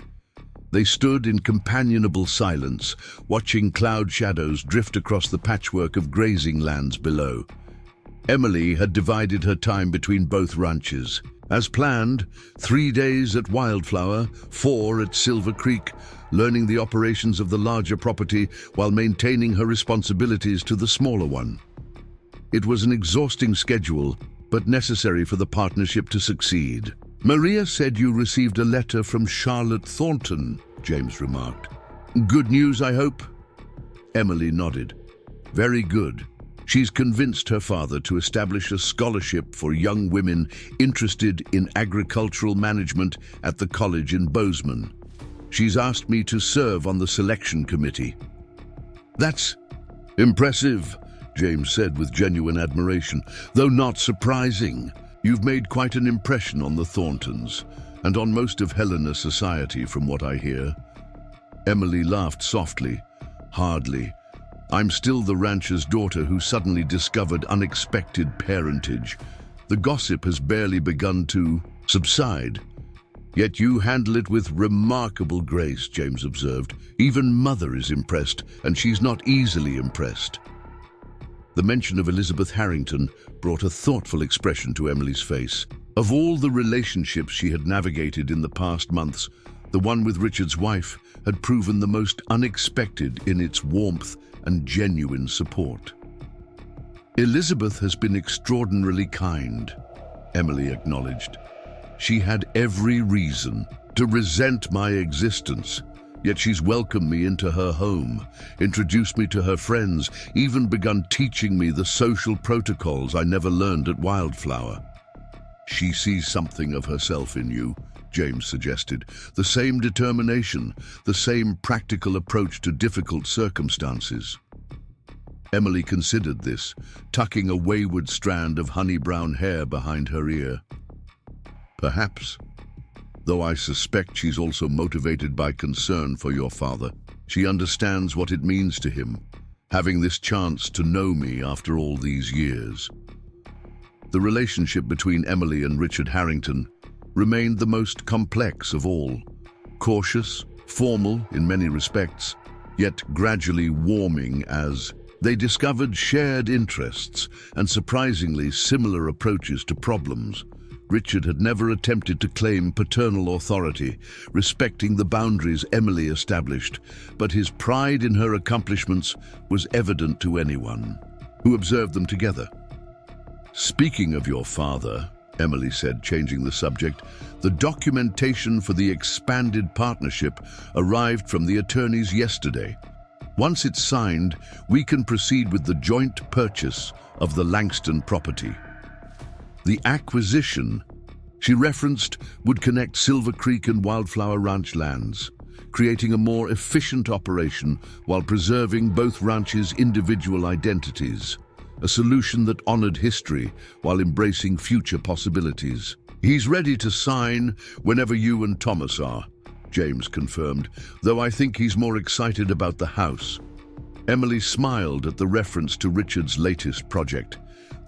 They stood in companionable silence, watching cloud shadows drift across the patchwork of grazing lands below. Emily had divided her time between both ranches. As planned, 3 days at Wildflower, 4 at Silver Creek, learning the operations of the larger property while maintaining her responsibilities to the smaller one. It was an exhausting schedule, but necessary for the partnership to succeed. "Maria said you received a letter from Charlotte Thornton," James remarked. "Good news, I hope?" Emily nodded. "Very good. She's convinced her father to establish a scholarship for young women interested in agricultural management at the college in Bozeman. She's asked me to serve on the selection committee." "That's impressive," James said with genuine admiration, "though not surprising. You've made quite an impression on the Thorntons, and on most of Helena society, from what I hear." Emily laughed softly. "Hardly. I'm still the rancher's daughter who suddenly discovered unexpected parentage. The gossip has barely begun to subside. Yet you handle it with remarkable grace," James observed. "Even Mother is impressed, and she's not easily impressed." The mention of Elizabeth Harrington brought a thoughtful expression to Emily's face. Of all the relationships she had navigated in the past months, the one with Richard's wife had proven the most unexpected in its warmth and genuine support. "Elizabeth has been extraordinarily kind," Emily acknowledged. "She had every reason to resent my existence, yet she's welcomed me into her home, introduced me to her friends, even begun teaching me the social protocols I never learned at Wildflower." "She sees something of herself in you," James suggested. "The same determination, the same practical approach to difficult circumstances." Emily considered this, tucking a wayward strand of honey-brown hair behind her ear. "Perhaps. Though I suspect she's also motivated by concern for your father. She understands what it means to him, having this chance to know me after all these years." The relationship between Emily and Richard Harrington remained the most complex of all. Cautious, formal in many respects, yet gradually warming as they discovered shared interests and surprisingly similar approaches to problems. Richard had never attempted to claim paternal authority, respecting the boundaries Emily established, but his pride in her accomplishments was evident to anyone who observed them together. "Speaking of your father," Emily said, changing the subject, "the documentation for the expanded partnership arrived from the attorneys yesterday. Once it's signed, we can proceed with the joint purchase of the Langston property." The acquisition, she referenced, would connect Silver Creek and Wildflower Ranch lands, creating a more efficient operation while preserving both ranches' individual identities. A solution that honored history while embracing future possibilities. "He's ready to sign whenever you and Thomas are," James confirmed, "though I think he's more excited about the house." Emily smiled at the reference to Richard's latest project,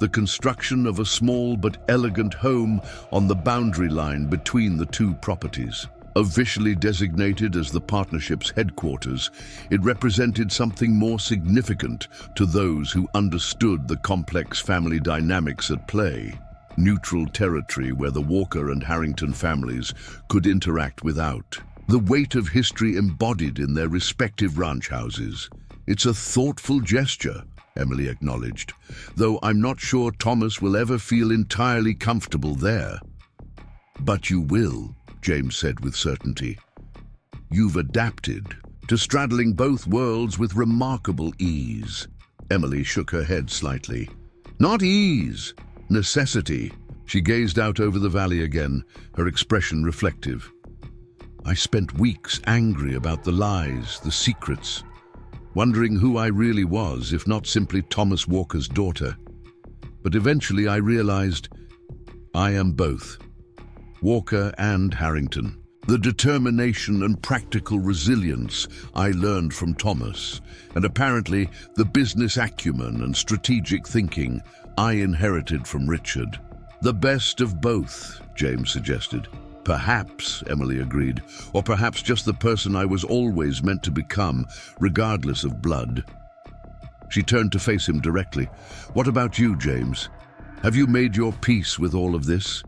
the construction of a small but elegant home on the boundary line between the two properties. Officially designated as the partnership's headquarters, it represented something more significant to those who understood the complex family dynamics at play. Neutral territory where the Walker and Harrington families could interact without the weight of history embodied in their respective ranch houses. "It's a thoughtful gesture," Emily acknowledged, "though I'm not sure Thomas will ever feel entirely comfortable there." "But you will," James said with certainty. "You've adapted to straddling both worlds with remarkable ease." Emily shook her head slightly. "Not ease, necessity." She gazed out over the valley again, her expression reflective. "I spent weeks angry about the lies, the secrets, wondering who I really was, if not simply Thomas Walker's daughter. But eventually I realized I am both, Walker and Harrington. The determination and practical resilience I learned from Thomas, and apparently the business acumen and strategic thinking I inherited from Richard. The best of both," James suggested. Perhaps, Emily agreed, or perhaps just the person I was always meant to become, regardless of blood. She turned to face him directly. What about you, James? Have you made your peace with all of this?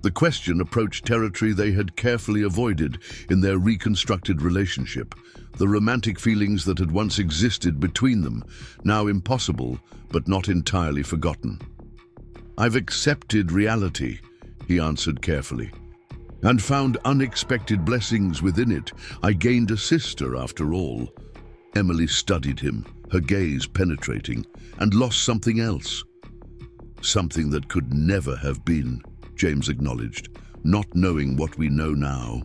The question approached territory they had carefully avoided in their reconstructed relationship, the romantic feelings that had once existed between them, now impossible, but not entirely forgotten. I've accepted reality, he answered carefully, and found unexpected blessings within it. I gained a sister, after all. Emily studied him, her gaze penetrating, and lost something else. Something that could never have been, James acknowledged, not knowing what we know now.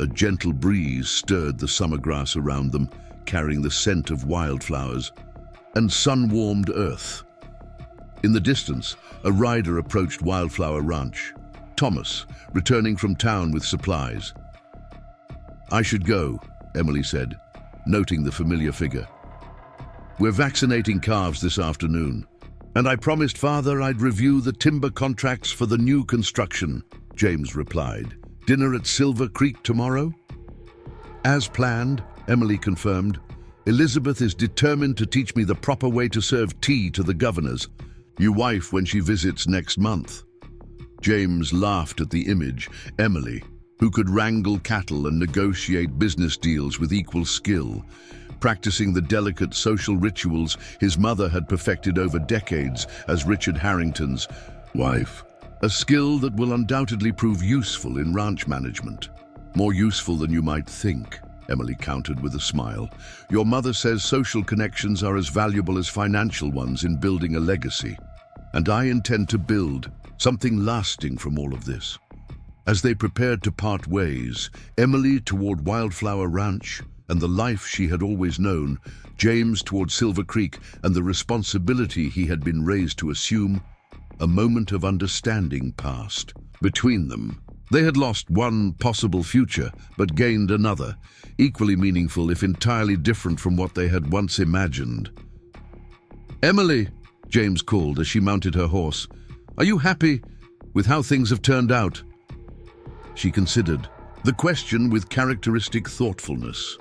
A gentle breeze stirred the summer grass around them, carrying the scent of wildflowers and sun-warmed earth. In the distance, a rider approached Wildflower Ranch. Thomas, returning from town with supplies. I should go, Emily said, noting the familiar figure. We're vaccinating calves this afternoon, and I promised Father I'd review the timber contracts for the new construction, James replied. Dinner at Silver Creek tomorrow? As planned, Emily confirmed. Elizabeth is determined to teach me the proper way to serve tea to the governors. Your wife when she visits next month. James laughed at the image. Emily, who could wrangle cattle and negotiate business deals with equal skill, practicing the delicate social rituals his mother had perfected over decades as Richard Harrington's wife. A skill that will undoubtedly prove useful in ranch management. More useful than you might think, Emily countered with a smile. Your mother says social connections are as valuable as financial ones in building a legacy. And I intend to build something lasting from all of this. As they prepared to part ways, Emily toward Wildflower Ranch and the life she had always known, James toward Silver Creek and the responsibility he had been raised to assume, a moment of understanding passed. Between them, they had lost one possible future, but gained another, equally meaningful if entirely different from what they had once imagined. Emily, James called as she mounted her horse, are you happy with how things have turned out? She considered the question with characteristic thoughtfulness.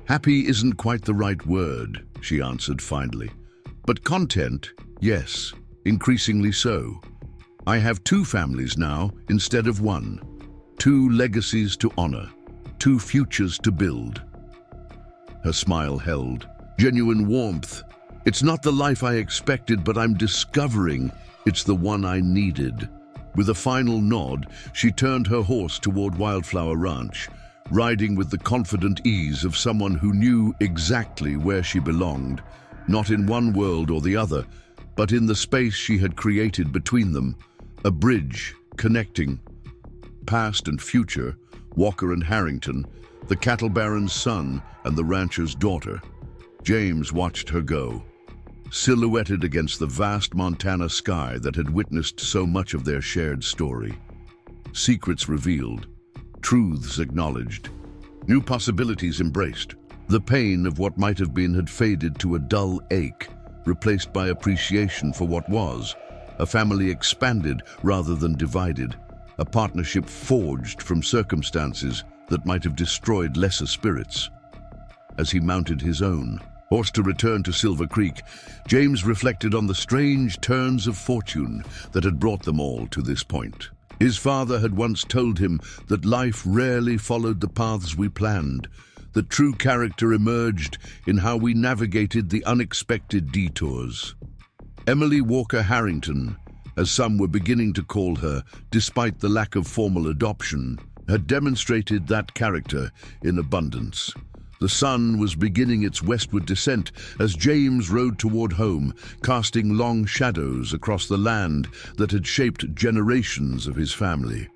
Happy isn't quite the right word, she answered finally. But content, yes, increasingly so. I have two families now instead of one, two legacies to honor, two futures to build. Her smile held, genuine warmth. It's not the life I expected, but I'm discovering it's the one I needed. With a final nod, she turned her horse toward Wildflower Ranch, riding with the confident ease of someone who knew exactly where she belonged, not in one world or the other, but in the space she had created between them, a bridge connecting past and future, Walker and Harrington, the cattle baron's son and the rancher's daughter. James watched her go, silhouetted against the vast Montana sky that had witnessed so much of their shared story. Secrets revealed, truths acknowledged, new possibilities embraced. The pain of what might have been had faded to a dull ache, replaced by appreciation for what was, a family expanded rather than divided, a partnership forged from circumstances that might have destroyed lesser spirits. As he mounted his own horse to return to Silver Creek, James reflected on the strange turns of fortune that had brought them all to this point. His father had once told him that life rarely followed the paths we planned, that true character emerged in how we navigated the unexpected detours. Emily Walker Harrington, as some were beginning to call her, despite the lack of formal adoption, had demonstrated that character in abundance. The sun was beginning its westward descent as James rode toward home, casting long shadows across the land that had shaped generations of his family.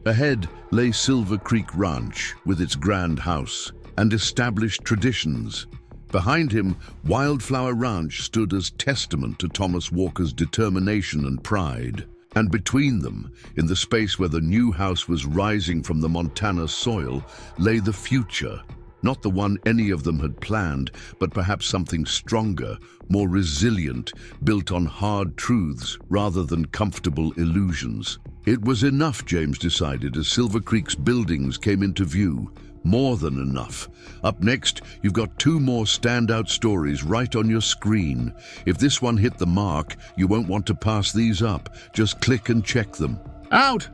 Ahead lay Silver Creek Ranch with its grand house and established traditions. Behind him, Wildflower Ranch stood as testament to Thomas Walker's determination and pride. And between them, in the space where the new house was rising from the Montana soil, lay the future. Not the one any of them had planned, but perhaps something stronger, more resilient, built on hard truths rather than comfortable illusions. It was enough, James decided, as Silver Creek's buildings came into view. More than enough. Up next, you've got two more standout stories right on your screen. If this one hit the mark, you won't want to pass these up. Just click and check them. Out!